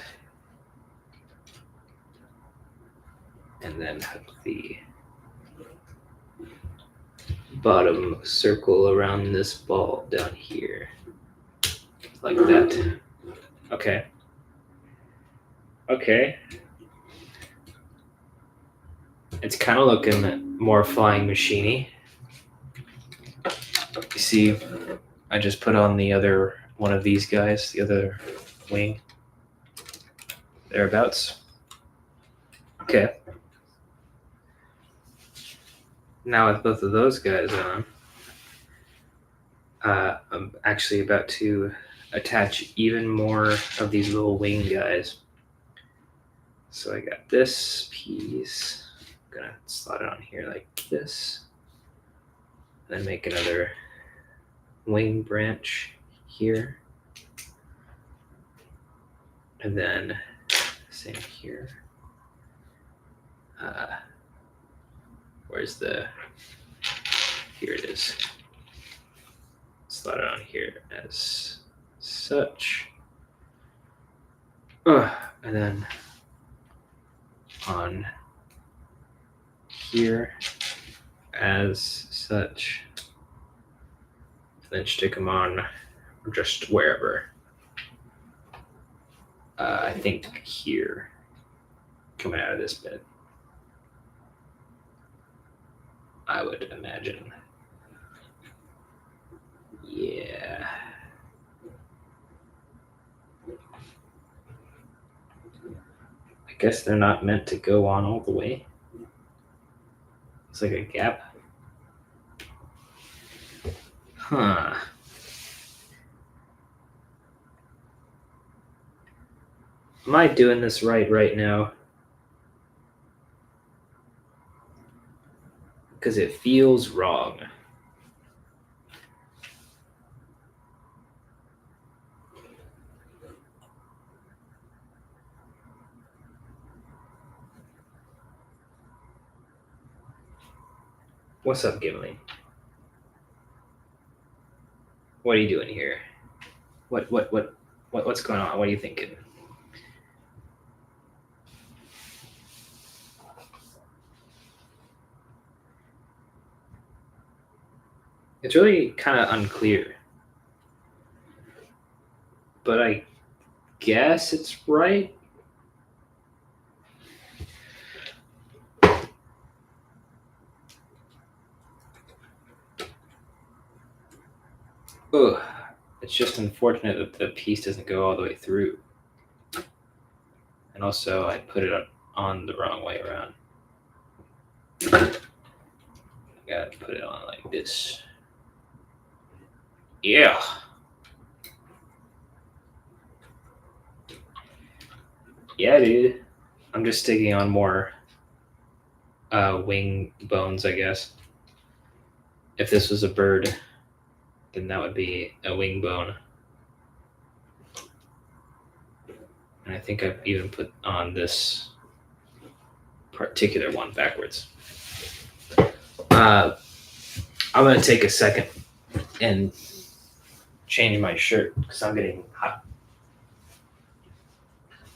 And then hook the bottom circle around this ball down here. Like that. Okay. Okay. It's kind of looking more flying machine-y. You see, I just put on the other one of these guys, the other wing. Thereabouts. Okay. Now with both of those guys on, I'm actually about to attach even more of these little wing guys. So I got this piece. I'm gonna slot it on here like this. Then make another wing branch here. And then same here. Where's the, here it is. Slot it on here as such. And then on here as such. And then stick them on just wherever. I think here, coming out of this bit. I would imagine. Yeah. I guess they're not meant to go on all the way. It's like a gap. Huh. Am I doing this right now? Because it feels wrong. What's up, Gimli? What are you doing here? What's going on? What are you thinking? It's really kind of unclear. But I guess it's right. Ugh. It's just unfortunate that the piece doesn't go all the way through. And also, I put it on the wrong way around. I gotta put it on like this. Yeah. Yeah, dude. I'm just sticking on more wing bones, I guess. If this was a bird, then that would be a wing bone. And I think I've even put on this particular one backwards. I'm going to take a second and change my shirt because I'm getting hot.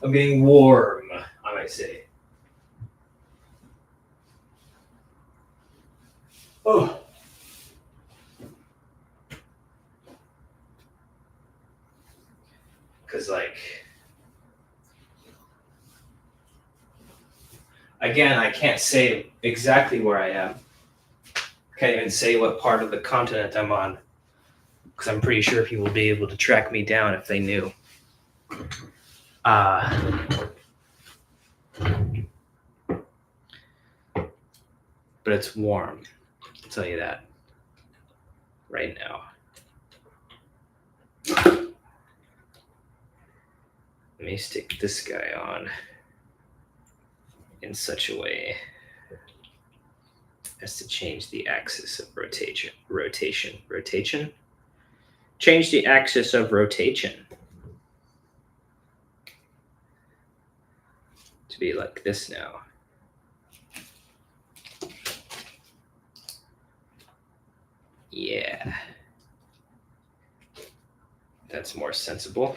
I'm getting warm, I might say. Oh. Because, like, again, I can't say exactly where I am. Can't even say what part of the continent I'm on. Because I'm pretty sure people would be able to track me down if they knew. But it's warm. I'll tell you that right now. Let me stick this guy on in such a way as to change the axis of rotation. Change the axis of rotation to be like this now. Yeah. That's more sensible.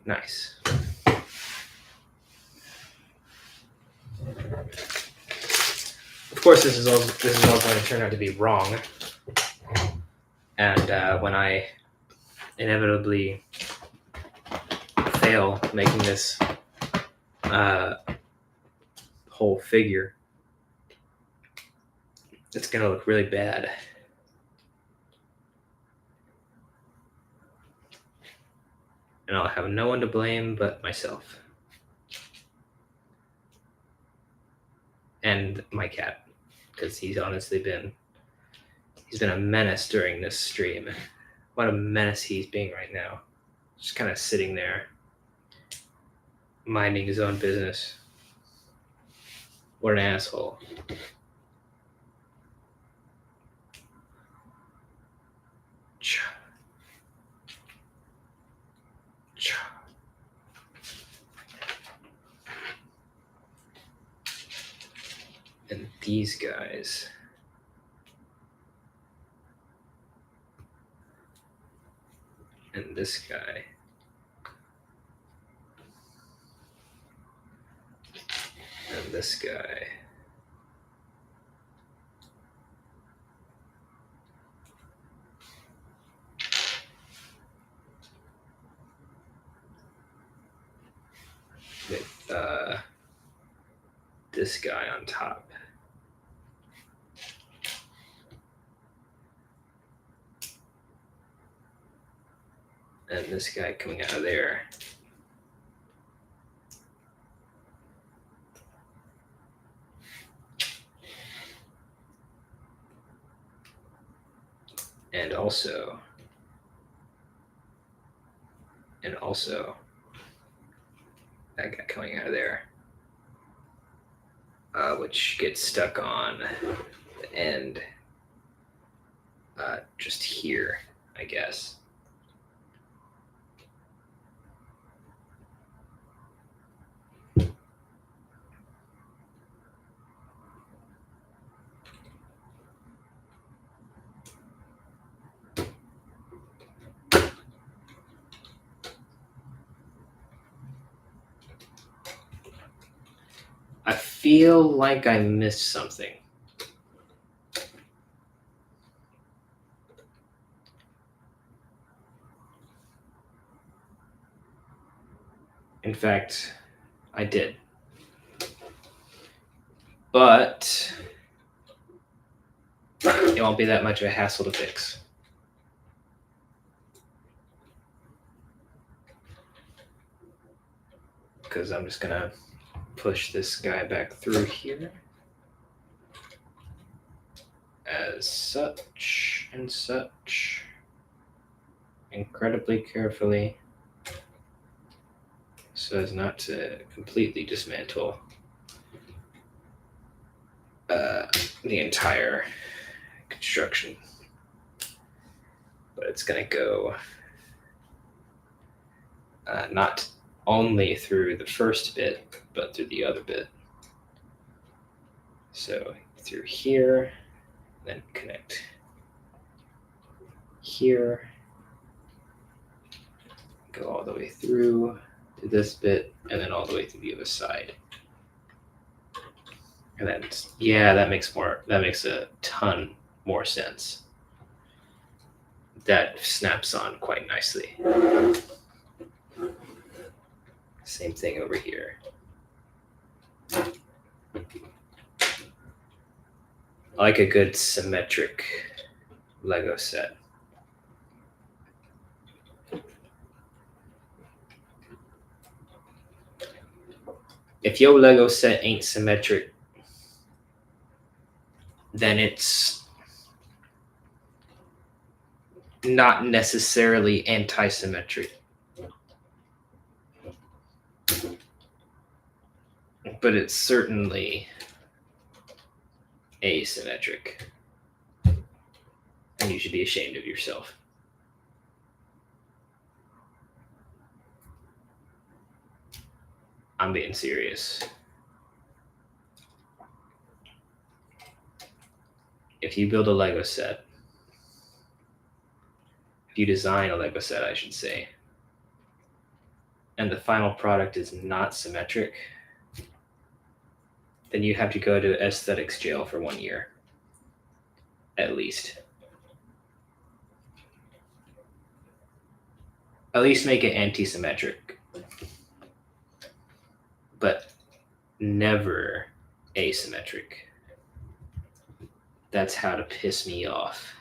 Nice. Of course, this is all going to turn out to be wrong. And when I inevitably fail making this whole figure, it's going to look really bad. And I'll have no one to blame but myself. And my cat, because he's been a menace during this stream. What a menace he's being right now. Just kind of sitting there, minding his own business. What an asshole. And these guys. And this guy. And this guy. With this guy on top. And this guy coming out of there. And also that guy coming out of there, which gets stuck on the end, just here, I guess. I feel like I missed something. In fact, I did. But it won't be that much of a hassle to fix. Because I'm just going to push this guy back through here. As such and such. Incredibly carefully. So as not to completely dismantle the entire construction. But it's going to go not only through the first bit, but through the other bit. So through here, then connect here, go all the way through to this bit, and then all the way to the other side. And then, yeah, that makes a ton more sense. That snaps on quite nicely. Same thing over here. I like a good symmetric Lego set. If your Lego set ain't symmetric, then it's not necessarily anti-symmetric, but it's certainly asymmetric, and you should be ashamed of yourself. I'm being serious. If you build a Lego set, if you design a Lego set, I should say, and the final product is not symmetric, then you have to go to aesthetics jail for 1 year, at least. At least make it anti-symmetric, but never asymmetric. That's how to piss me off.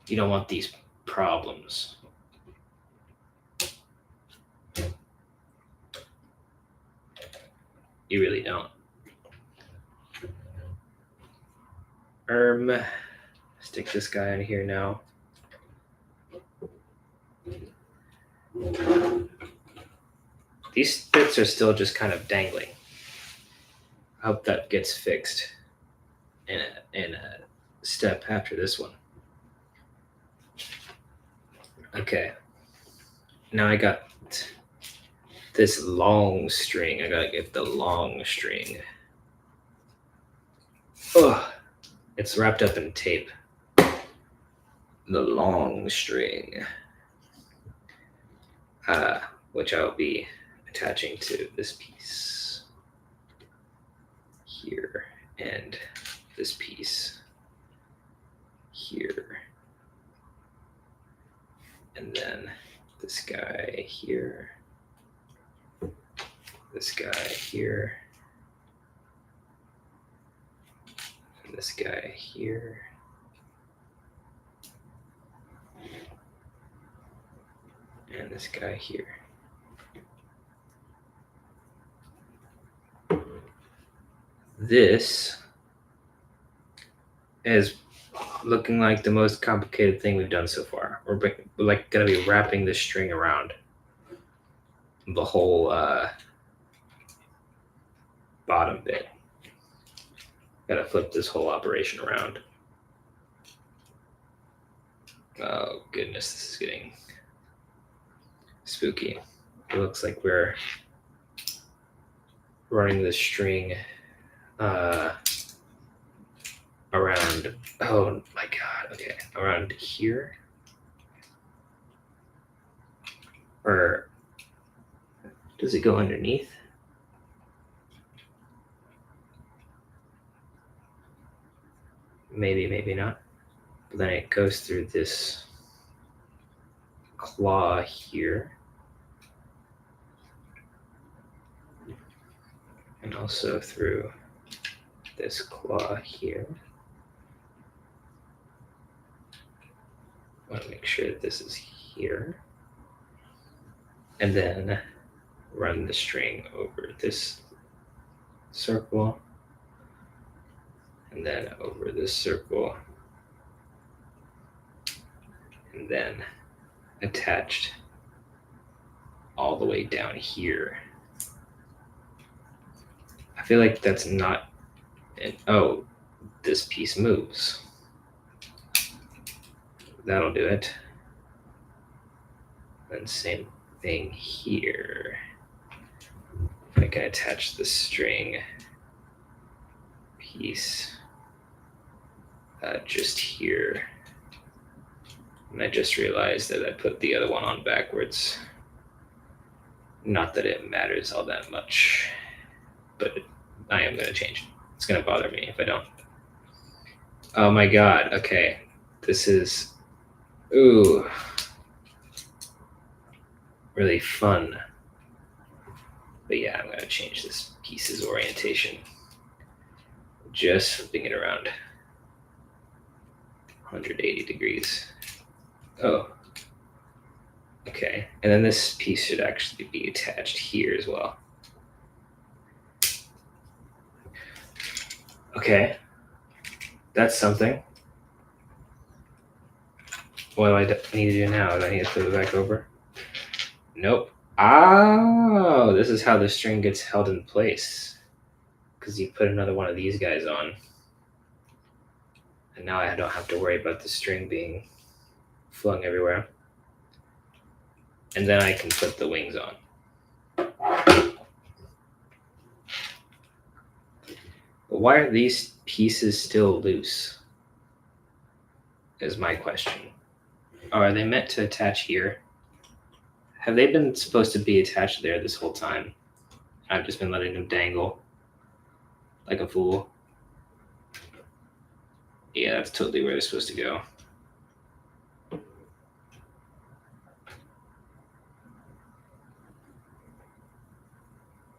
You don't want these problems. You really don't. Stick this guy in here now. These bits are still just kind of dangling. I hope that gets fixed in a step after this one. Okay. Now I got this long string. I gotta get the long string. Oh, it's wrapped up in tape. The long string. Which I'll be attaching to this piece here and this piece here. And then this guy here, this guy here, and this guy here. And this guy here. This is looking like the most complicated thing we've done so far. We're like gonna be wrapping this string around the whole bottom bit. Gotta flip this whole operation around. Oh goodness, this is getting spooky. It looks like we're running the string around, oh my god, okay, around here. Or does it go underneath? Maybe, maybe not. But then it goes through this claw here. And also through this claw here. I want to make sure that this is here. And then run the string over this circle. And then over this circle. And then attached all the way down here. I feel like that's not, oh, this piece moves. That'll do it. Then same thing here. I can attach the string piece just here. And I just realized that I put the other one on backwards. Not that it matters all that much, but I am going to change it. It's going to bother me if I don't. Oh my god, okay. This is, ooh, really fun. But yeah, I'm going to change this piece's orientation. Just flipping it around 180 degrees. Oh, okay. And then this piece should actually be attached here as well. Okay, that's something. What do I need to do now? Do I need to flip it back over? Nope. Oh, this is how the string gets held in place. Because you put another one of these guys on. And now I don't have to worry about the string being flung everywhere. And then I can put the wings on. But why are these pieces still loose? Is my question. Oh, are they meant to attach here? Have they been supposed to be attached there this whole time? I've just been letting them dangle like a fool. Yeah, that's totally where they're supposed to go.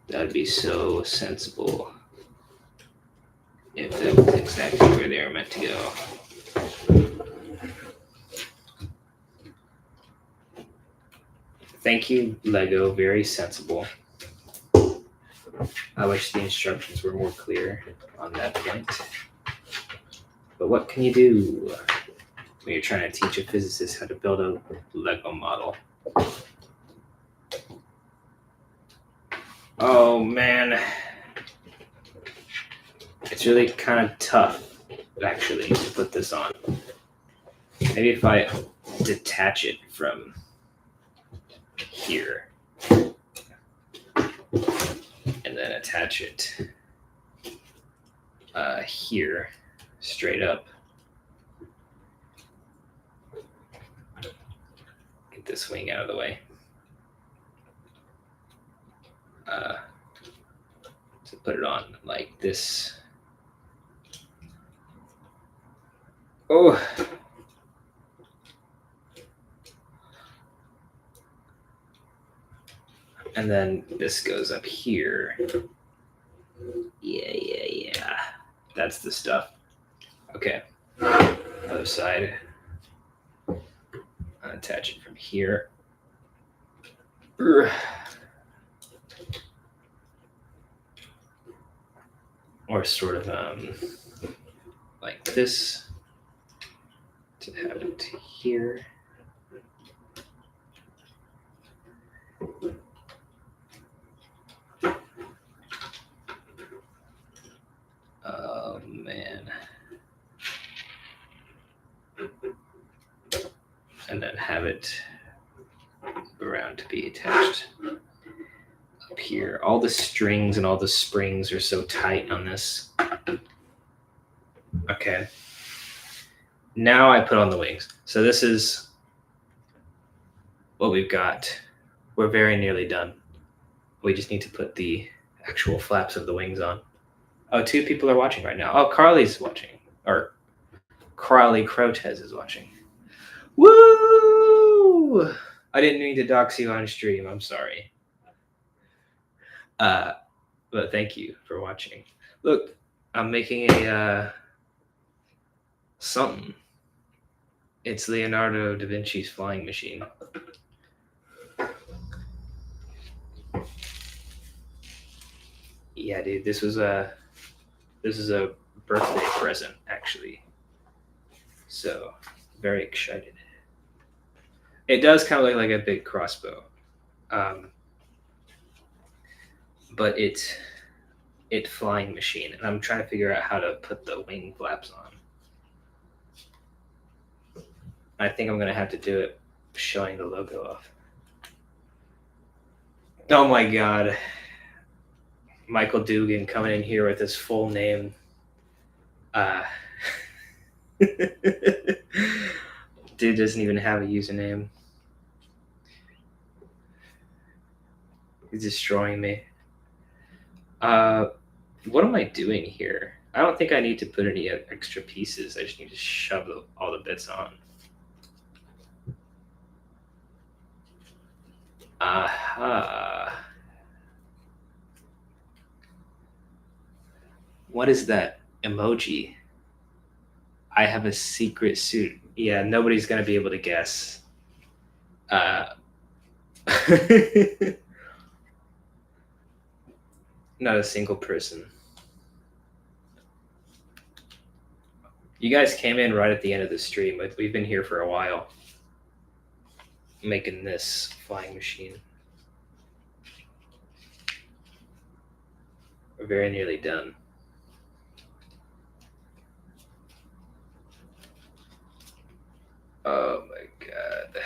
That'd be so sensible if that was exactly where they were meant to go. Thank you, Lego. Very sensible. I wish the instructions were more clear on that point. But what can you do when you're trying to teach a physicist how to build a Lego model? Oh man. It's really kind of tough, actually, to put this on. Maybe if I detach it from here and then attach it here straight up. Get this wing out of the way. To put it on like this. Oh. And then this goes up here. Yeah. That's the stuff. Okay. Other side. Attach it from here. Or sort of like this to have it here. Oh man. And then have it around to be attached up here. All the strings and all the springs are so tight on this. Okay. Now I put on the wings. So this is what we've got. We're very nearly done. We just need to put the actual flaps of the wings on. Oh, 2 people are watching right now. Oh, Carly's watching. Or Carly Crotez is watching. Woo! I didn't mean to dox you on stream. I'm sorry. But thank you for watching. Look, I'm making a something. It's Leonardo da Vinci's flying machine. Yeah, dude, this is a birthday present, actually. So, very excited. It does kind of look like a big crossbow, but it's flying machine, and I'm trying to figure out how to put the wing flaps on. I think I'm gonna have to do it showing the logo off. Oh my god. Michael Dugan coming in here with his full name. Dude doesn't even have a username. He's destroying me. What am I doing here? I don't think I need to put any extra pieces. I just need to shove all the bits on. Aha. What is that emoji? I have a secret suit. Yeah, nobody's gonna be able to guess. Not a single person. You guys came in right at the end of the stream. We've been here for a while making this flying machine. We're very nearly done. Oh my god.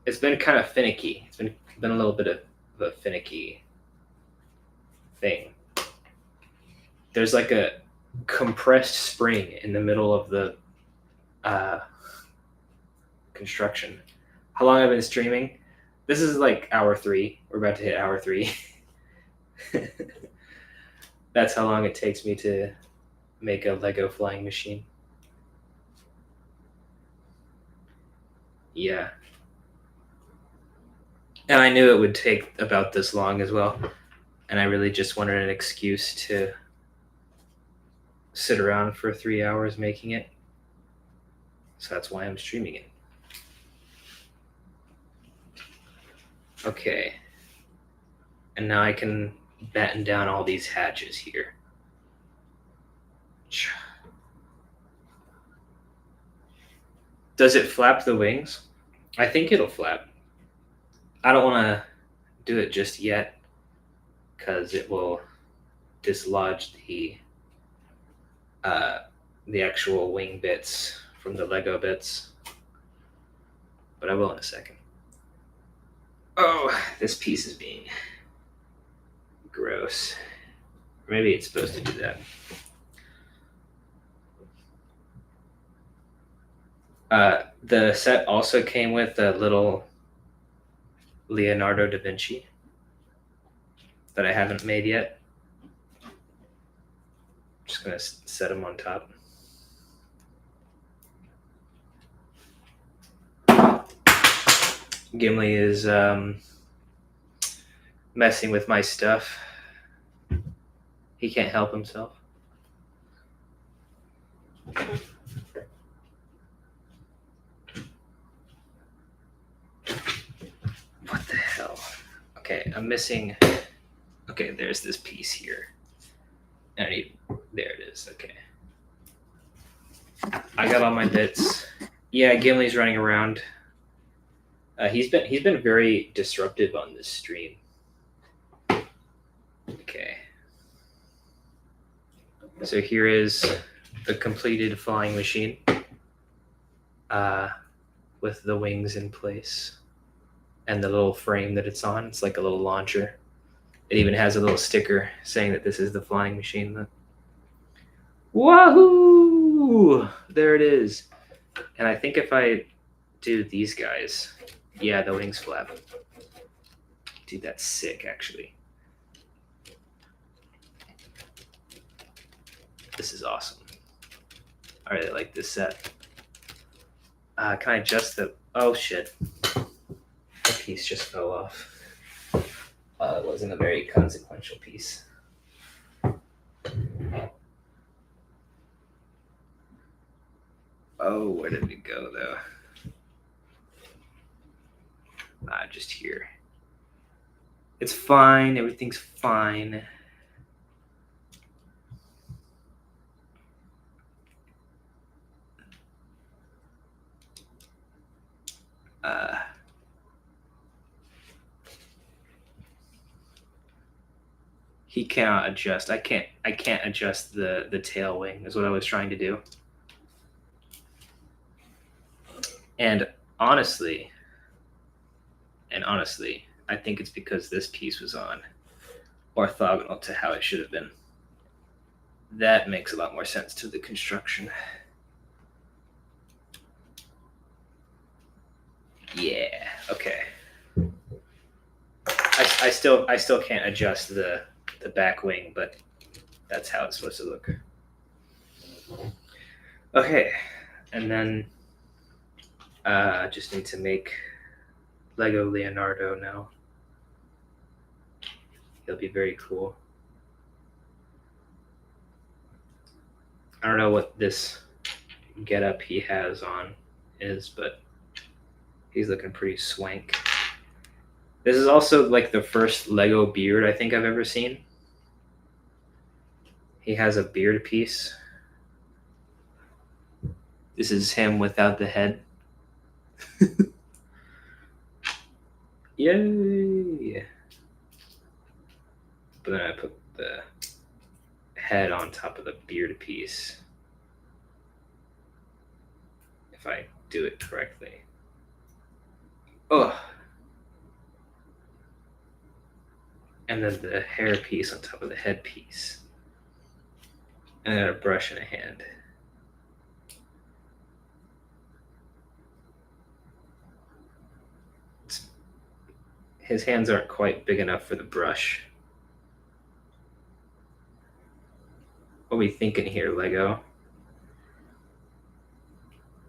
It's been kind of finicky. It's been a little bit of a finicky thing. There's like a compressed spring in the middle of the construction. How long I've been streaming? This is like hour 3. We're about to hit hour 3. That's how long it takes me to make a Lego flying machine. Yeah. And I knew it would take about this long as well. And I really just wanted an excuse to sit around for 3 hours making it. So that's why I'm streaming it. Okay. And now I can batten down all these hatches here. Does it flap the wings? I think it'll flap. I don't want to do it just yet because it will dislodge the actual wing bits from the Lego bits. But I will in a second. Oh, this piece is being gross. Maybe it's supposed to do that. The set also came with a little Leonardo da Vinci that I haven't made yet. Just gonna set him on top. Gimli is messing with my stuff. He can't help himself. What the hell? Okay, I'm missing. Okay, there's this piece here. There it is. Okay. I got all my bits. Yeah, Gimli's running around. He's been very disruptive on this stream. Okay. So here is the completed flying machine with the wings in place and the little frame that it's on. It's like a little launcher. It even has a little sticker saying that this is the flying machine. Wahoo! There it is. And I think if I do these guys, yeah, the wings flap. Dude, that's sick, actually. This is awesome. I really like this set. Can I adjust the... Oh, shit. The piece just fell off. It wasn't a very consequential piece. Oh, where did it go, though? Just here. It's fine. Everything's fine. He cannot adjust. I can't adjust the tail wing is what I was trying to do. And honestly, I think it's because this piece was on orthogonal to how it should have been. That makes a lot more sense to the construction. Yeah, okay. I still can't adjust the back wing, but that's how it's supposed to look. Okay, and then just need to make Lego Leonardo now. He'll be very cool. I don't know what this getup he has on is, but he's looking pretty swank. This is also like the first Lego beard I think I've ever seen. He has a beard piece. This is him without the head. Yay! But then I put the head on top of the beard piece. If I do it correctly. Oh! And then the hair piece on top of the head piece. And then a brush in a hand. His hands aren't quite big enough for the brush. What are we thinking here, Lego?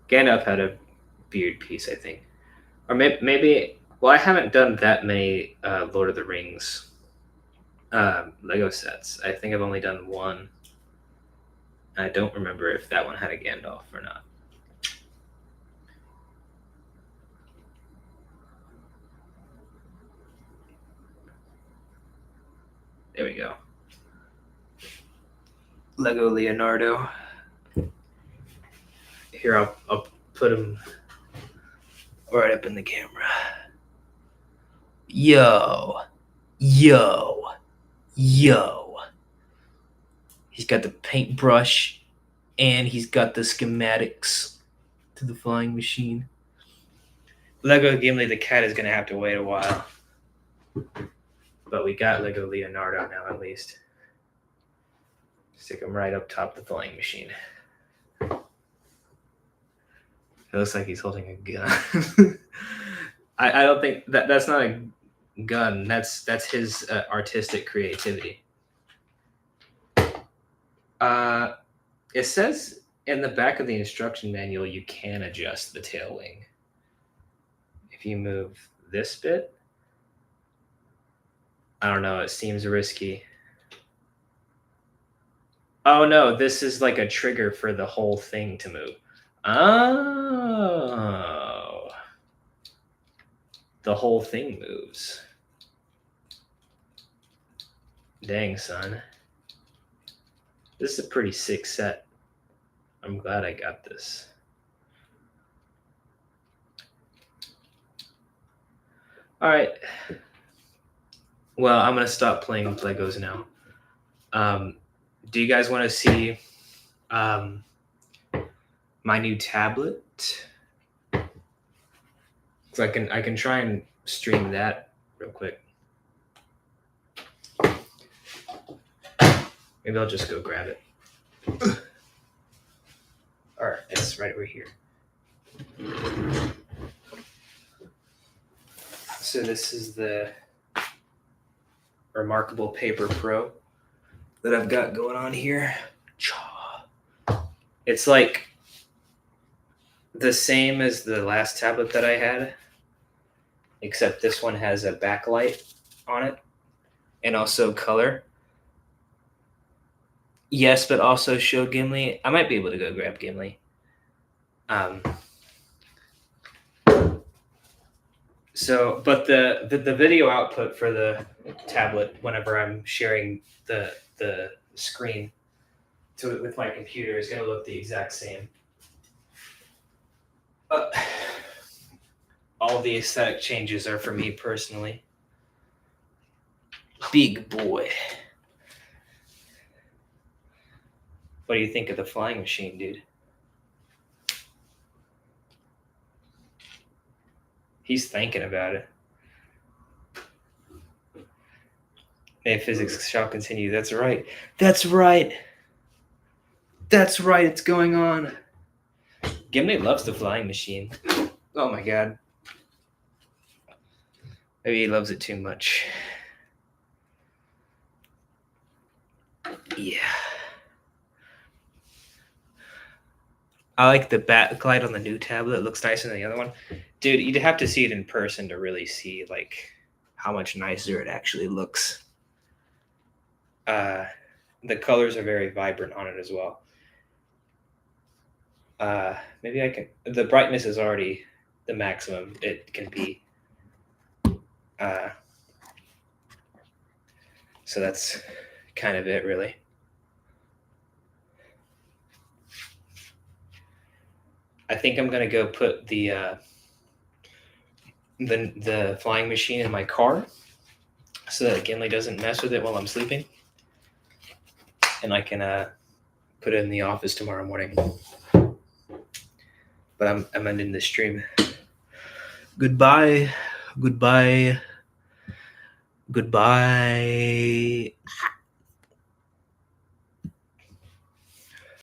Gandalf had a beard piece, I think. Or maybe well, I haven't done that many Lord of the Rings Lego sets. I think I've only done one. I don't remember if that one had a Gandalf or not. There we go. Lego Leonardo. Here, I'll put him right up in the camera. Yo. Yo. Yo. He's got the paintbrush and he's got the schematics to the flying machine. Lego Gimli the cat is going to have to wait a while. But we got Lego Leonardo now, at least. Stick him right up top of the flying machine. It looks like he's holding a gun. I don't think that's not a gun. That's his artistic creativity. It says in the back of the instruction manual you can adjust the tail wing. If you move this bit, I don't know, it seems risky. Oh no, this is like a trigger for the whole thing to move. Oh. The whole thing moves. Dang, son. This is a pretty sick set. I'm glad I got this. All right. Well, I'm going to stop playing with Legos now. Do you guys want to see my new tablet? So I can try and stream that real quick. Maybe I'll just go grab it. All right, it's right over here. So this is the Remarkable Paper Pro that I've got going on here. It's like the same as the last tablet that I had, except this one has a backlight on it and also color. Yes, but also show Gimli. I might be able to go grab Gimli. So, but the video output for the tablet, whenever I'm sharing the screen with my computer, is going to look the exact same. All the aesthetic changes are for me personally. Big boy. What do you think of the flying machine, dude? He's thinking about it. May physics shall continue. That's right. That's right. That's right. It's going on. Gimli loves the flying machine. Oh my god. Maybe he loves it too much. Yeah. I like the backlight on the new tablet. It looks nicer than the other one. Dude, you'd have to see it in person to really see like how much nicer it actually looks. The colors are very vibrant on it as well. Maybe I can. The brightness is already the maximum it can be. So that's kind of it, really. I think I'm gonna go put the flying machine in my car so that Gimli doesn't mess with it while I'm sleeping, and I can put it in the office tomorrow morning. But I'm ending the stream. Goodbye.